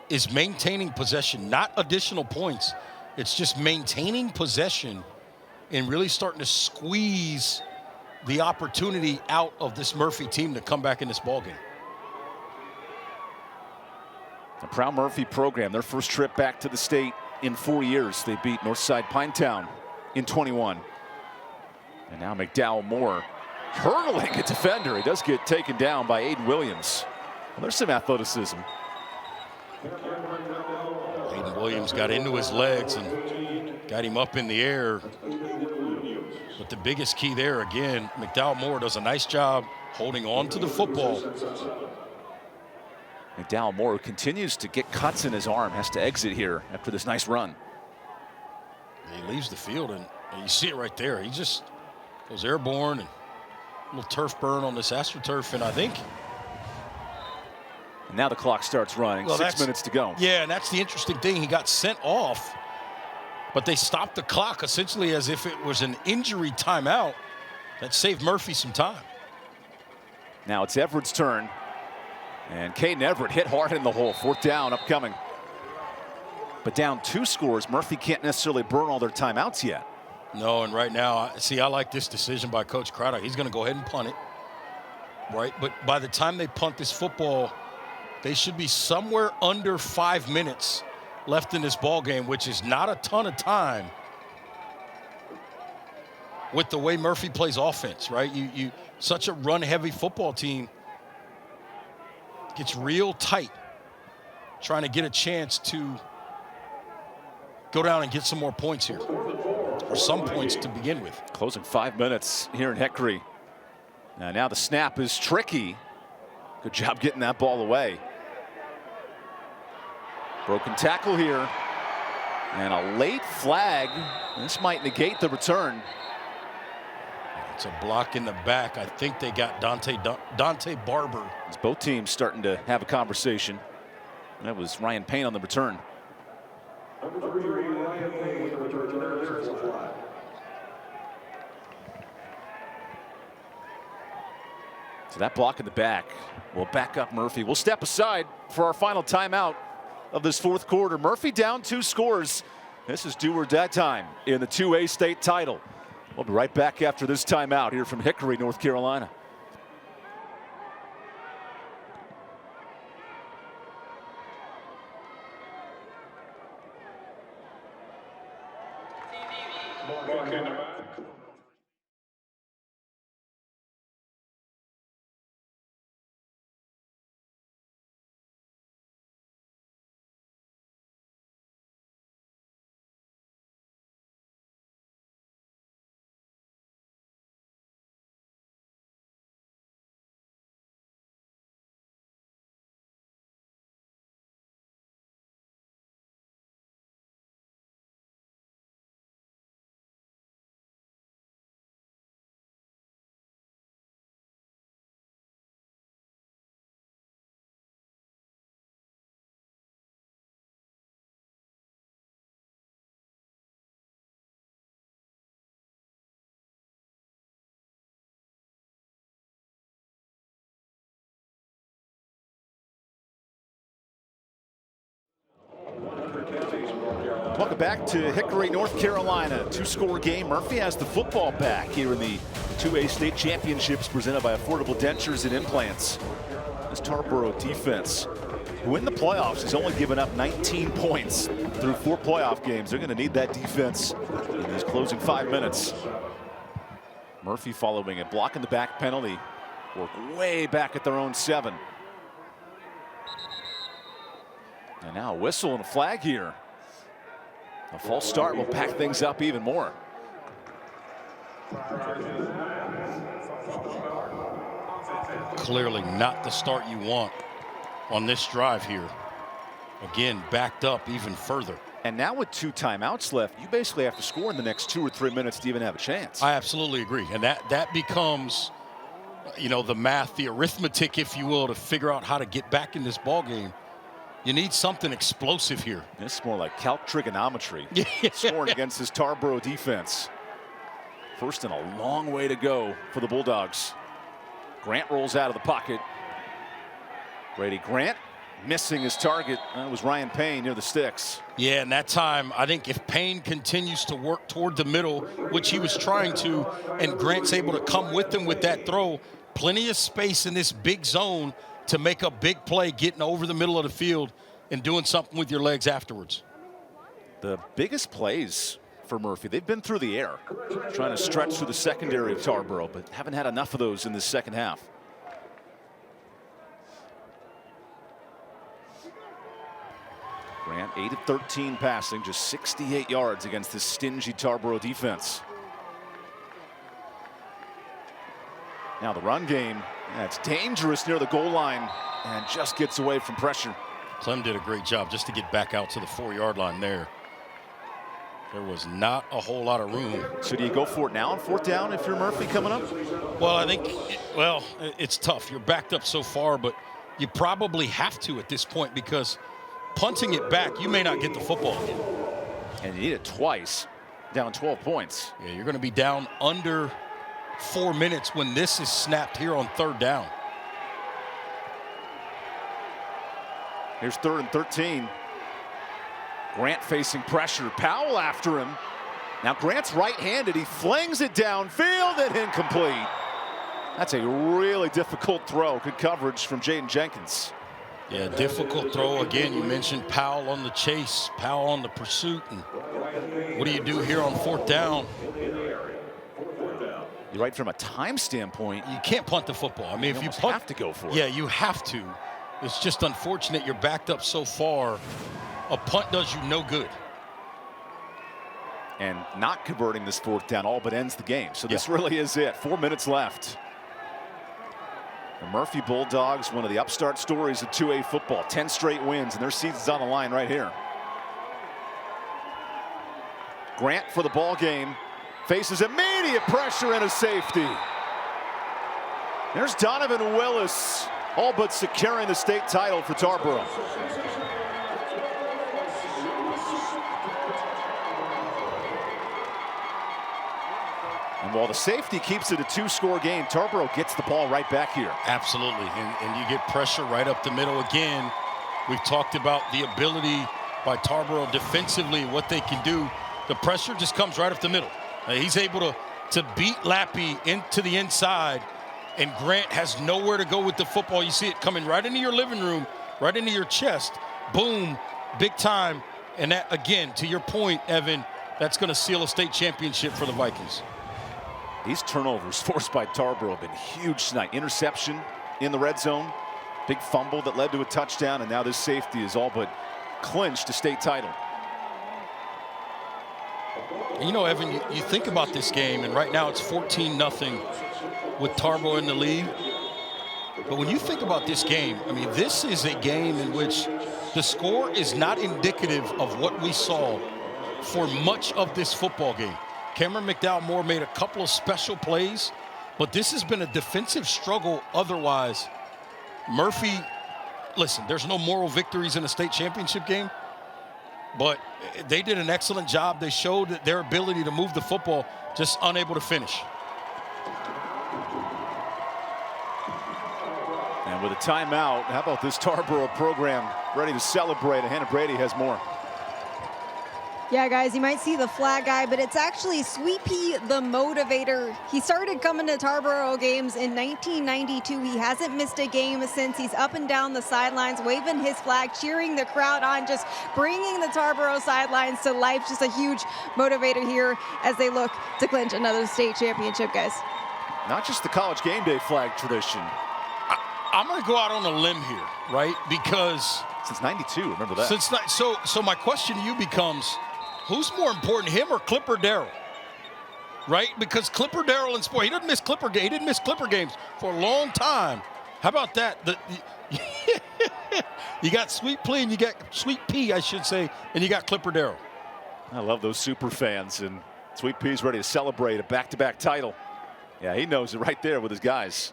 is maintaining possession, not additional points. It's just maintaining possession and really starting to squeeze the opportunity out of this Murphy team to come back in this ballgame. A proud Murphy program, their first trip back to the state in 4 years. They beat Northside Pinetown in 21. And now McDowell Moore hurdling a defender. He does get taken down by Aiden Williams. Well, there's some athleticism. Aiden Williams got into his legs and got him up in the air. But the biggest key there, again, McDow Moore does a nice job holding on to the football. McDow Moore continues to get cuts in his arm, has to exit here after this nice run. He leaves the field, and you see it right there. He just goes airborne, and a little turf burn on this AstroTurf, and I think. And now the clock starts running, Well, 6 minutes to go. Yeah, and that's the interesting thing. He got sent off, but they stopped the clock essentially as if it was an injury timeout that saved Murphy some time. Now it's Everett's turn. And Caden Everett hit hard in the hole. 4th down upcoming. But down 2 scores, Murphy can't necessarily burn all their timeouts yet. No, and right now, see, I like this decision by Coach Craddock. He's going to go ahead and punt it, right? But by the time they punt this football, they should be somewhere under 5 minutes left in this ball game, which is not a ton of time with the way Murphy plays offense, right? You such a run-heavy football team. Gets real tight, trying to get a chance to go down and get some more points here, or some points to begin with. Closing 5 minutes here in Hickory. Now the snap is tricky. Good job getting that ball away. Broken tackle here, and a late flag. This might negate the return. It's a block in the back. I think they got Dante Barber. It's both teams starting to have a conversation. That was Ryan Payne on the return. So that block in the back will back up Murphy. We'll step aside for our final timeout of this 4th quarter. Murphy down 2 scores. This is do or die time in the 2A state title. We'll be right back after this timeout here from Hickory, North Carolina. Welcome back to Hickory, North Carolina. 2-score game. Murphy has the football back here in the 2A state championships presented by Affordable Dentures and Implants. This Tarboro defense, who in the playoffs has only given up 19 points through 4 playoff games. They're going to need that defense in these closing 5 minutes. Murphy following a block in the back penalty. Work way back at their own 7. And now a whistle and a flag here. A false start will pack things up even more. Clearly not the start you want on this drive here. Again, backed up even further. And now with 2 timeouts left, you basically have to score in the next 2 or 3 minutes to even have a chance. I absolutely agree. And that becomes, you know, the math, the arithmetic, if you will, to figure out how to get back in this ball game. You need something explosive here. This is more like calc trigonometry. Scoring against this Tarboro defense. First and a long way to go for the Bulldogs. Grant rolls out of the pocket. Brady Grant missing his target. That was Ryan Payne near the sticks. Yeah, and that time, I think if Payne continues to work toward the middle, which he was trying to, and Grant's able to come with him with that throw, plenty of space in this big zone to make a big play, getting over the middle of the field and doing something with your legs afterwards. The biggest plays for Murphy, they've been through the air, trying to stretch through the secondary of Tarboro, but haven't had enough of those in the second half. Grant 8 of 13 passing, just 68 yards against this stingy Tarboro defense. Now the run game, it's dangerous near the goal line and just gets away from pressure. Clem did a great job just to get back out to the 4-yard line there. There was not a whole lot of room. So do you go for it now on 4th down if you're Murphy coming up? Well, I think, it's tough. You're backed up so far, but you probably have to at this point because punting it back, you may not get the football again. And you need it twice, down 12 points. Yeah, you're going to be down under 4 minutes when this is snapped here on 3rd down. Here's 3rd and 13. Grant facing pressure. Powell after him. Now Grant's right-handed. He flings it downfield and incomplete. That's a really difficult throw. Good coverage from Jaden Jenkins. Yeah, difficult throw. Again, you mentioned Powell on the chase, Powell on the pursuit. And what do you do here on 4th down? You're right, from a time standpoint, you can't punt the football. I mean, if you punt, have to go for it. Yeah, you have to. It's just unfortunate you're backed up so far. A punt does you no good. And not converting this 4th down all but ends the game. So this really is it. 4 minutes left. The Murphy Bulldogs, one of the upstart stories of 2A football. 10 straight wins, and their season's on the line right here. Grant for the ball game. Faces immediate pressure and a safety. There's Donovan Willis, all but securing the state title for Tarboro. And while the safety keeps it a 2-score game, Tarboro gets the ball right back here. Absolutely, and you get pressure right up the middle again. We've talked about the ability by Tarboro defensively, what they can do. The pressure just comes right up the middle. He's able to beat Lappy into the inside, and Grant has nowhere to go with the football. You see it coming right into your living room, right into your chest. Boom, big time. And that, again, to your point, Evan, that's going to seal a state championship for the Vikings. These turnovers forced by Tarboro have been huge tonight. Interception in the red zone, big fumble that led to a touchdown, and now this safety is all but clinched a state title. And you know, Evan, you think about this game, and right now it's 14-0 with Tarboro in the lead. But when you think about this game, I mean, this is a game in which the score is not indicative of what we saw for much of this football game. Cameron McDow Moore made a couple of special plays, but this has been a defensive struggle otherwise. Murphy, listen, there's no moral victories in a state championship game, but they did an excellent job. They showed their ability to move the football, just unable to finish. And with a timeout, how about this Tarboro program ready to celebrate? And Hannah Brady has more. Yeah, guys, you might see the flag guy, but it's actually Sweet Pea the motivator. He started coming to Tarboro games in 1992. He hasn't missed a game since. He's up and down the sidelines, waving his flag, cheering the crowd on, just bringing the Tarboro sidelines to life. Just a huge motivator here as they look to clinch another state championship, guys. Not just the college game day flag tradition. I'm going to go out on a limb here, right? Because since 92, remember that. So my question to you becomes, who's more important, him or Clipper Darrell? Right? Because Clipper Darrell in sport, he didn't miss Clipper games for a long time. How about that? You got Sweet Pea and you got Sweet Pea, I should say, and you got Clipper Darrell. I love those super fans, and Sweet Pea's ready to celebrate a back-to-back title. Yeah, he knows it right there with his guys.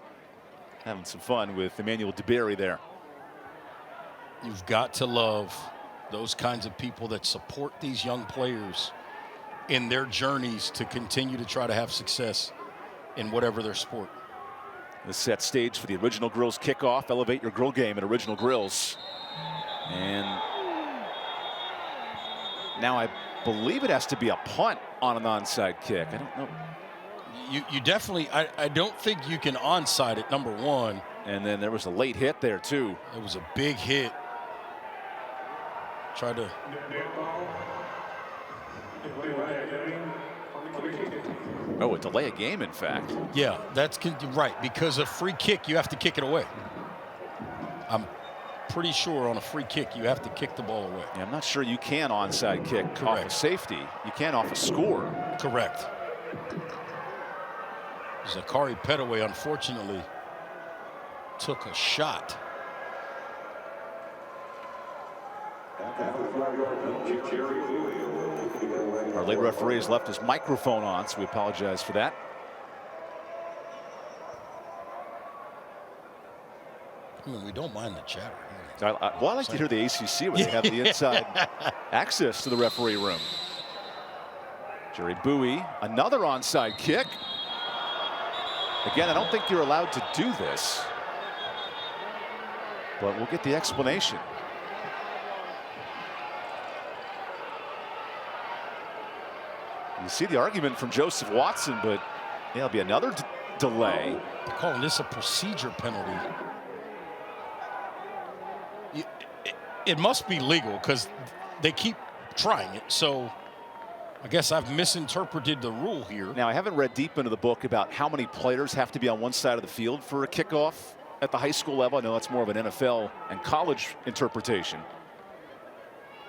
Having some fun with Emmanuel DeBerry there. You've got to love those kinds of people that support these young players in their journeys to continue to try to have success in whatever their sport. The set stage for the Original Grills kickoff. Elevate your grill game at Original Grills. And now I believe it has to be a punt on an onside kick. I don't know. You definitely, I don't think you can onside it, number one. And then there was a late hit there too. It was a big hit. Tried to. Oh, a delay a game, in fact. Yeah, that's right, because a free kick, you have to kick it away. I'm pretty sure on a free kick you have to kick the ball away. Yeah, I'm not sure you can onside kick off a safety. You can off a score. Correct. Zachary Petaway, unfortunately, took a shot. Our lead referee has left his microphone on, so we apologize for that. I mean, we don't mind the chatter. Well, I like to hear the ACC where they have the inside access to the referee room. Jerry Bowie, another onside kick. Again, I don't think you're allowed to do this, but we'll get the explanation. You see the argument from Joseph Watson, but there'll be another delay. They're calling this a procedure penalty. It must be legal because they keep trying it. So I guess I've misinterpreted the rule here. Now, I haven't read deep into the book about how many players have to be on one side of the field for a kickoff at the high school level. I know that's more of an NFL and college interpretation.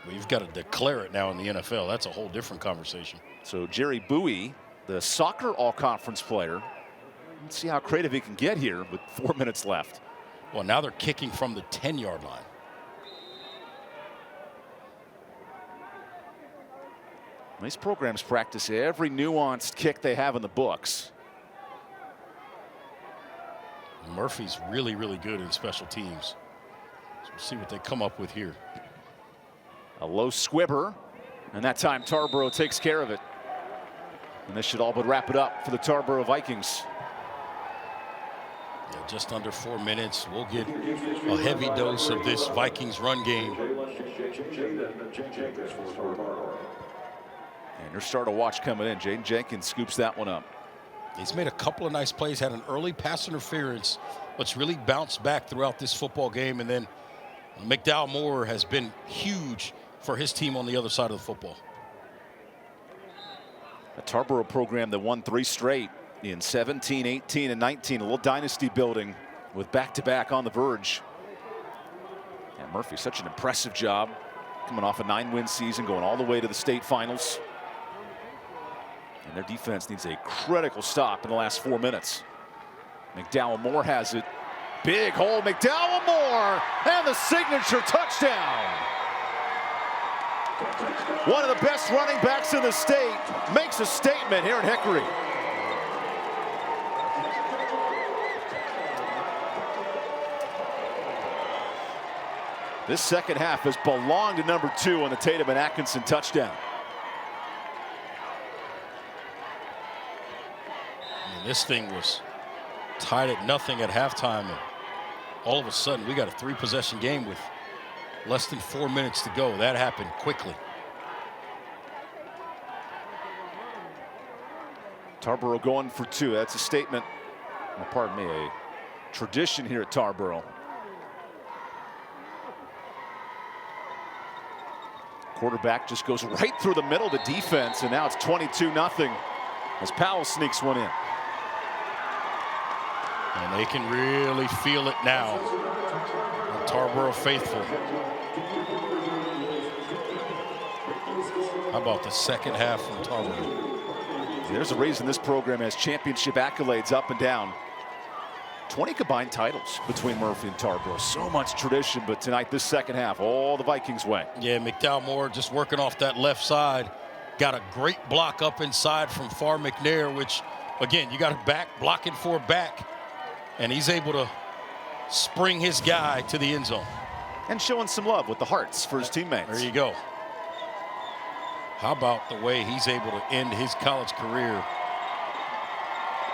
Well, you've got to declare it now in the NFL. That's a whole different conversation. So Jerry Bowie, the soccer all-conference player, let's see how creative he can get here with 4 minutes left. Well, now they're kicking from the 10-yard line. These programs practice every nuanced kick they have in the books. Murphy's really, really good in special teams. So we'll see what they come up with here. A low squibber, and that time Tarboro takes care of it. And this should all but wrap it up for the Tarboro Vikings. Yeah, just under 4 minutes. We'll get a heavy dose of this Vikings run game. And your starter watch coming in. Jaden Jenkins scoops that one up. He's made a couple of nice plays, had an early pass interference, but's really bounced back throughout this football game. And then McDow Moore has been huge for his team on the other side of the football. A Tarboro program that won 3 straight in 17, 18, and 19. A little dynasty building with back-to-back on the verge. And Murphy, such an impressive job. Coming off a 9-win season, going all the way to the state finals. And their defense needs a critical stop in the last 4 minutes. McDow Moore has it. Big hole, McDow Moore, and the signature touchdown. One of the best running backs in the state makes a statement here at Hickory. This second half has belonged to number 2 on the Tatum and Atkinson touchdown. This thing was tied at nothing at halftime, and all of a sudden we got a 3-possession game with less than 4 minutes to go. That happened quickly. Tarboro going for 2. That's a statement, well, pardon me, a tradition here at Tarboro. Quarterback just goes right through the middle of the defense, and now it's 22-0 as Powell sneaks one in. And they can really feel it now. The Tarboro faithful. How about the second half from Tarboro? There's a reason this program has championship accolades up and down. 20 combined titles between Murphy and Tarboro. So much tradition, but tonight, this second half, all the Vikings way. Yeah, McDowell Moore just working off that left side. Got a great block up inside from Far McNair, which, again, you got a back blocking for a back. And he's able to spring his guy to the end zone. And showing some love with the hearts for his teammates. There you go. How about the way he's able to end his college career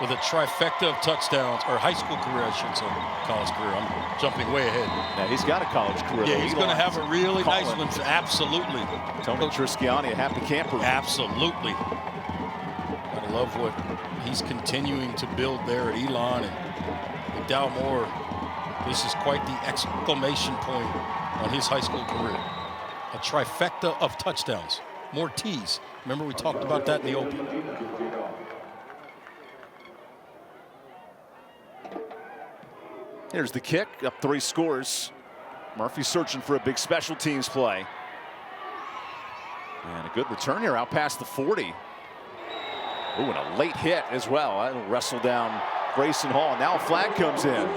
with a trifecta of touchdowns, or high school career, I should say, college career. I'm jumping way ahead. Yeah, he's got a college career. Yeah, he's going to have a really nice one. Absolutely. Tony Trisciani, a happy camper. Absolutely. I love what he's continuing to build there at Elon. And McDowell Moore, this is quite the exclamation point on his high school career. A trifecta of touchdowns. More T's. Remember we talked about that in the open. Here's the kick, up 3 scores. Murphy searching for a big special teams play. And a good return here out past the 40. Ooh, and a late hit as well. That'll wrestle down Grayson Hall. And now a flag comes in.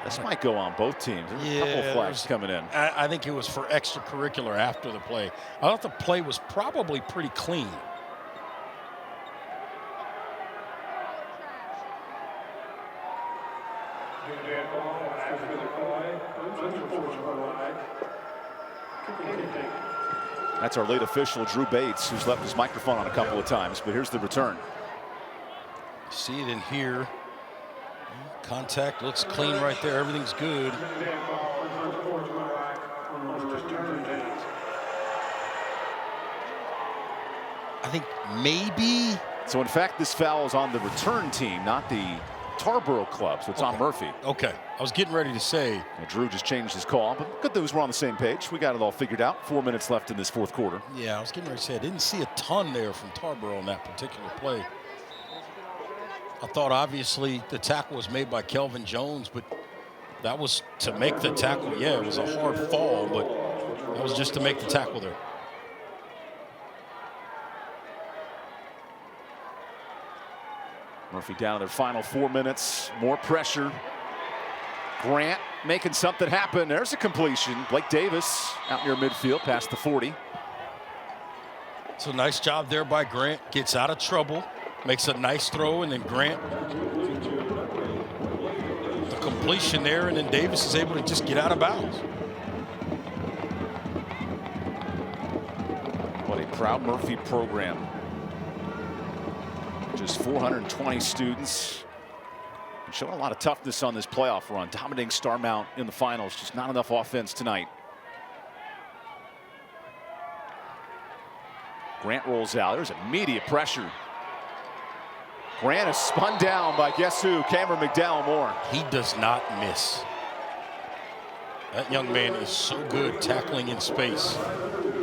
This might go on both teams. There's a couple of flags coming in. I think it was for extracurricular after the play. I thought the play was probably pretty clean. That's our late official, Drew Bates, who's left his microphone on a couple of times, but here's the return. See it in here. Contact looks clean right there. Everything's good. I think maybe. So in fact, this foul is on the return team, not the Tarboro club. So it's on Murphy. Okay. I was getting ready to say. Well, Drew just changed his call, but good news, we're on the same page. We got it all figured out. 4 minutes left in this fourth quarter. Yeah, I was getting ready to say I didn't see a ton there from Tarboro on that particular play. I thought obviously the tackle was made by Kelvin Jones, but that was to make the tackle. Yeah, it was a hard fall, but that was just to make the tackle there. Murphy down to their final 4 minutes. More pressure. Grant making something happen. There's a completion. Blake Davis out near midfield past the 40. It's a nice job there by Grant. Gets out of trouble. Makes a nice throw, and then Grant, the completion there, and then Davis is able to just get out of bounds. What a proud Murphy program. Just 420 students. And showing a lot of toughness on this playoff run. Dominating Star Mount in the finals. Just not enough offense tonight. Grant rolls out. There's immediate pressure. Grant is spun down by guess who? Cameron McDow Moore. He does not miss. That young man is so good tackling in space.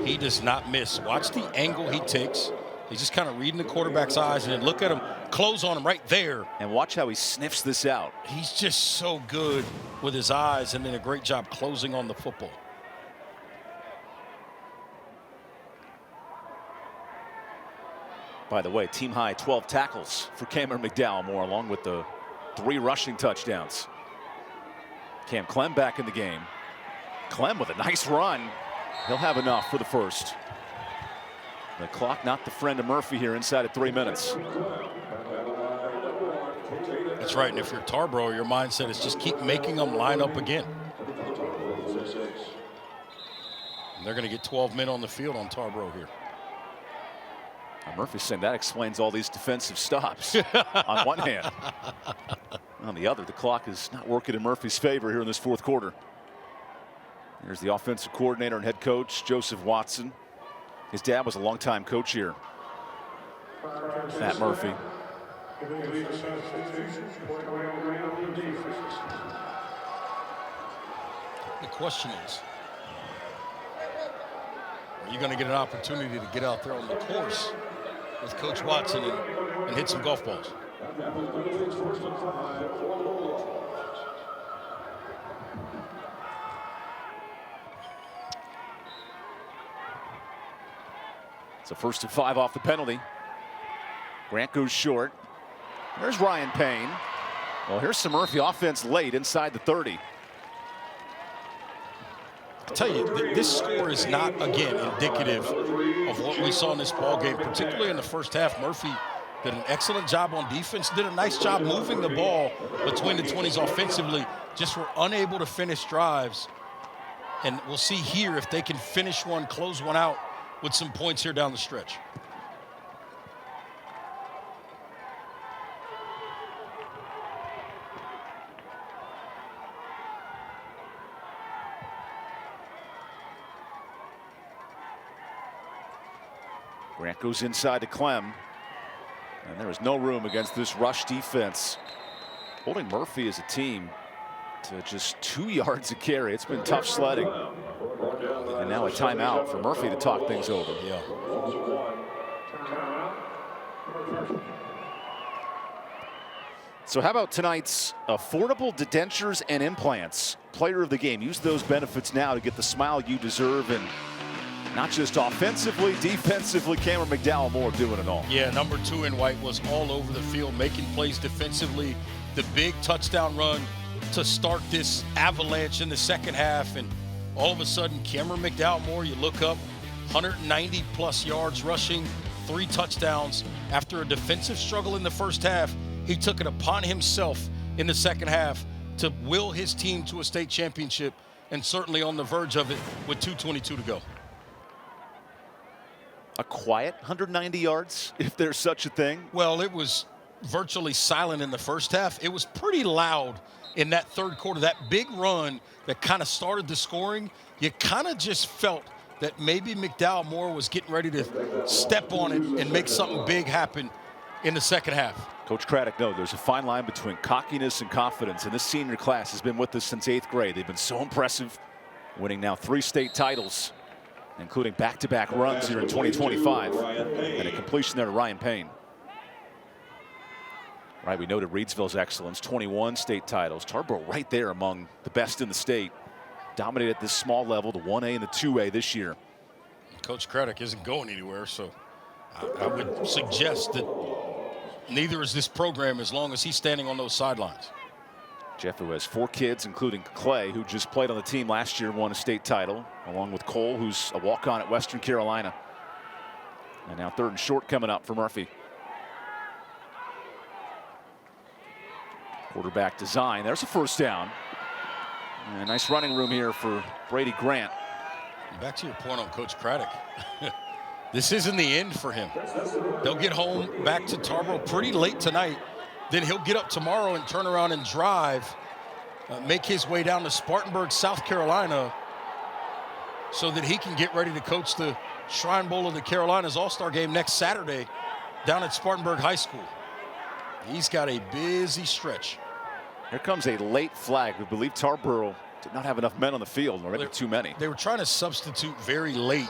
He does not miss. Watch the angle he takes. He's just kind of reading the quarterback's eyes, and then look at him, close on him right there. And watch how he sniffs this out. He's just so good with his eyes, and then a great job closing on the football. By the way, team high 12 tackles for Cameron McDowell Moore, along with the 3 rushing touchdowns. Cam Clem back in the game. Clem with a nice run. He'll have enough for the first. The clock not the friend of Murphy here inside of 3 minutes. That's right, and if you're Tarboro, your mindset is just keep making them line up again. And they're going to get 12 men on the field on Tarboro here. Murphy's saying that explains all these defensive stops on one hand. On the other, the clock is not working in Murphy's favor here in this fourth quarter. Here's the offensive coordinator and head coach, Joseph Watson. His dad was a longtime coach here. Matt Murphy. The question is, are you going to get an opportunity to get out there on the course with Coach Watson and hit some golf balls? It's a 1st and 5 off the penalty. Grant goes short. There's Ryan Payne. Well, here's some Murphy offense late inside the 30. I'll tell you, this score is not, again, indicative of what we saw in this ball game, particularly in the first half. Murphy did an excellent job on defense, did a nice job moving the ball between the 20s offensively, just were unable to finish drives. And we'll see here if they can finish one, close one out with some points here down the stretch. Grant goes inside to Clem. And there is no room against this rush defense. Holding Murphy as a team to just 2 yards a carry. It's been tough sledding. And now a timeout for Murphy to talk things over. Yeah. So how about tonight's affordable dentures and implants? Player of the game. Use those benefits now to get the smile you deserve, and not just offensively, defensively. Cameron McDowell Moore doing it all. Yeah, number 2 in white was all over the field, making plays defensively. The big touchdown run to start this avalanche in the second half, and all of a sudden, Cameron McDowell Moore, you look up, 190-plus yards rushing, 3 touchdowns. After a defensive struggle in the first half, he took it upon himself in the second half to will his team to a state championship, and certainly on the verge of it with 2:22 to go. A quiet 190 yards, if there's such a thing. Well, it was virtually silent in the first half. It was pretty loud in that third quarter. That big run that kind of started the scoring, you kind of just felt that maybe McDowell Moore was getting ready to step on it and make something big happen in the second half. Coach Craddock, no, there's a fine line between cockiness and confidence, and this senior class has been with us since 8th grade. They've been so impressive, winning now 3 state titles, including back-to-back runs here in 2025, and a completion there to Ryan Payne. Right, we noted Reidsville's excellence, 21 state titles. Tarboro right there among the best in the state. Dominated at this small level, the 1A and the 2A this year. Coach Craddock isn't going anywhere, so I would suggest that neither is this program as long as he's standing on those sidelines. Jeff, who has 4 kids, including Clay, who just played on the team last year, won a state title, along with Cole, who's a walk-on at Western Carolina. And now 3rd and short coming up for Murphy. Quarterback design. There's a first down. And nice running room here for Brady Grant. Back to your point on Coach Craddock. This isn't the end for him. They'll get home back to Tarboro pretty late tonight. Then he'll get up tomorrow and turn around and drive, make his way down to Spartanburg, South Carolina, so that he can get ready to coach the Shrine Bowl of the Carolinas All-Star Game next Saturday down at Spartanburg High School. He's got a busy stretch. Here comes a late flag. We believe Tarboro did not have enough men on the field, or maybe too many. They were trying to substitute very late.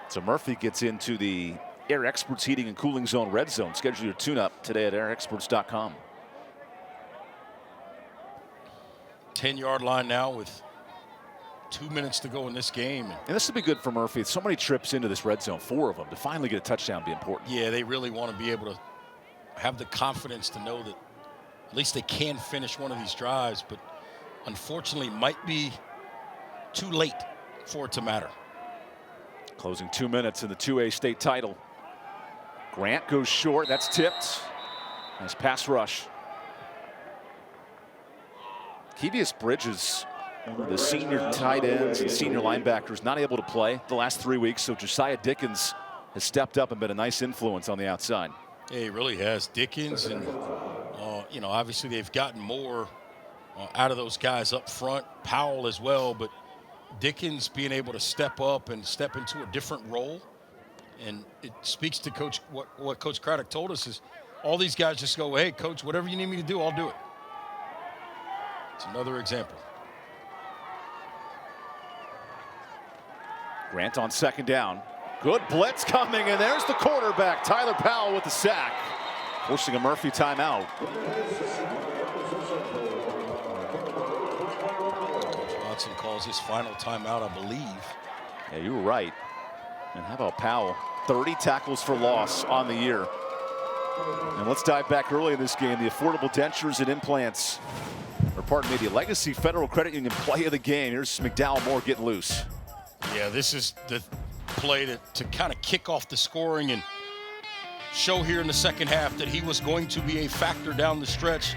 So Murphy gets into the Air Experts Heating and Cooling Zone red zone. Schedule your tune-up today at airexperts.com. 10-yard line now with 2 minutes to go in this game. And this will be good for Murphy. So many trips into this red zone, 4 of them. To finally get a touchdown would be important. Yeah, they really want to be able to have the confidence to know that at least they can finish one of these drives, but unfortunately might be too late for it to matter. Closing 2 minutes in the 2A state title. Grant goes short. That's tipped. Nice pass rush. Kevius Bridges, one of the senior tight ends and senior linebackers, not able to play the last 3 weeks, so Josiah Dickens has stepped up and been a nice influence on the outside. Yeah, he really has. Dickens, and you know, obviously they've gotten more out of those guys up front. Powell as well, but Dickens being able to step up and step into a different role, and it speaks to Coach what Coach Craddock told us is all these guys just go, hey, Coach, whatever you need me to do, I'll do it. It's another example. Grant on 2nd down. Good blitz coming, and there's the quarterback, Tyler Powell, with the sack, forcing a Murphy timeout. Watson calls his final timeout, I believe. Yeah, you were right. And how about Powell? 30 tackles for loss on the year. And let's dive back early in this game. The affordable dentures and implants, or pardon me, the Legacy Federal Credit Union play of the game. Here's McDowell Moore getting loose. Yeah, this is the play to kind of kick off the scoring and show here in the second half that he was going to be a factor down the stretch.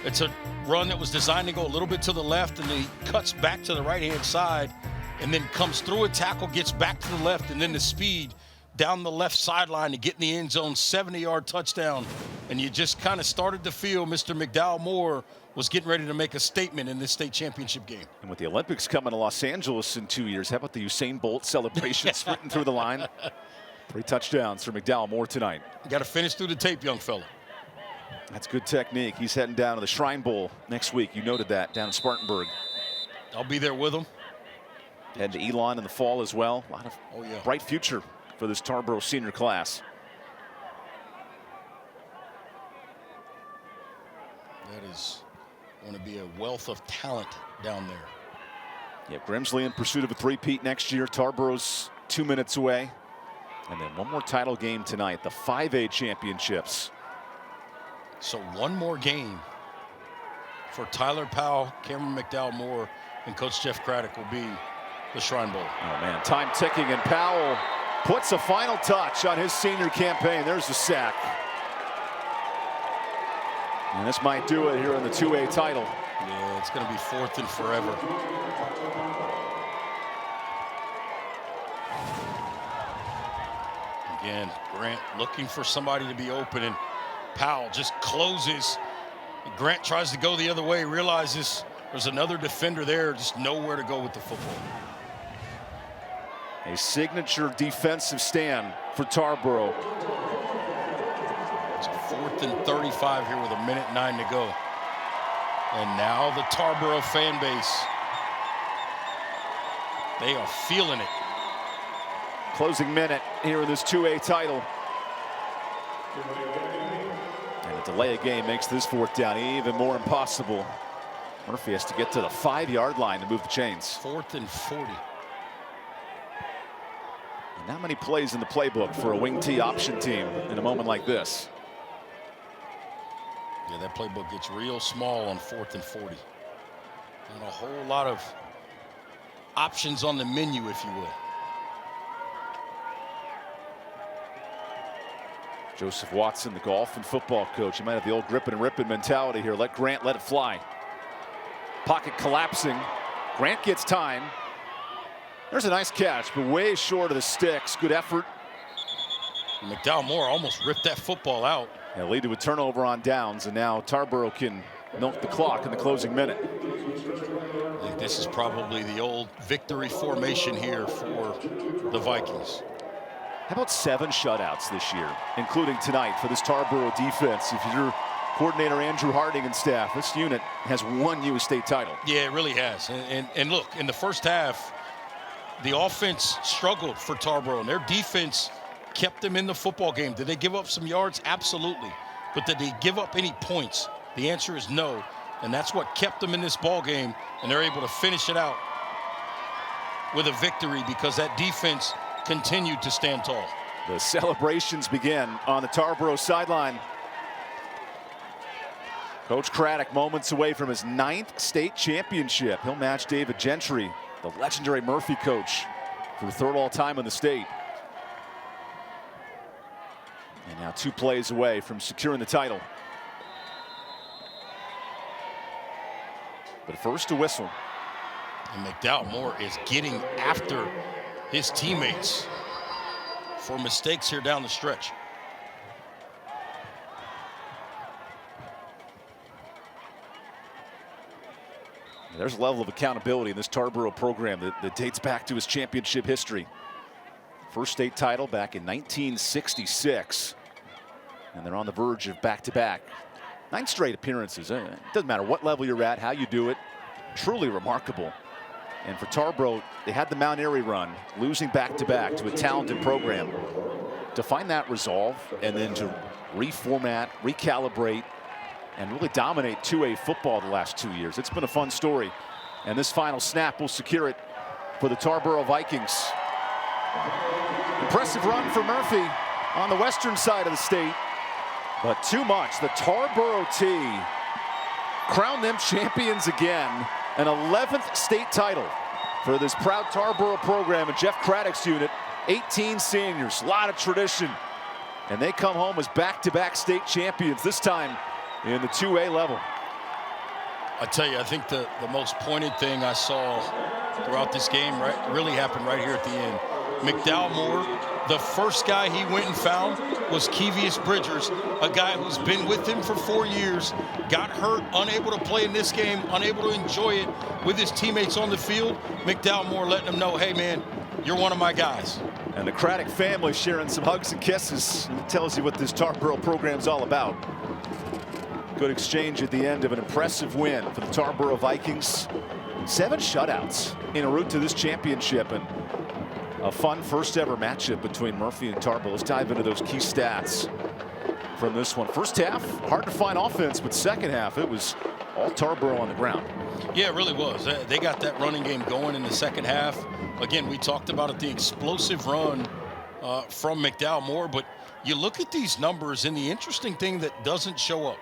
It's a run that was designed to go a little bit to the left, and he cuts back to the right-hand side and then comes through a tackle, gets back to the left, and then the speed down the left sideline to get in the end zone, 70-yard touchdown. And you just kind of started to feel Mr. McDowell Moore was getting ready to make a statement in this state championship game. And with the Olympics coming to Los Angeles in 2 years, how about the Usain Bolt celebration sprinting through the line? 3 touchdowns for McDowell Moore tonight. You got to finish through the tape, young fella. That's good technique. He's heading down to the Shrine Bowl next week. You noted that down in Spartanburg. I'll be there with him. Head to Elon in the fall as well. A lot of yeah. bright future for this Tarboro senior class. That is going to be a wealth of talent down there. Yeah, Grimsley in pursuit of a three-peat next year. Tarboro's 2 minutes away. And then one more title game tonight, the 5A championships. So one more game for Tyler Powell, Cameron McDow Moore, and Coach Jeff Craddock will be the Shrine Bowl. Oh man, time ticking, and Powell puts a final touch on his senior campaign. There's the sack. And this might do it here in the 2A title. Yeah, it's going to be 4th and forever. Again, Grant looking for somebody to be open, and Powell just closes. Grant tries to go the other way, realizes there's another defender there, just nowhere to go with the football. A signature defensive stand for Tarboro. It's a 4th and 35 here with 1:09 to go. And now the Tarboro fan base, they are feeling it. Closing minute here in this 2A title. And a delay of game makes this 4th down even more impossible. Murphy has to get to the 5-yard line to move the chains. 4th and 40. And not many plays in the playbook for a wing T option team in a moment like this. Yeah, that playbook gets real small on 4th and 40. And a whole lot of options on the menu, if you will. Joseph Watson, the golf and football coach. He might have the old grip and ripping mentality here. Let Grant let it fly. Pocket collapsing. Grant gets time. There's a nice catch, but way short of the sticks. Good effort. McDow Moore almost ripped that football out. Yeah, lead to a turnover on downs, and now Tarboro can milk the clock in the closing minute. I think this is probably the old victory formation here for the Vikings. How about 7 shutouts this year, including tonight for this Tarboro defense? If you're coordinator Andrew Harding and staff, this unit has won you a state title. Yeah, it really has. And look, in the first half, the offense struggled for Tarboro, and their defense kept them in the football game. Did they give up some yards? Absolutely. But did they give up any points? The answer is no. And that's what kept them in this ball game, and they're able to finish it out with a victory because that defense continued to stand tall. The celebrations begin on the Tarboro sideline. Coach Craddock moments away from his 9th state championship. He'll match David Gentry, the legendary Murphy coach, for 3rd all-time in the state. And now 2 plays away from securing the title. But first a whistle. And McDow Moore is getting after his teammates for mistakes here down the stretch. There's a level of accountability in this Tarboro program that dates back to his championship history. First state title back in 1966. And they're on the verge of back-to-back. 9 straight appearances. It doesn't matter what level you're at, how you do it. Truly remarkable. And for Tarboro, they had the Mount Airy run, losing back-to-back to a talented program. To find that resolve and then to reformat, recalibrate, and really dominate 2A football the last 2 years. It's been a fun story. And this final snap will secure it for the Tarboro Vikings. Impressive run for Murphy on the western side of the state. But too much. The Tarboro T crowned them champions again. An 11th state title for this proud Tarboro program and Jeff Craddock's unit. 18 seniors, a lot of tradition. And they come home as back-to-back state champions, this time in the 2A level. I tell you, I think the most pointed thing I saw throughout this game really happened right here at the end. McDow Moore, the first guy he went and found was Kevius Bridgers, a guy who's been with him for 4 years, got hurt, unable to play in this game, unable to enjoy it with his teammates on the field. McDow Moore letting him know, hey man, you're one of my guys. And the Craddock family sharing some hugs and kisses. It tells you what this Tarboro program's all about. Good exchange at the end of an impressive win for the Tarboro Vikings. 7 shutouts en route to this championship, and a fun first ever matchup between Murphy and Tarboro. Let's dive into those key stats from this one. First half, hard to find offense, but second half, it was all Tarboro on the ground. Yeah, it really was. They got that running game going in the second half. Again, we talked about it, the explosive run from McDow Moore, but you look at these numbers, and the interesting thing that doesn't show up,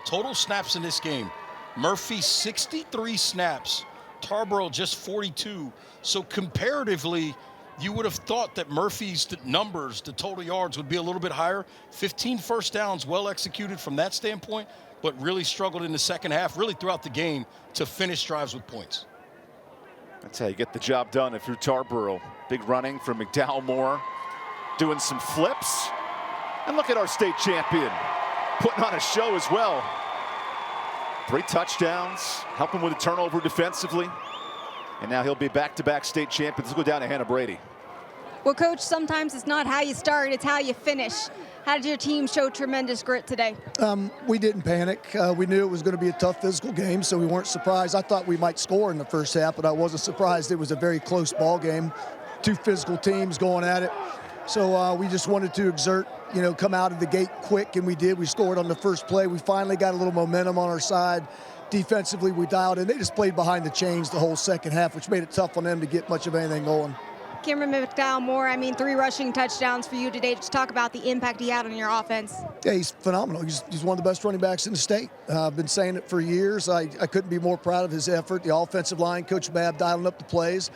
total snaps in this game. Murphy, 63 snaps. Tarboro, just 42. So comparatively, you would have thought that Murphy's numbers, the total yards, would be a little bit higher. 15 first downs, well executed from that standpoint, but really struggled in the second half, really throughout the game, to finish drives with points. That's how you get the job done if you're Tarboro. Big running from McDow Moore, doing some flips. And look at our state champion, putting on a show as well. 3 touchdowns, helping with a turnover defensively. And now he'll be back-to-back state champions. Let's go down to Hannah Brady. Well, Coach, sometimes it's not how you start, it's how you finish. How did your team show tremendous grit today? We didn't panic. We knew it was going to be a tough physical game, so we weren't surprised. I thought we might score in the first half, but I wasn't surprised. It was a very close ball game. 2 physical teams going at it. So we just wanted to exert, come out of the gate quick, and we did. We scored on the first play. We finally got a little momentum on our side. Defensively, we dialed in. They just played behind the chains the whole second half, which made it tough on them to get much of anything going. Cameron McDow Moore, 3 rushing touchdowns for you today. Just talk about the impact he had on your offense. Yeah, he's phenomenal. He's one of the best running backs in the state. I've been saying it for years. I couldn't be more proud of his effort. The offensive line, Coach Babb dialing up the plays.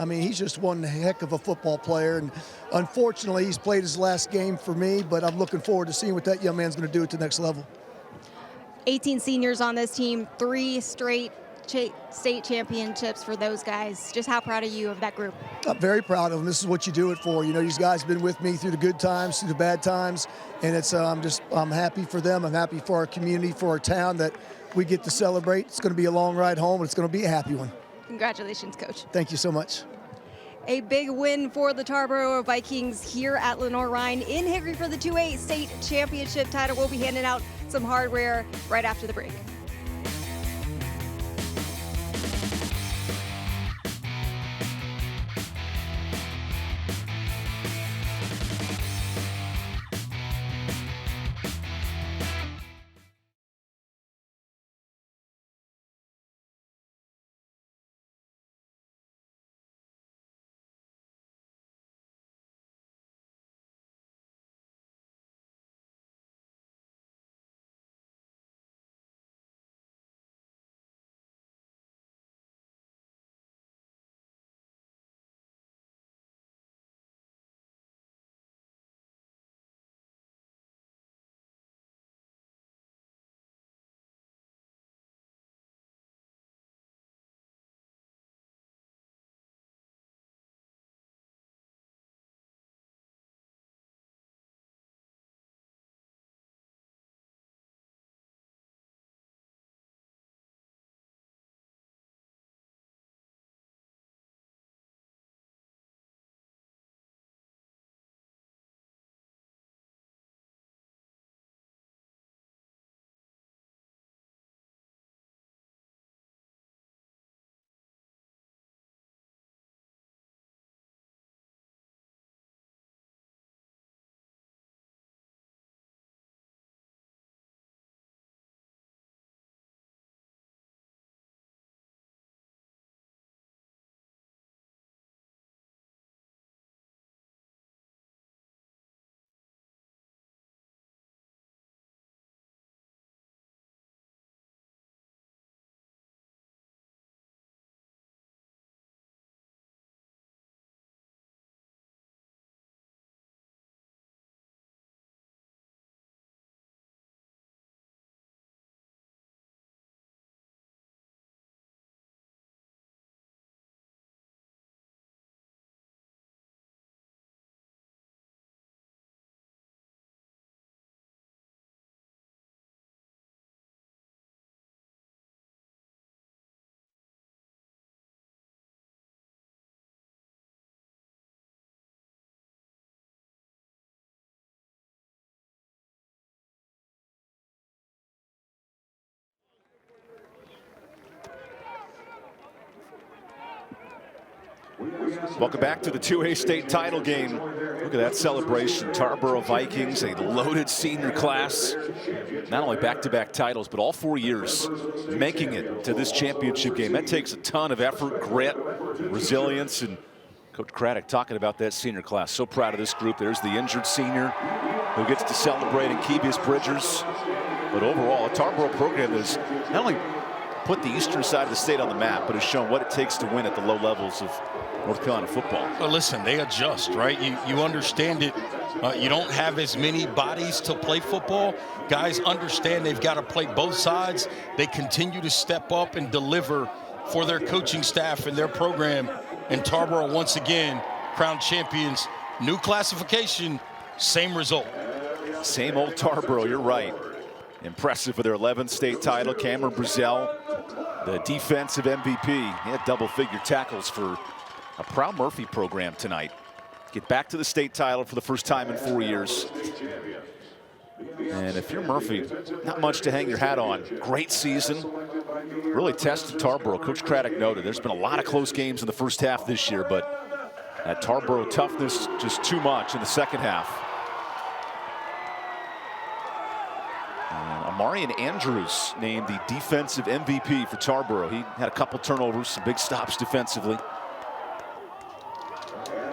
He's just one heck of a football player, and unfortunately, he's played his last game for me, but I'm looking forward to seeing what that young man's going to do at the next level. 18 seniors on this team, 3 straight state championships for those guys. Just how proud are you of that group? I'm very proud of them. This is what you do it for. These guys have been with me through the good times, through the bad times, and it's I'm happy for them. I'm happy for our community, for our town, that we get to celebrate. It's going to be a long ride home, and it's going to be a happy one. Congratulations, Coach. Thank you so much. A big win for the Tarboro Vikings here at Lenoir-Rhyne in Hickory for the 2A state championship title. We'll be handing out some hardware right after the break. Welcome back to the 2A state title game. Look at that celebration. Tarboro Vikings, a loaded senior class. Not only back-to-back titles, but all 4 years making it to this championship game. That takes a ton of effort, grit, resilience, and Coach Craddock talking about that senior class. So proud of this group. There's the injured senior who gets to celebrate in Kevius Bridgers. But overall, a Tarboro program has not only put the eastern side of the state on the map, but has shown what it takes to win at the low levels of North Carolina football. Well, listen, they adjust, right? You understand it. You don't have as many bodies to play football. Guys understand they've got to play both sides. They continue to step up and deliver for their coaching staff and their program. And Tarboro, once again, crowned champions. New classification, same result. Same old Tarboro, you're right. Impressive for their 11th state title. Cameron Brazel, the defensive MVP. He had double-figure tackles for a proud Murphy program tonight. Get back to the state title for the first time in 4 years. And if you're Murphy, not much to hang your hat on. Great season. Really tested Tarboro. Coach Craddock noted there's been a lot of close games in the first half this year, but that Tarboro toughness just too much in the second half. Amarian Andrews named the defensive MVP for Tarboro. He had a couple turnovers, some big stops defensively.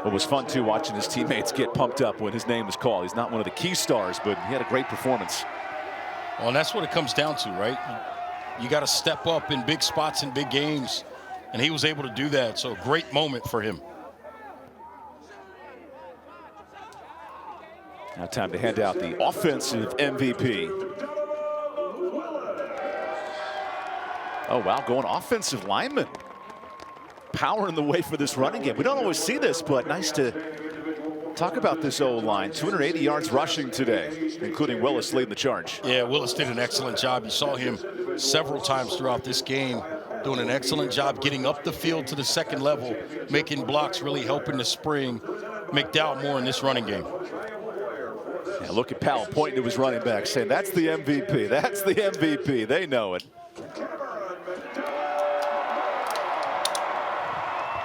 It was fun, too, watching his teammates get pumped up when his name was called. He's not one of the key stars, but he had a great performance. Well, and that's what it comes down to, right? You got to step up in big spots in big games, and he was able to do that. So, great moment for him. Now time to hand out the offensive MVP. Oh, wow, going offensive lineman. Power in the way for this running game. We don't always see this, but nice to talk about this O-line. 280 yards rushing today, including Willis leading the charge. Yeah, Willis did an excellent job. You saw him several times throughout this game doing an excellent job getting up the field to the second level, making blocks, really helping to spring McDow Moore in this running game. Yeah, look at Powell pointing to his running back saying, that's the MVP, that's the MVP. They know it.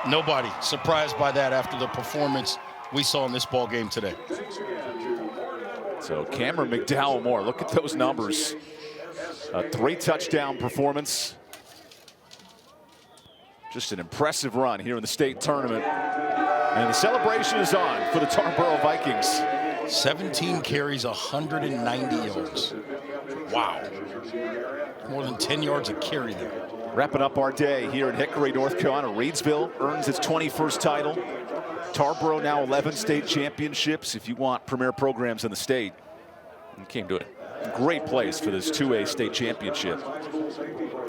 Nobody surprised by that after the performance we saw in this ball game today. So Cameron McDowell Moore, look at those numbers. A 3-touchdown performance. Just an impressive run here in the state tournament. And the celebration is on for the Tarboro Vikings. 17 carries, 190 yards. Wow. More than 10 yards a carry there. Wrapping up our day here in Hickory, North Carolina. Reidsville earns its 21st title. Tarboro now 11 state championships. If you want premier programs in the state, you came to a great place for this 2A state championship.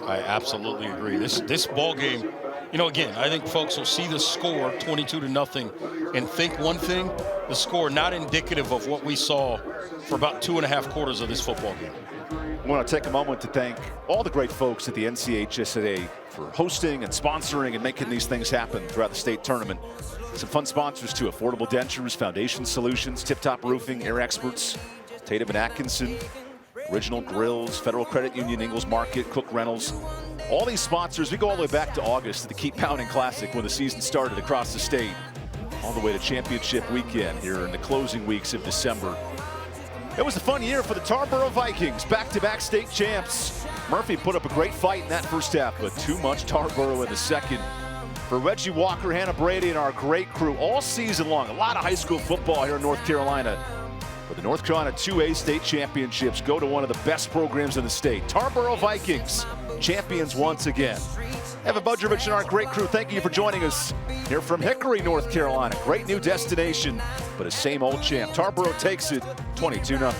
I absolutely agree. This ball game, you know, again, I think folks will see the score 22-0 and think one thing, the score not indicative of what we saw for about 2.5 quarters of this football game. I want to take a moment to thank all the great folks at the NCHSAA for hosting and sponsoring and making these things happen throughout the state tournament. Some fun sponsors too: Affordable Dentures, Foundation Solutions, Tip Top Roofing, Air Experts, Tatum and Atkinson, Original Grills, Federal Credit Union, Ingalls Market, Cook Rentals. All these sponsors, we go all the way back to August, to the Keep Pounding Classic when the season started across the state, all the way to championship weekend here in the closing weeks of December. It was a fun year for the Tarboro Vikings, back-to-back state champs. Murphy put up a great fight in that first half, but too much Tarboro in the second. For Reggie Walker, Hannah Brady, and our great crew all season long, a lot of high school football here in North Carolina. For the North Carolina 2A state championships, go to one of the best programs in the state. Tarboro Vikings, champions once again. Evan Budrovich and our great crew, thank you for joining us here from Hickory, North Carolina. Great new destination, but a same old champ. Tarboro takes it 22-0.